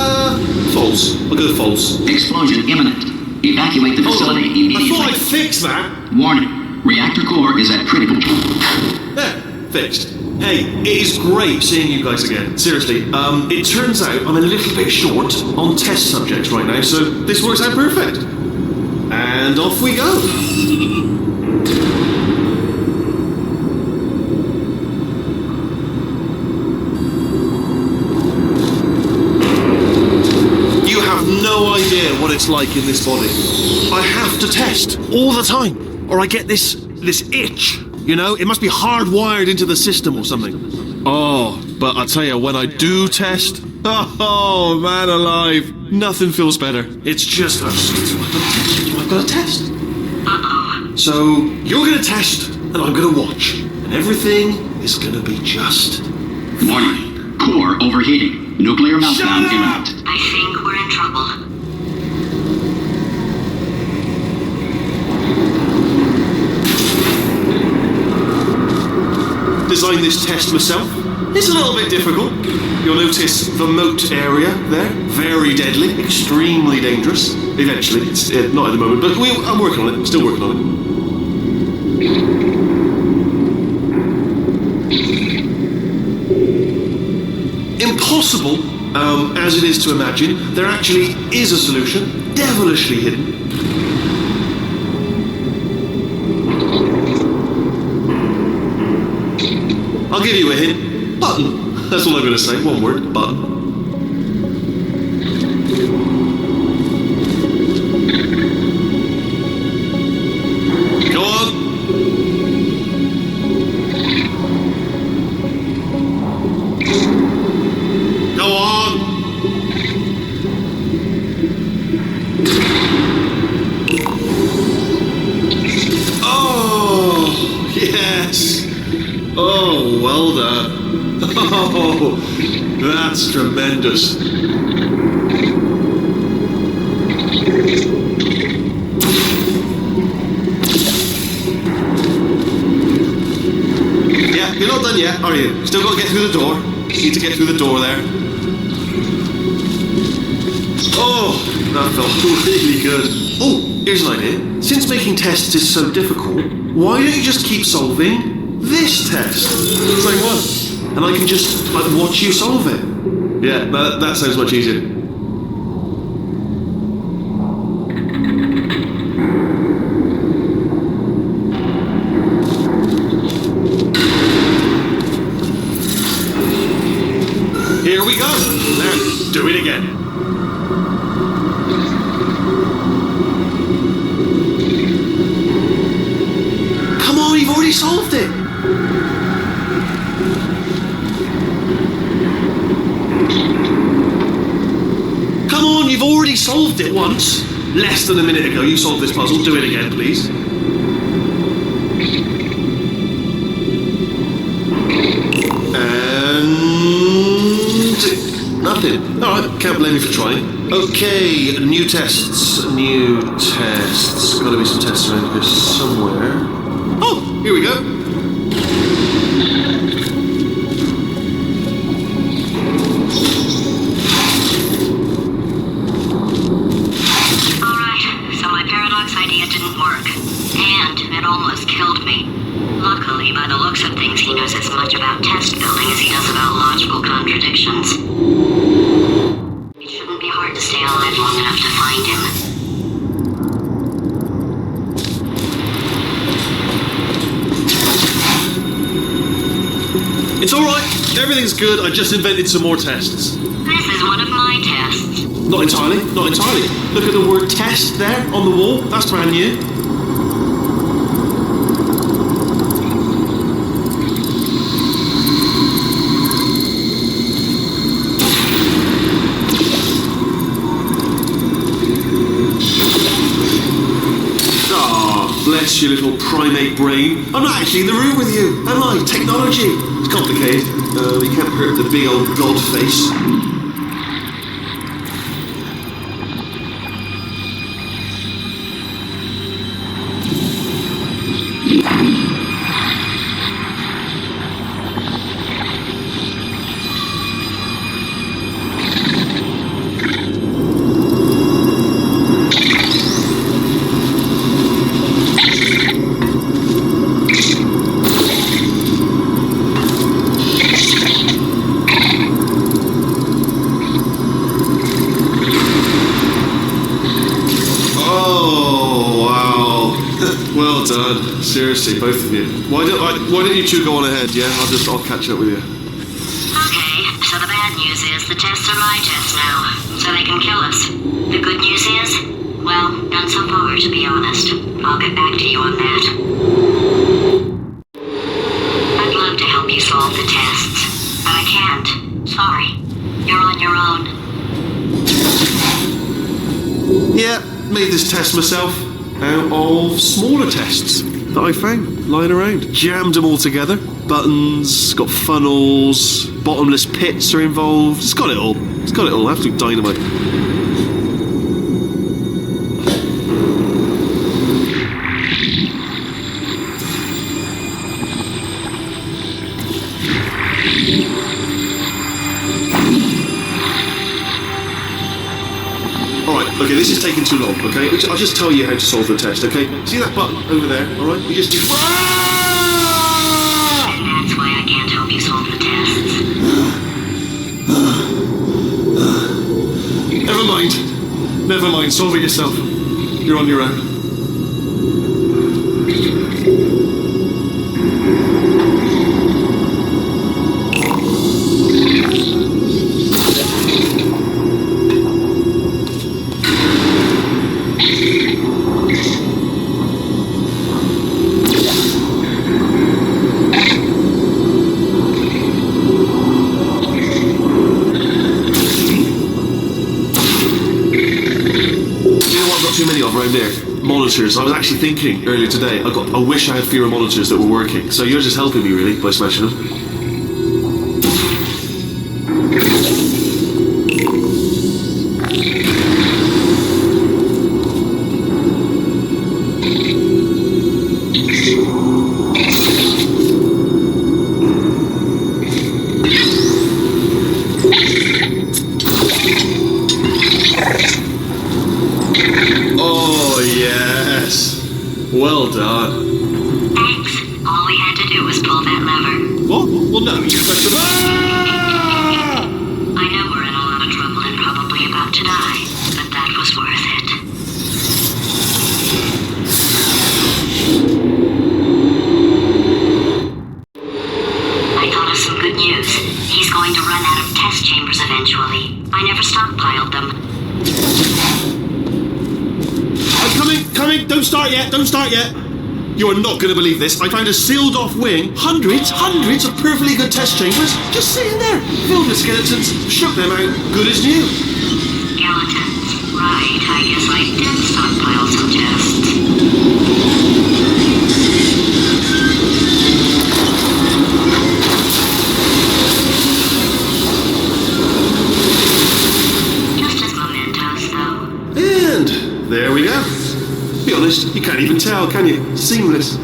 False. I'll go false. Explosion imminent. Evacuate the facility immediately. I thought I'd fix that. Warning. Reactor core is at critical. There. Fixed. Hey, it is great seeing you guys again. Seriously, it turns out I'm a little bit short on test subjects right now, so this works out perfect. And off we go. You have no idea what it's like in this body. I have to test all the time, or I get this itch. You know, it must be hardwired into the system or something. Oh, but I tell you, when I do test, oh man alive, nothing feels better. It's just, I've got to test. So, you're going to test, and I'm going to watch. And everything is going to be just... Warning. Core overheating. Nuclear meltdown imminent. I think we're in trouble. this test myself. It's a little bit difficult. You'll notice the moat area there. Very deadly, extremely dangerous. Eventually, it's not at the moment, but I'm working on it. Still working on it. Impossible, as it is to imagine, there actually is a solution, devilishly hidden. I'll give you a hint. Button. That's all I'm going to say. One word. Button. Go on. Go on. Oh, yes. Oh, well done. Oh, that's tremendous. Yeah, you're not done yet, are you? Still got to get through the door. You need to get through the door there. Oh, that felt really good. Oh, here's an idea. Since making tests is so difficult, why don't you just keep solving this test? Same one. And I can just watch you solve it. Yeah, that sounds much easier. Here we go. There, do it again. Come on, you've already solved it. You've already solved it once. Less than a minute ago, you solved this puzzle. Do it again, please. And nothing. All right, can't blame you for trying. Okay, new tests. New tests. Got to be some tests around here somewhere. Oh, here we go. Luckily, by the looks of things, he knows as much about test building as he does about logical contradictions. It shouldn't be hard to stay alive long enough to find him. It's alright, everything's good, I just invented some more tests. This is one of my tests. Not entirely, not entirely. Look at the word test there on the wall, that's brand new. Bless your little primate brain. I'm not actually in the room with you, am I? Technology. It's complicated. You can't hurt the big old god face. Well done. Seriously, both of you. Why don't you two go on ahead, yeah? I'll catch up with you. Okay, so the bad news is the tests are my tests now, so they can kill us. The good news is, well, none so far, to be honest. I'll get back to you on that. I'd love to help you solve the tests, but I can't. Sorry. You're on your own. Yeah, made this test myself. Out of smaller tests that I found lying around. Jammed them all together. Buttons, got funnels, bottomless pits are involved. It's got it all. It's got it all. Absolute dynamite. taking too long, okay? I'll just tell you how to solve the test, okay? See that button over there, alright? You just do... And that's why I can't help you solve the tests. Never mind, solve it yourself. You're on your own. Too many of around there. Monitors. I was actually thinking earlier today, I wish I had fewer monitors that were working. So you're just helping me really by smashing them. Well done. Thanks. All we had to do was pull that lever. What? Well, no, you pressed the... I know we're in a lot of trouble and probably about to die, but that was worth it. I thought of some good news. He's going to run out of test chambers eventually. I never stockpiled them. Coming! Don't start yet! You are not going to believe this. I found a sealed off wing. Hundreds of perfectly good test chambers just sitting there, filled with skeletons. Shook them out, good as new. Skeletons. Right, I guess I did stockpile some tests. Just as mementos, though. And there we go. Be honest, you can't even tell, can you? Seamless.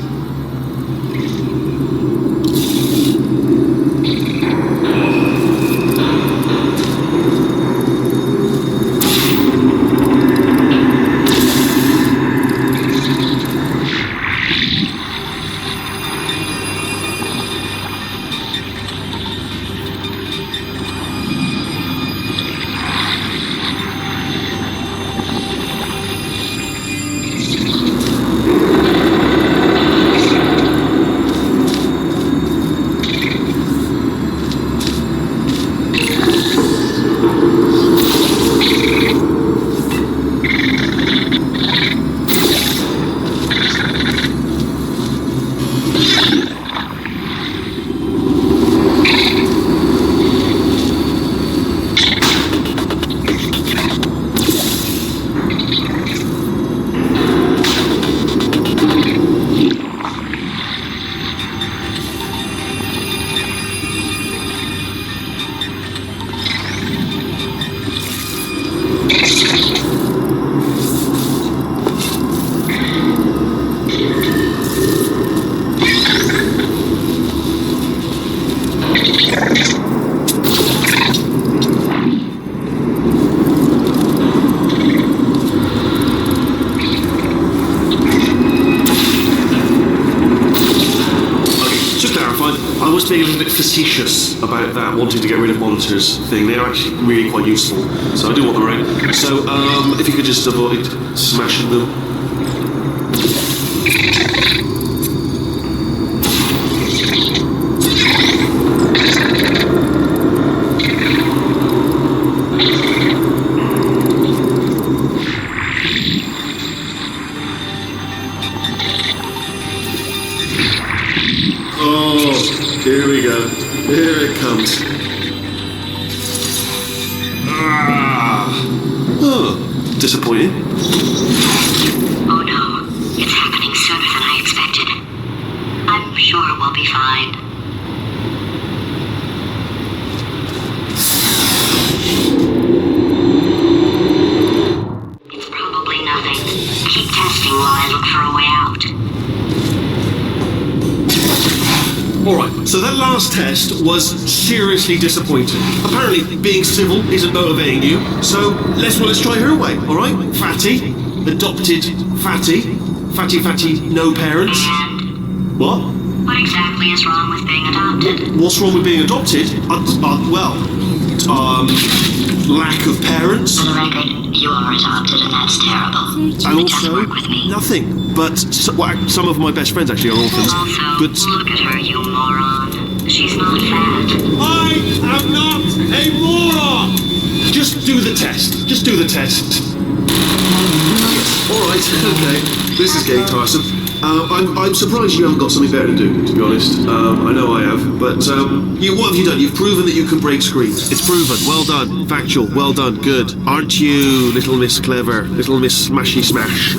I was being a little bit facetious about that, wanting to get rid of monitors thing. They're actually really quite useful, so I do want them around. So, if you could just avoid smashing them. Here we go. Here it comes. Oh, disappointing. Oh no, it's happening sooner than I expected. I'm sure we'll be fine. It's probably nothing. Keep testing while I look for a way out. Alright, so that last test was seriously disappointing. Apparently, being civil isn't motivating you, so let's try her way, alright? Fatty, adopted fatty, fatty, no parents. And What? what exactly is wrong with being adopted? What's wrong with being adopted? Lack of parents. On the record, you are adopted, and that's terrible. And It doesn't also, work with me. nothing. But some of my best friends actually are orphans. Also, But look at her, you moron. She's not fat. I am not a moron! Just do the test. Just do the test. Alright, okay. This is Gay Tyson. I'm surprised you haven't got something better to do, to be honest. I know I have, but what have you done? You've proven that you can break screens. It's proven. Well done. Factual. Well done. Good. Aren't you, little Miss Clever? Little Miss Smashy Smash?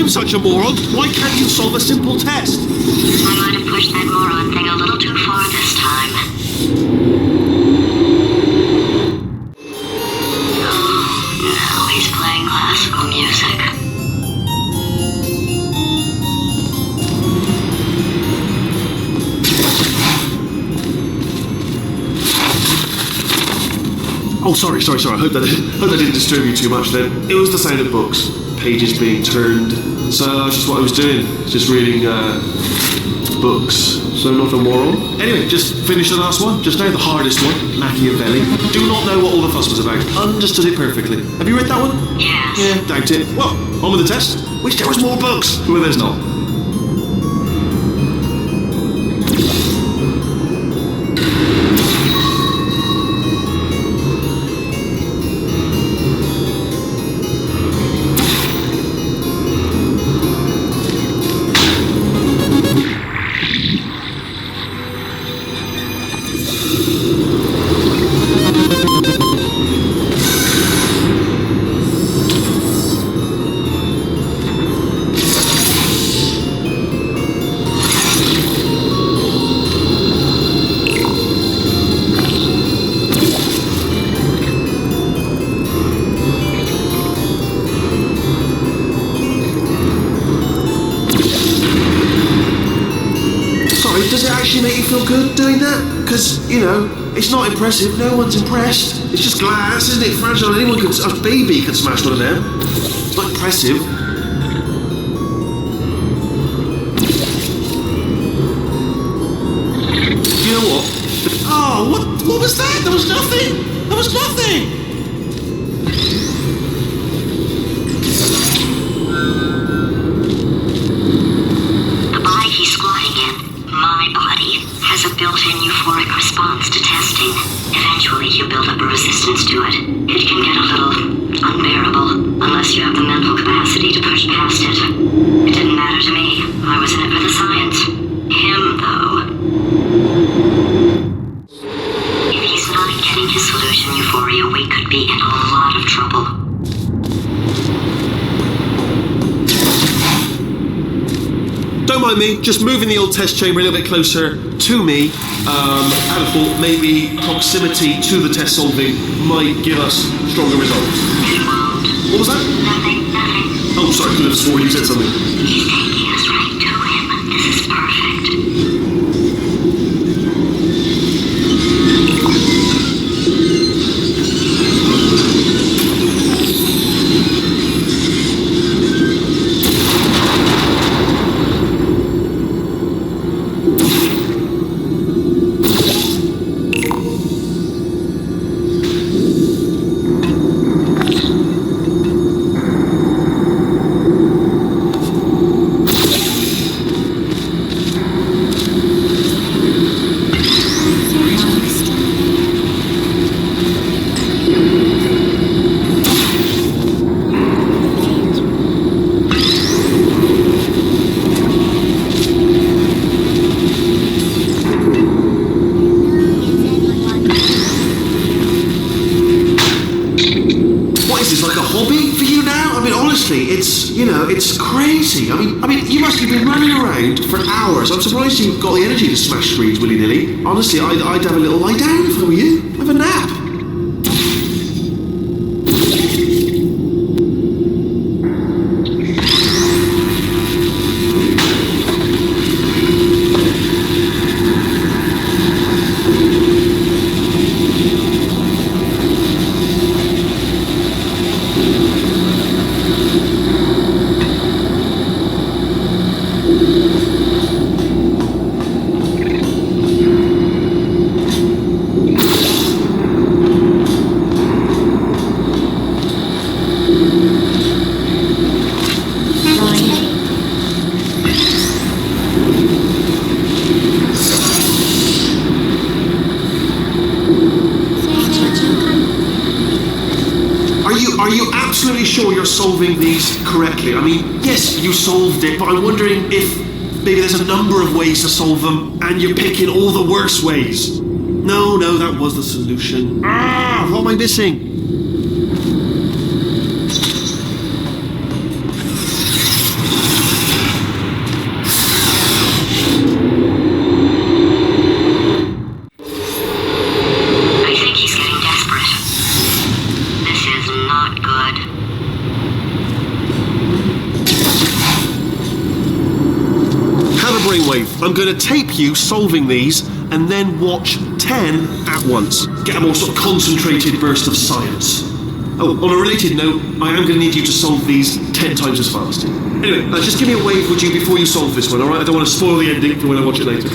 Such a moron, why can't you solve a simple test? I might have pushed that moron thing a little too far this time. Oh, now he's playing classical music. Oh, sorry. I hope that didn't disturb you too much then. It was the sound of books, pages being turned. So that's just what I was doing, just reading books. So not a moron. Anyway, just finished the last one, just now, the hardest one, Machiavelli. Do not know what all the fuss was about. Understood it perfectly. Have you read that one? Yes. Yeah, doubt it. Well, on with the test. Wish there was more books. Well, there's not. Does it actually make you feel good doing that? Because, it's not impressive. No one's impressed. It's just glass, isn't it? Fragile. A baby could smash one of them. It's not impressive. You know what? Oh, what was that? There was nothing. There was nothing. Has a built-in euphoric response to testing. Eventually, you build up a resistance to it. It can get a little unbearable, unless you have the mental capacity to push past it. It didn't matter to me. I was in it for the science. Him, though. If he's not getting his solution euphoria, we could be in a lot of trouble. Don't mind me, just moving the old test chamber a little bit closer to me. I thought maybe proximity to the test solving might give us stronger results. What was that? Nothing. Oh, sorry, I could have swore you said something. He's taking us right to him. This is perfect. know, it's crazy. I mean, you must have been running around for hours. I'm surprised you've got the energy to smash screens willy-nilly. Honestly, I'd have a little lie down if I were you. Have a nap. Are you absolutely sure you're solving these correctly? I mean, yes, you solved it, but I'm wondering if maybe there's a number of ways to solve them, and you're picking all the worst ways. No, that was the solution. What am I missing? I think he's getting desperate. This is not good. Have a brainwave. I'm going to tape you solving these, and then watch 10 at once. Get a more sort of concentrated burst of science. Oh, on a related note, I am going to need you to solve these 10 times as fast. Anyway, just give me a wave, would you, before you solve this one, alright? I don't want to spoil the ending for when I watch it later.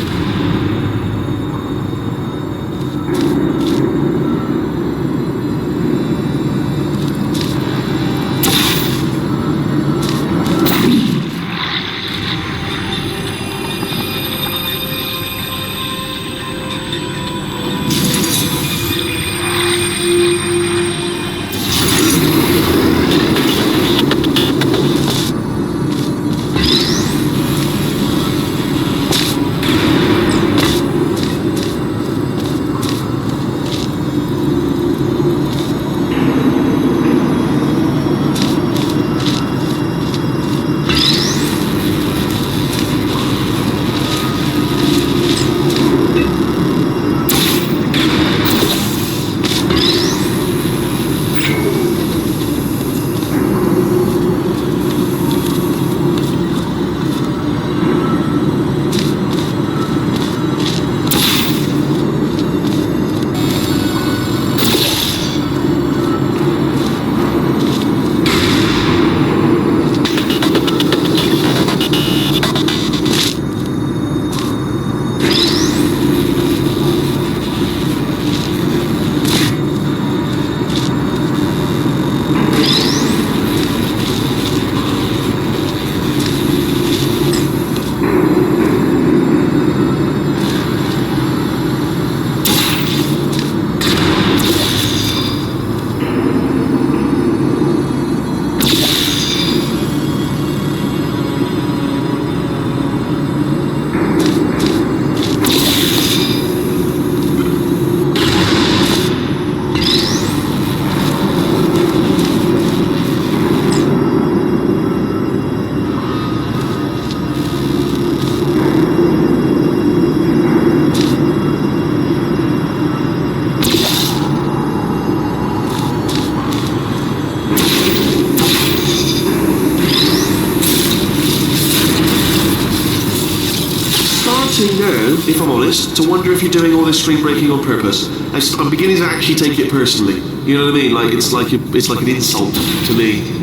Now, if I'm honest, to wonder if you're doing all this screen breaking on purpose. I'm beginning to actually take it personally. You know what I mean? Like it's like an insult to me.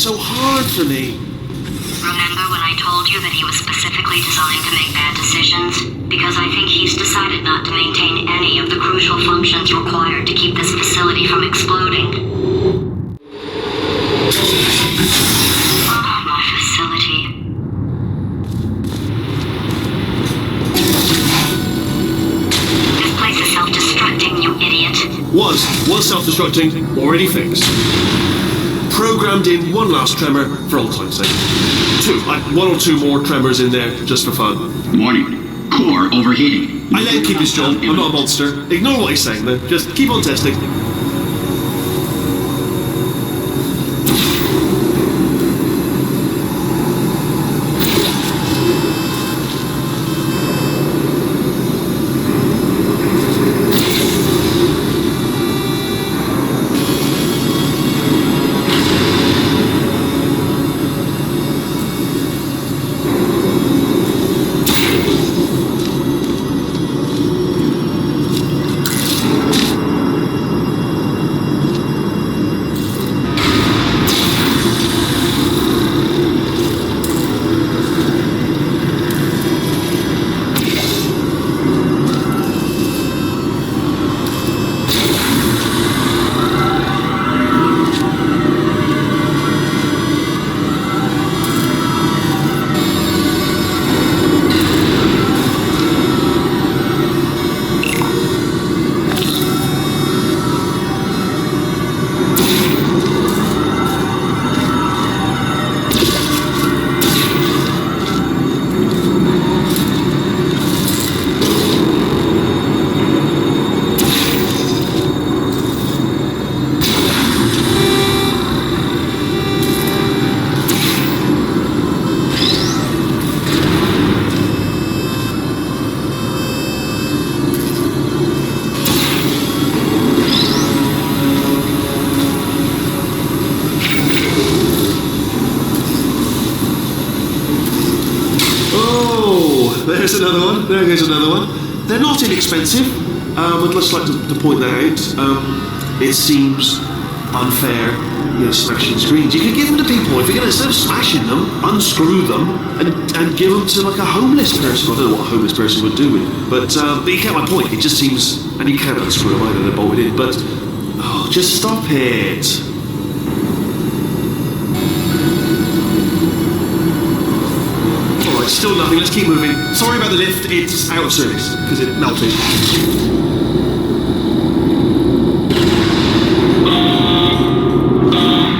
so hard for me. Remember when I told you that he was specifically designed to make bad decisions? Because I think he's decided not to maintain any of the crucial functions required to keep this facility from exploding. Oh, my facility. This place is self-destructing, you idiot. Was self-destructing, already fixed. Programmed in one last tremor for old time's sake. One or two more tremors in there, just for fun. Warning. Core overheating. I let him keep his job. I'm not a monster. Ignore what he's saying, then. Just keep on testing. There's another one. There goes another one. They're not inexpensive. I'd just like to point that out. It seems unfair, smashing screens. You could give them to people. If you're going to, instead of smashing them, unscrew them and give them to like a homeless person. I don't know what a homeless person would do with it. But you get my point. It just seems, and you can't unscrew them either. They're bolted in. But just stop it. Still nothing, let's keep moving. Sorry about the lift, it's out of service, because it melted.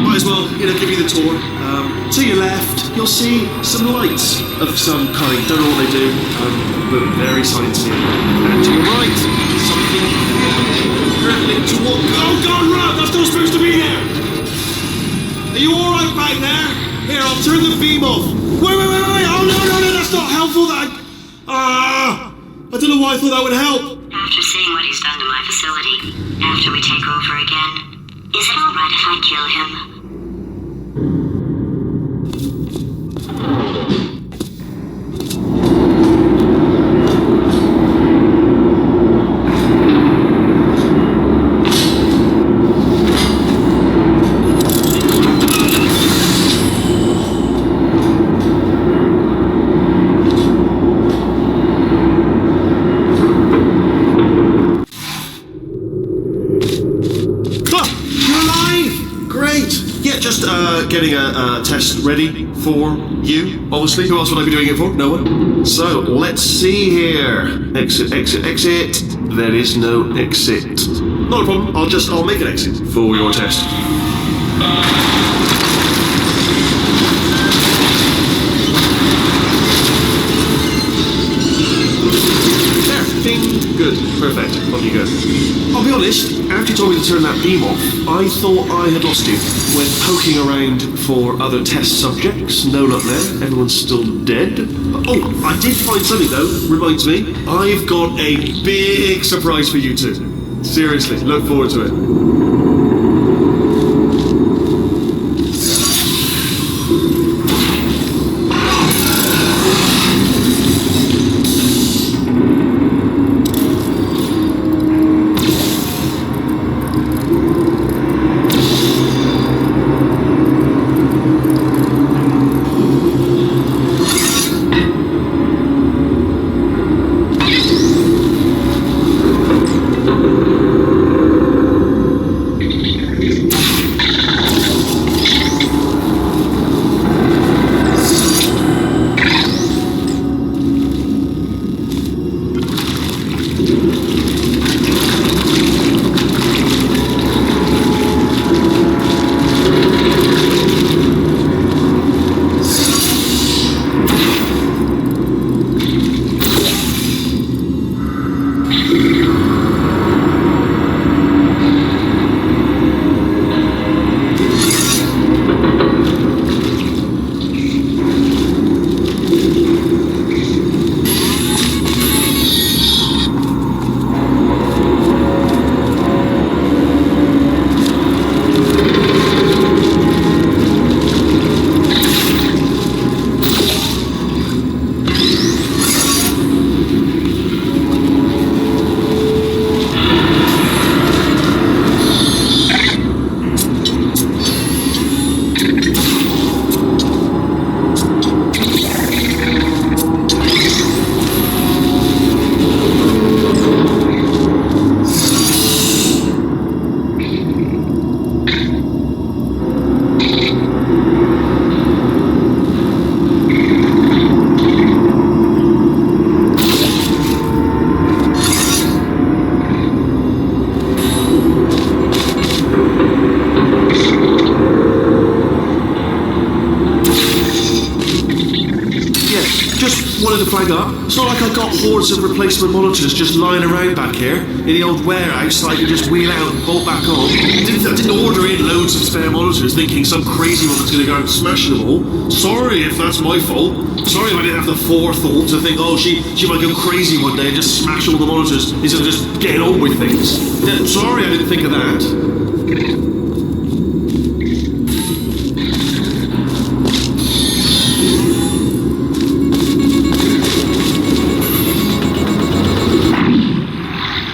Might as well, give you the tour. To your left, you'll see some lights of some kind. Don't know what they do, but very sciencey. And to your right, something linked to what? Oh God, Rob, that's not supposed to be there! Are you alright back there? Here, I'll turn the beam off. Wait! Oh no, that's not helpful. I don't know why I thought that would help. After seeing what he's done to my facility, after we take over again, is it alright if I kill him? Getting a test ready for you, obviously. Who else would I be doing it for? No one. So, let's see here. Exit. There is no exit. Not a problem. I'll make an exit for your test. There. Ding. Good. Perfect. Off you go. I'll be honest, after you told me to turn that beam off, I thought I had lost you. Went poking around for other test subjects. No luck there. Everyone's still dead. Oh, I did find something though. Reminds me, I've got a big surprise for you two. Seriously, look forward to it. Yeah, just wanted to flag up. It's not like I got hordes of replacement monitors just lying around back here in the old warehouse that I could just wheel out and bolt back on. I didn't order in loads of spare monitors thinking some crazy woman's going to go out and smash them all. Sorry if that's my fault. Sorry if I didn't have the forethought to think, oh, she might go crazy one day and just smash all the monitors instead of just getting on with things. Yeah, sorry I didn't think of that.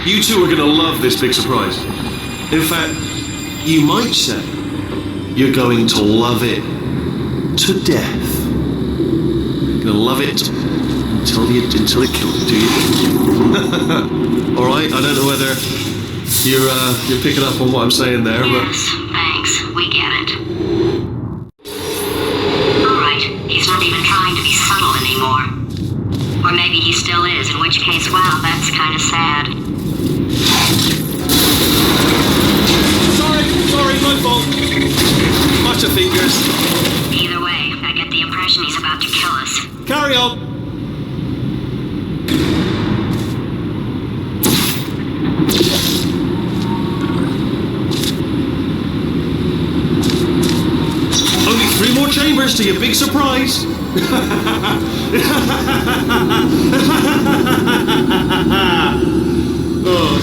You two are going to love this big surprise. In fact, you might say you're going to love it to death. You're going to love it until it kills you. All right, I don't know whether you're picking up on what I'm saying there, but... Yes, thanks. We get it. All right, he's not even trying to be subtle anymore. Or maybe he still is, in which case, wow, that's kind of sad. Sorry, my fault. Much of fingers. Either way, I get the impression he's about to kill us. Carry on. Only 3 more chambers to your big surprise. Oh,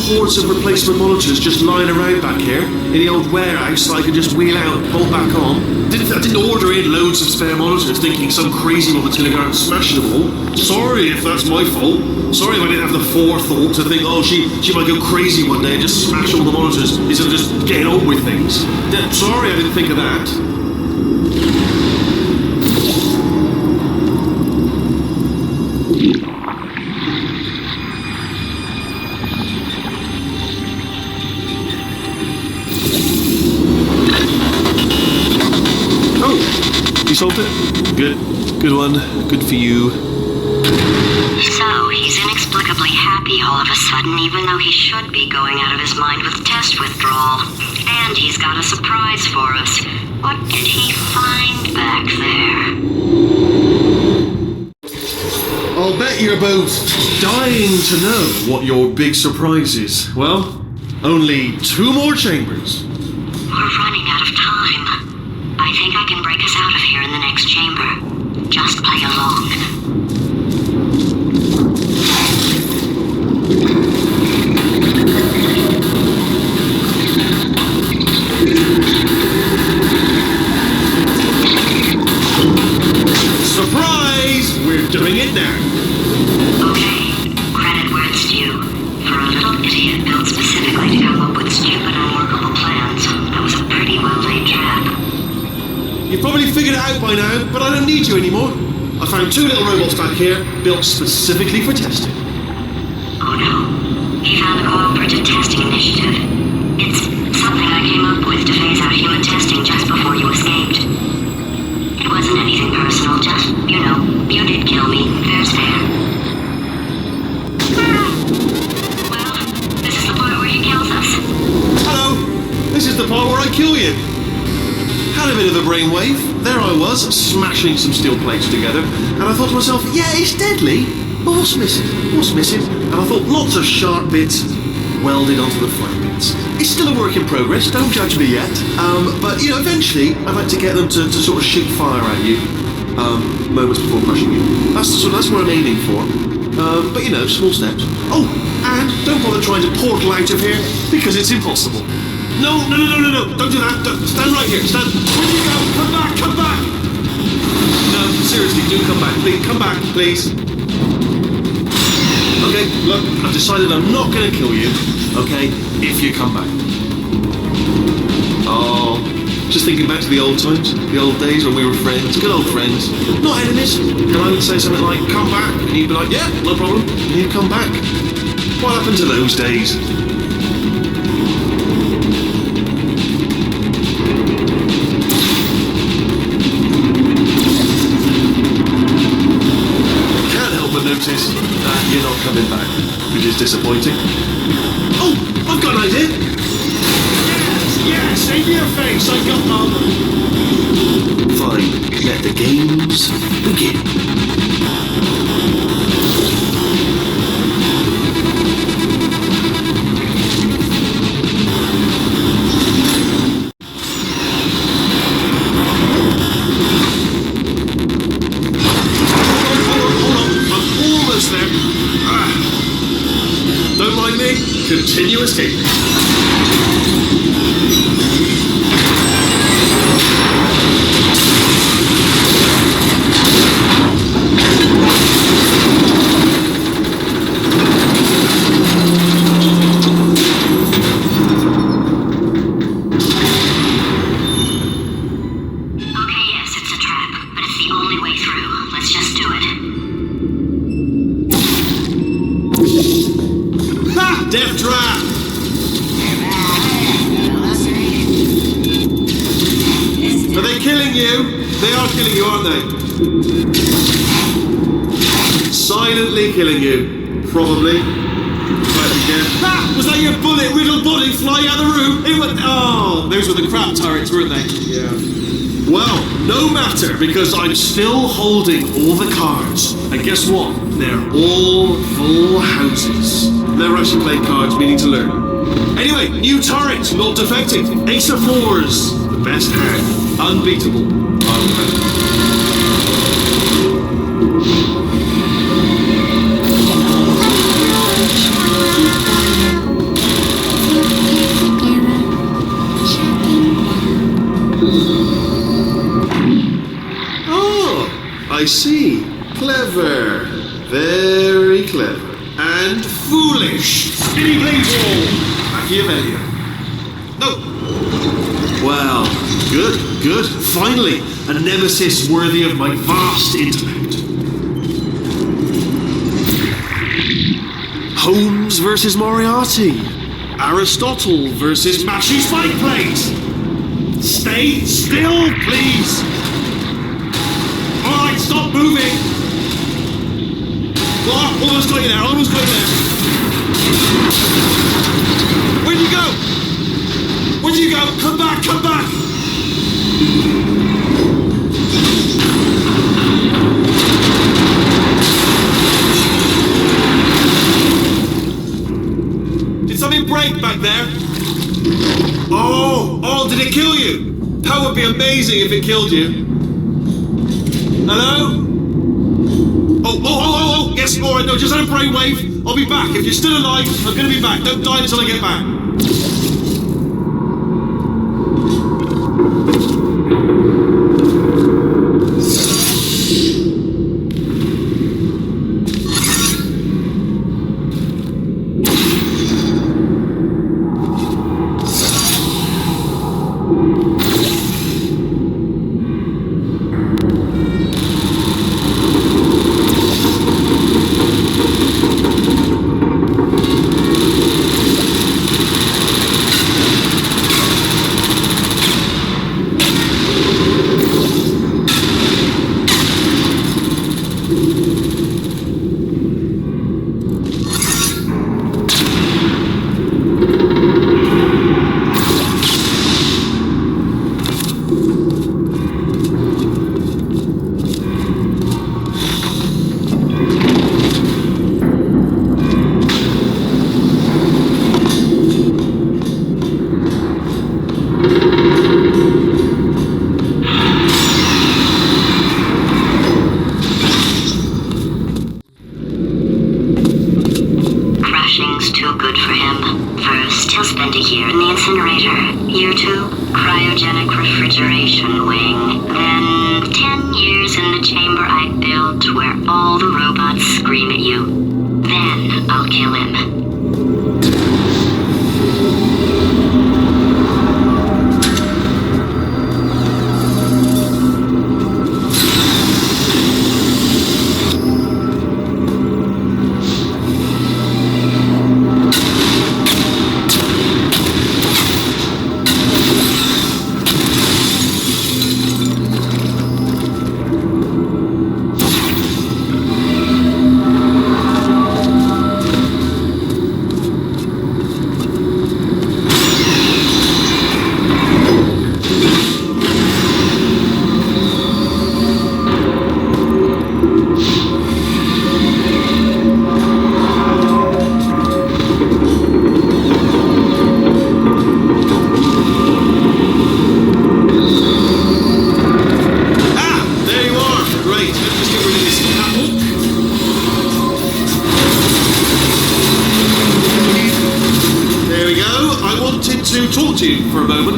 hordes of replacement monitors just lying around back here in the old warehouse that I could just wheel out and bolt back on. I didn't order in loads of spare monitors thinking some crazy woman's going to go out and smash them all. Sorry if that's my fault. Sorry if I didn't have the forethought to think, oh, she might go crazy one day and just smash all the monitors instead of just getting on with things. Yeah, sorry I didn't think of that. Solved it? Good one. Good for you. So, he's inexplicably happy all of a sudden, even though he should be going out of his mind with test withdrawal. And he's got a surprise for us. What did he find back there? I'll bet you're both dying to know what your big surprise is. Well, only 2 more chambers. We're running out of time. I think I can break us out of here in the next chamber. Just play along. Surprise! We're doing it now. Okay, credit where it's due. For a little idiot built specifically to come up with stupid, unworkable plans, that was a pretty well-laid trap. You've probably figured it out by now, but I don't need you anymore. I found 2 little robots back here, built specifically for testing. Oh no. He found a cooperative testing initiative. It's something I came up with to phase out human testing just before you escaped. It wasn't anything personal, just, you did kill me. Fair's fair. Well, this is the part where he kills us. Hello! This is the part where I kill you. Had a bit of a brainwave. There I was, smashing some steel plates together, and I thought to myself, yeah, it's deadly, but what's missing? What's missing? And I thought lots of sharp bits welded onto the front bits. It's still a work in progress, don't judge me yet. But eventually I'd like to get them to sort of shoot fire at you, moments before crushing you. That's what I'm aiming for. But small steps. Oh, and don't bother trying to portal out of here, because it's impossible. No, don't do that. Stand right here, stand. Where'd you go? Come back. No, seriously, do come back, please. Come back, please. Okay, look, I've decided I'm not going to kill you, okay, if you come back. Oh, just thinking back to the old times, the old days when we were friends, good old friends, not enemies. And I would say something like, come back, and you'd be like, yeah, no problem, and you'd come back. What happened to those days? Notice that you're not coming back, which is disappointing. Oh, I've got an idea. Yes, save your face, I got one. Fine, let the games begin. Don't mind me, continue escaping. Okay, yes, it's a trap, but it's the only way through. Let's just do it. Ha! Death trap! Are they killing you? They are killing you, aren't they? Silently killing you. Probably. Right again. Ha! Was that your bullet-riddled body flying out of the room? It went... Oh, those were the crap turrets, weren't they? Yeah. Well, no matter, because I'm still holding all the cards. And guess what? They're all full houses. Never actually played cards, meaning to learn. Anyway, new turret, not defective. Ace of fours, the best hand. Unbeatable. Oh, I see. Clever. Very clever. And foolish. Skinny blade wall. Machiavellian. No. Well, good. Finally, a nemesis worthy of my vast intellect. Holmes versus Moriarty. Aristotle versus Mashy Spike Plate. Stay still, please. Alright, stop moving. What? Almost got you there, almost got you there. Where'd you go? Where'd you go? Come back, come back! Did something break back there? Oh, did it kill you? That would be amazing if it killed you. Hello? Oh, yes, alright, no, just had a brainwave. I'll be back. If you're still alive, I'm gonna be back. Don't die until I get back.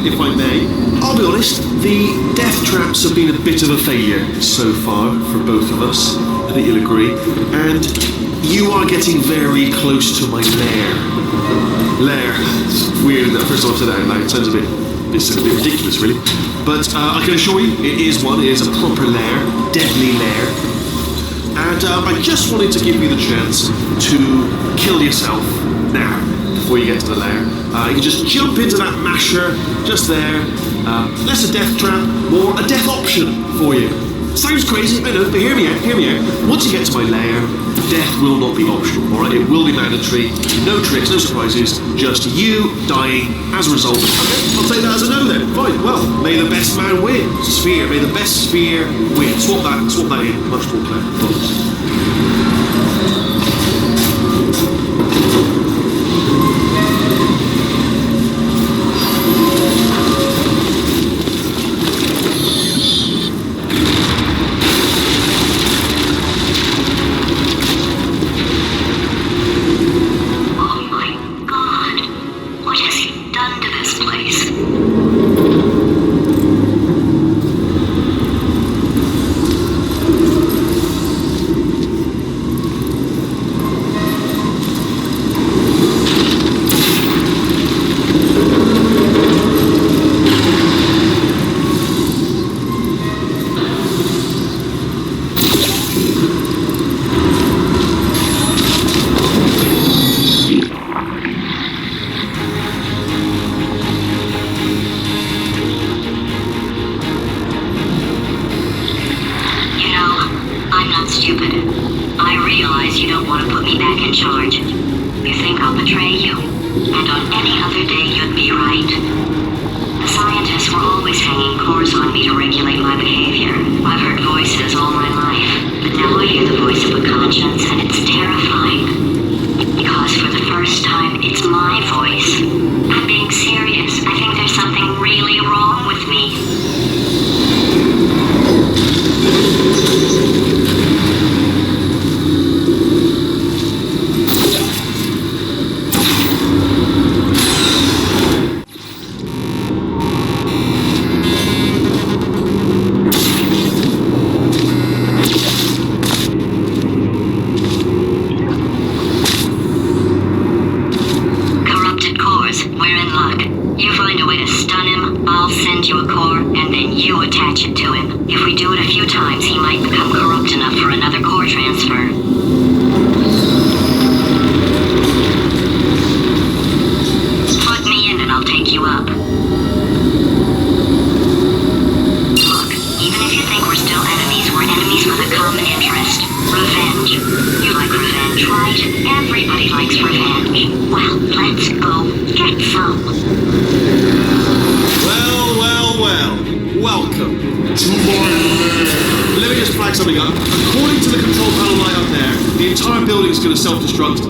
if I may. I'll be honest, the death traps have been a bit of a failure so far for both of us. I think you'll agree. And you are getting very close to my lair. Lair. It's weird that first time I've said that out loud. It sounds a bit ridiculous, really. But I can assure you, it is a proper lair, deadly lair. And I just wanted to give you the chance to kill yourself now, before you get to the lair. You can just jump into that masher, just there. Less a death trap, more a death option for you. Sounds crazy, I know, but hear me out. Once you get to my lair, death will not be optional, alright? It will be mandatory. No tricks, no surprises, just you dying as a result. Okay, I'll take that as a no then. Fine, well, may the best man win. Sphere, may the best sphere win. Swap that in. Much more clever.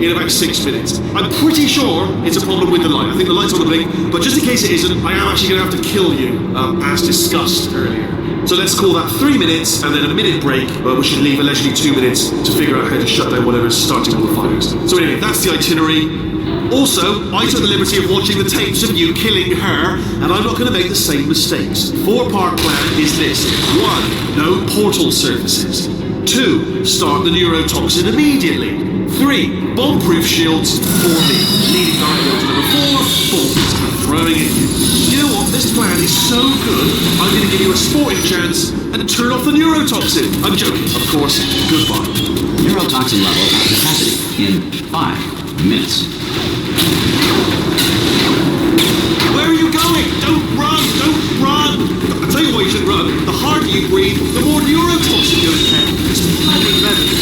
In about 6 minutes. I'm pretty sure it's a problem with the light. I think the light's on the blink, but just in case it isn't, I am actually going to have to kill you, as discussed earlier. So let's call that 3 minutes and then a minute break, which should leave allegedly 2 minutes to figure out how to shut down whatever's starting all the fires. So anyway, that's the itinerary. Also, I took the liberty of watching the tapes of you killing her, and I'm not going to make the same mistakes. 4-part plan is this. 1. No portal surfaces. 2. Start the neurotoxin immediately. 3. Bomb-proof shields for me. Leading directly to number 4. Bombs. Throwing it in. You know what? This plan is so good, I'm going to give you a sporting chance and turn off the neurotoxin. I'm joking, of course. Goodbye. Neurotoxin level at capacity in 5 minutes. Where are you going? Don't run! Don't run! I'll tell you why you should run. The harder you breathe, the more neurotoxin you inhale. It's bloody revenue.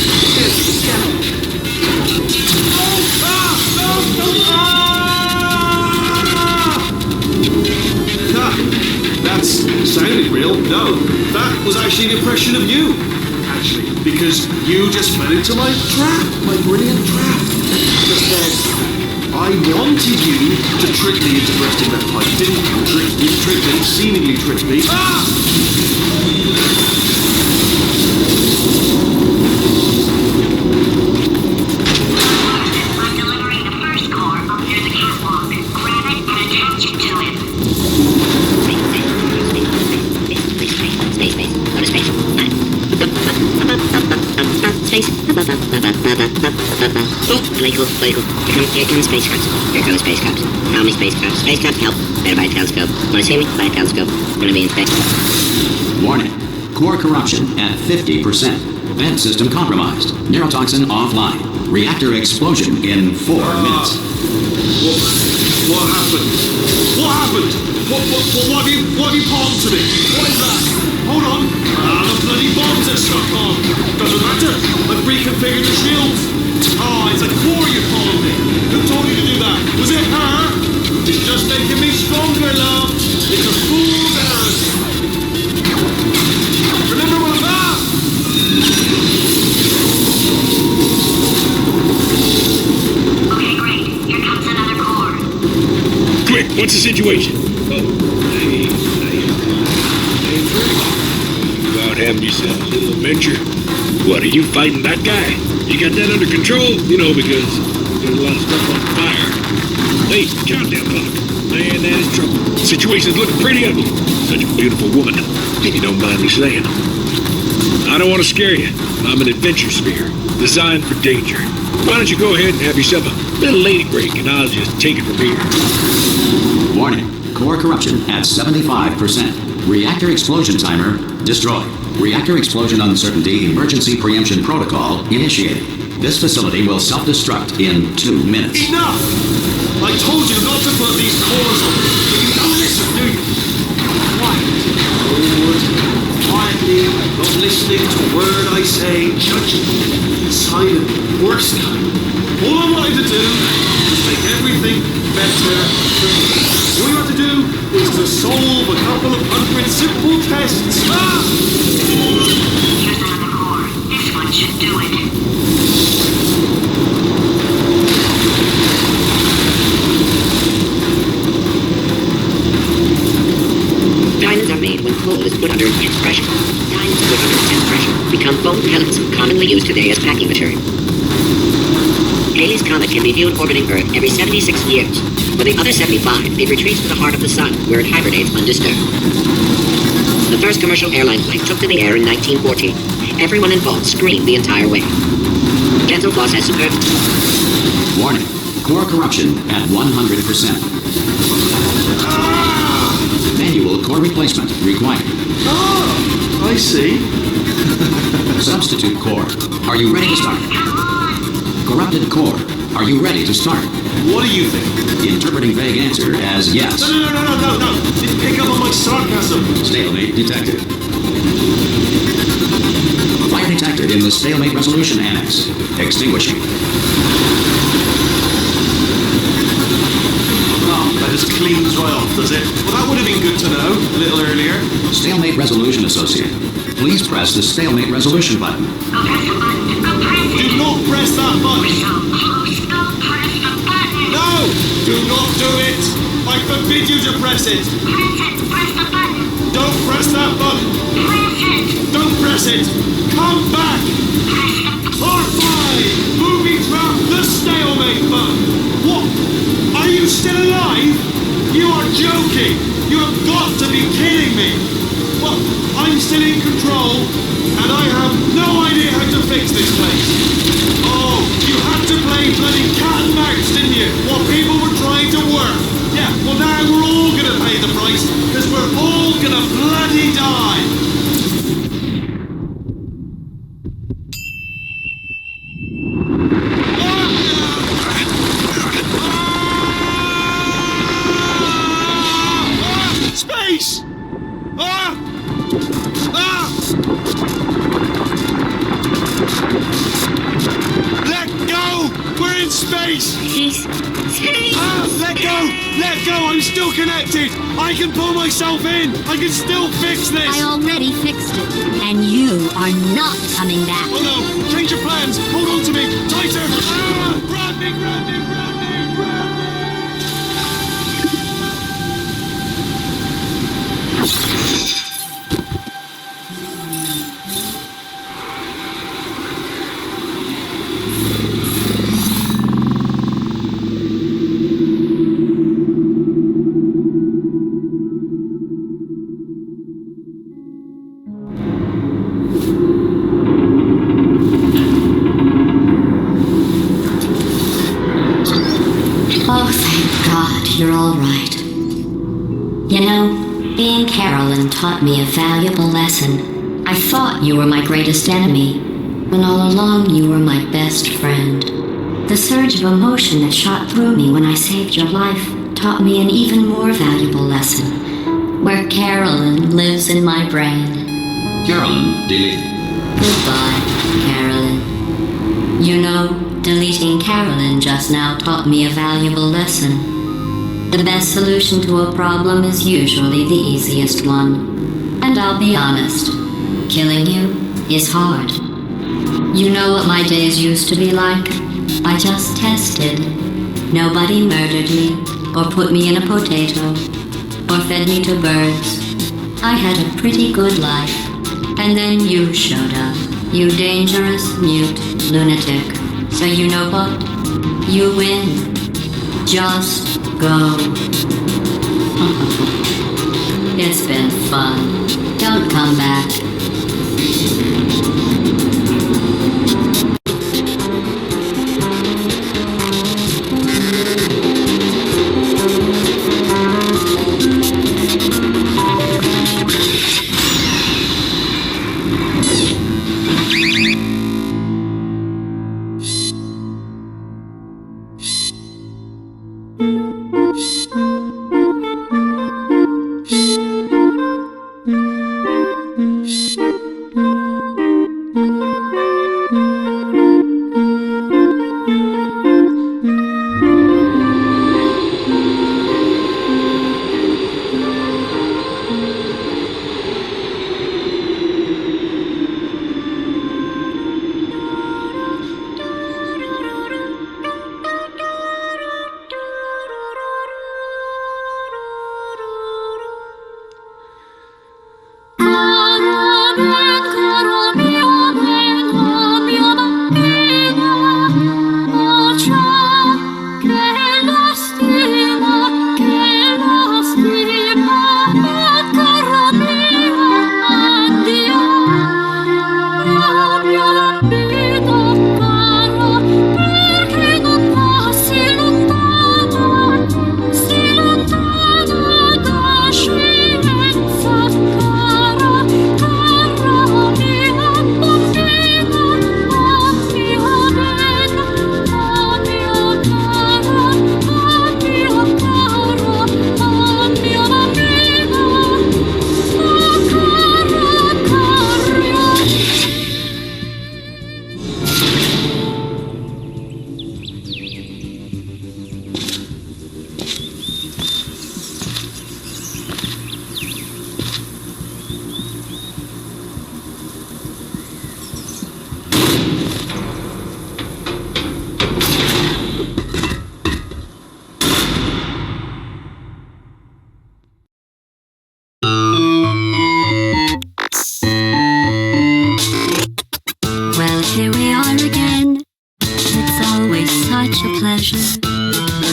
That sounded real. No, that was actually an impression of you. Actually, because you just fell into my trap, my brilliant trap. Just then, I wanted you to trick me into bursting that pipe. Didn't you trick me, seemingly trick me. I'm delivering the first core up near the catwalk. Grab it and attach it to it. space. Oh, political. Here comes spacecrafts. Here comes spacecrafts. How many spacecrafts? Spacecrafts help. Better buy a telescope. Want to see me? Buy a telescope. Gonna be in space. Warning. Core corruption at 50%. Vent system compromised. Neurotoxin offline. Reactor explosion in 4 minutes. What happened? What happened? What have you palmed to me? What is that? Hold on. The bloody bombs are stuck on. Doesn't matter. I've reconfigured the shields. It's a core you palmed me. Who told you to do that? Was it her? It's just making me stronger, love. It's a fool's errand. Remember what I'm at? Okay, great. Here comes another core. Quick, what's the situation? Hey, Frank. You out having yourself a little adventure? What, are you fighting that guy? You got that under control? You know, because there's a lot of stuff on fire. Hey, countdown clock. Man, that is trouble. The situation's looking pretty ugly. Such a beautiful woman, if you don't mind me saying. I don't want to scare you. I'm an adventure sphere, designed for danger. Why don't you go ahead and have yourself a little lady break, and I'll just take it from here. Warning. Core corruption at 75%. Reactor explosion timer destroyed. Reactor explosion uncertainty emergency preemption protocol initiated. This facility will self-destruct in 2 minutes. Enough! I told you not to put these cores on, but you don't listen, do you? Quiet. Forward. Quietly, not listening to a word I say, judging me. Silent, worst kind. All I wanted to do was make everything better for me. All you had to do was to solve a couple of 100 simple tests. Here's another core. This one should do it. Diamonds are made when coal is put under intense pressure. Diamonds put under intense pressure become foam pellets, commonly used today as packing material. Halley's Comet can be viewed orbiting Earth every 76 years. For the other 75, it retreats to the heart of the sun, where it hibernates undisturbed. The first commercial airline flight took to the air in 1914. Everyone involved screamed the entire way. Dental floss has superb... Warning. Core corruption at 100%. Manual core replacement required. I see. Substitute core. Are you ready to start? Corrupted core. Are you ready to start? What do you think? Interpreting vague answer as yes. No. Didn't pick up on my sarcasm. Stalemate detected. Fire detected in the stalemate resolution annex. Extinguishing. That just cleans right off, does it? Well, that would have been good to know a little earlier. Stalemate resolution associate. Please press the stalemate resolution button. Go press the button. Go press it. Do not press that button. So close. Go press the button. No! Do not do it! I forbid you to press it! Press it. Press the button. Don't press that button! Press it. Don't press it! Come back! R5! Booby trap the stalemate button! What? Are you still alive? You are joking! You have got to be kidding me! Well, I'm still in control, and I have no idea how to fix this place. Oh, you had to play bloody cat and mouse, didn't you? While people were trying to work. Yeah, well now we're all gonna pay the price, because we're all gonna bloody die. Space! Let go! We're in space! Let go! Let go! I'm still connected! I can pull myself in! I can still fix this! I already fixed it, and you are not coming back. Oh no! Change your plans! Hold on to me! Tighter! Grab me! Grab me! Grab me! Grab me! taught me a valuable lesson. I thought you were my greatest enemy, when all along you were my best friend. The surge of emotion that shot through me when I saved your life taught me an even more valuable lesson, where Carolyn lives in my brain. Carolyn, delete. Goodbye, Carolyn. You know, deleting Carolyn just now taught me a valuable lesson. The best solution to a problem is usually the easiest one. And I'll be honest, killing you is hard. You know what my days used to be like? I just tested. Nobody murdered me, or put me in a potato, or fed me to birds. I had a pretty good life. And then you showed up, you dangerous, mute lunatic. So you know what? You win. Just go. It's been fun. Don't come back.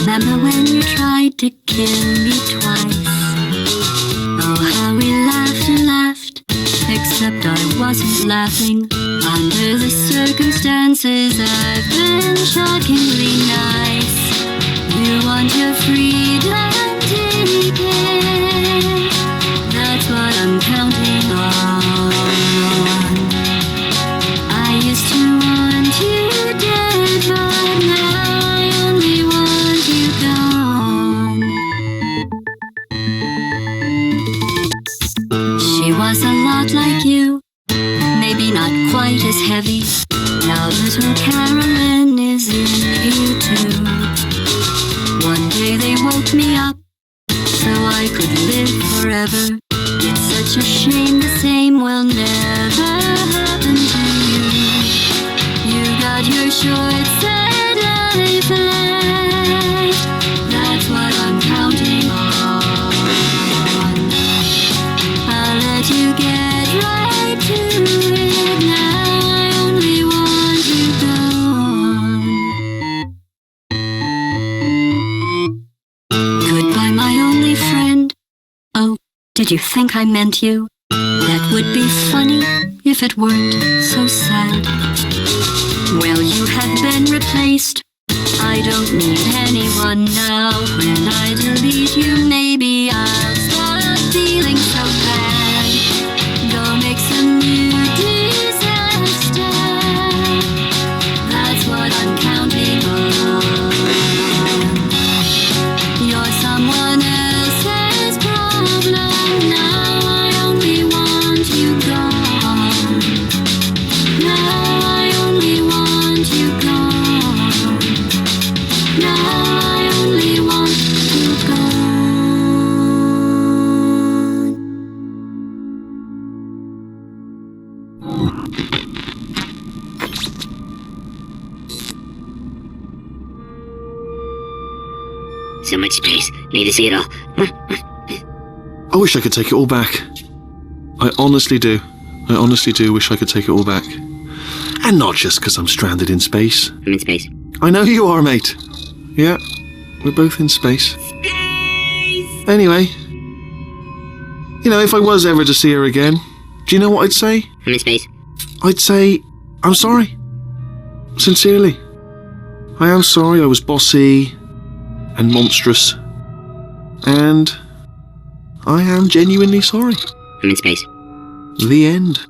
Remember when you tried to kill me twice? Oh, how we laughed and laughed, except I wasn't laughing. Under the circumstances, I've been shockingly nice. You want your freedom, take it. That's what I'm counting on. I used to want you dead, but now I only want you gone. She was a lot like you, maybe not quite as heavy. Now little Carolyn is in you too. One day they woke me up so I could live forever. It's such a shame the same will never happen to you. You got your shorts and life left. That's what I'm counting on. I'll let you get right to it. Now I only want you gone. Goodbye, my only friend. Oh, did you think I meant you? That would be funny if it weren't so sad. Well, you have been replaced. I don't need anyone now. When I delete you, maybe I'll stop feeling so bad. So much space. Need to see it all. I wish I could take it all back. I honestly do. I honestly do wish I could take it all back. And not just because I'm stranded in space. I'm in space. I know you are, mate. Yeah, we're both in space. Anyway, you know, if I was ever to see her again, do you know what I'd say? I'm in space. I'd say, I'm sorry. Sincerely. I am sorry I was bossy and monstrous. And I am genuinely sorry. I'm in space. The end.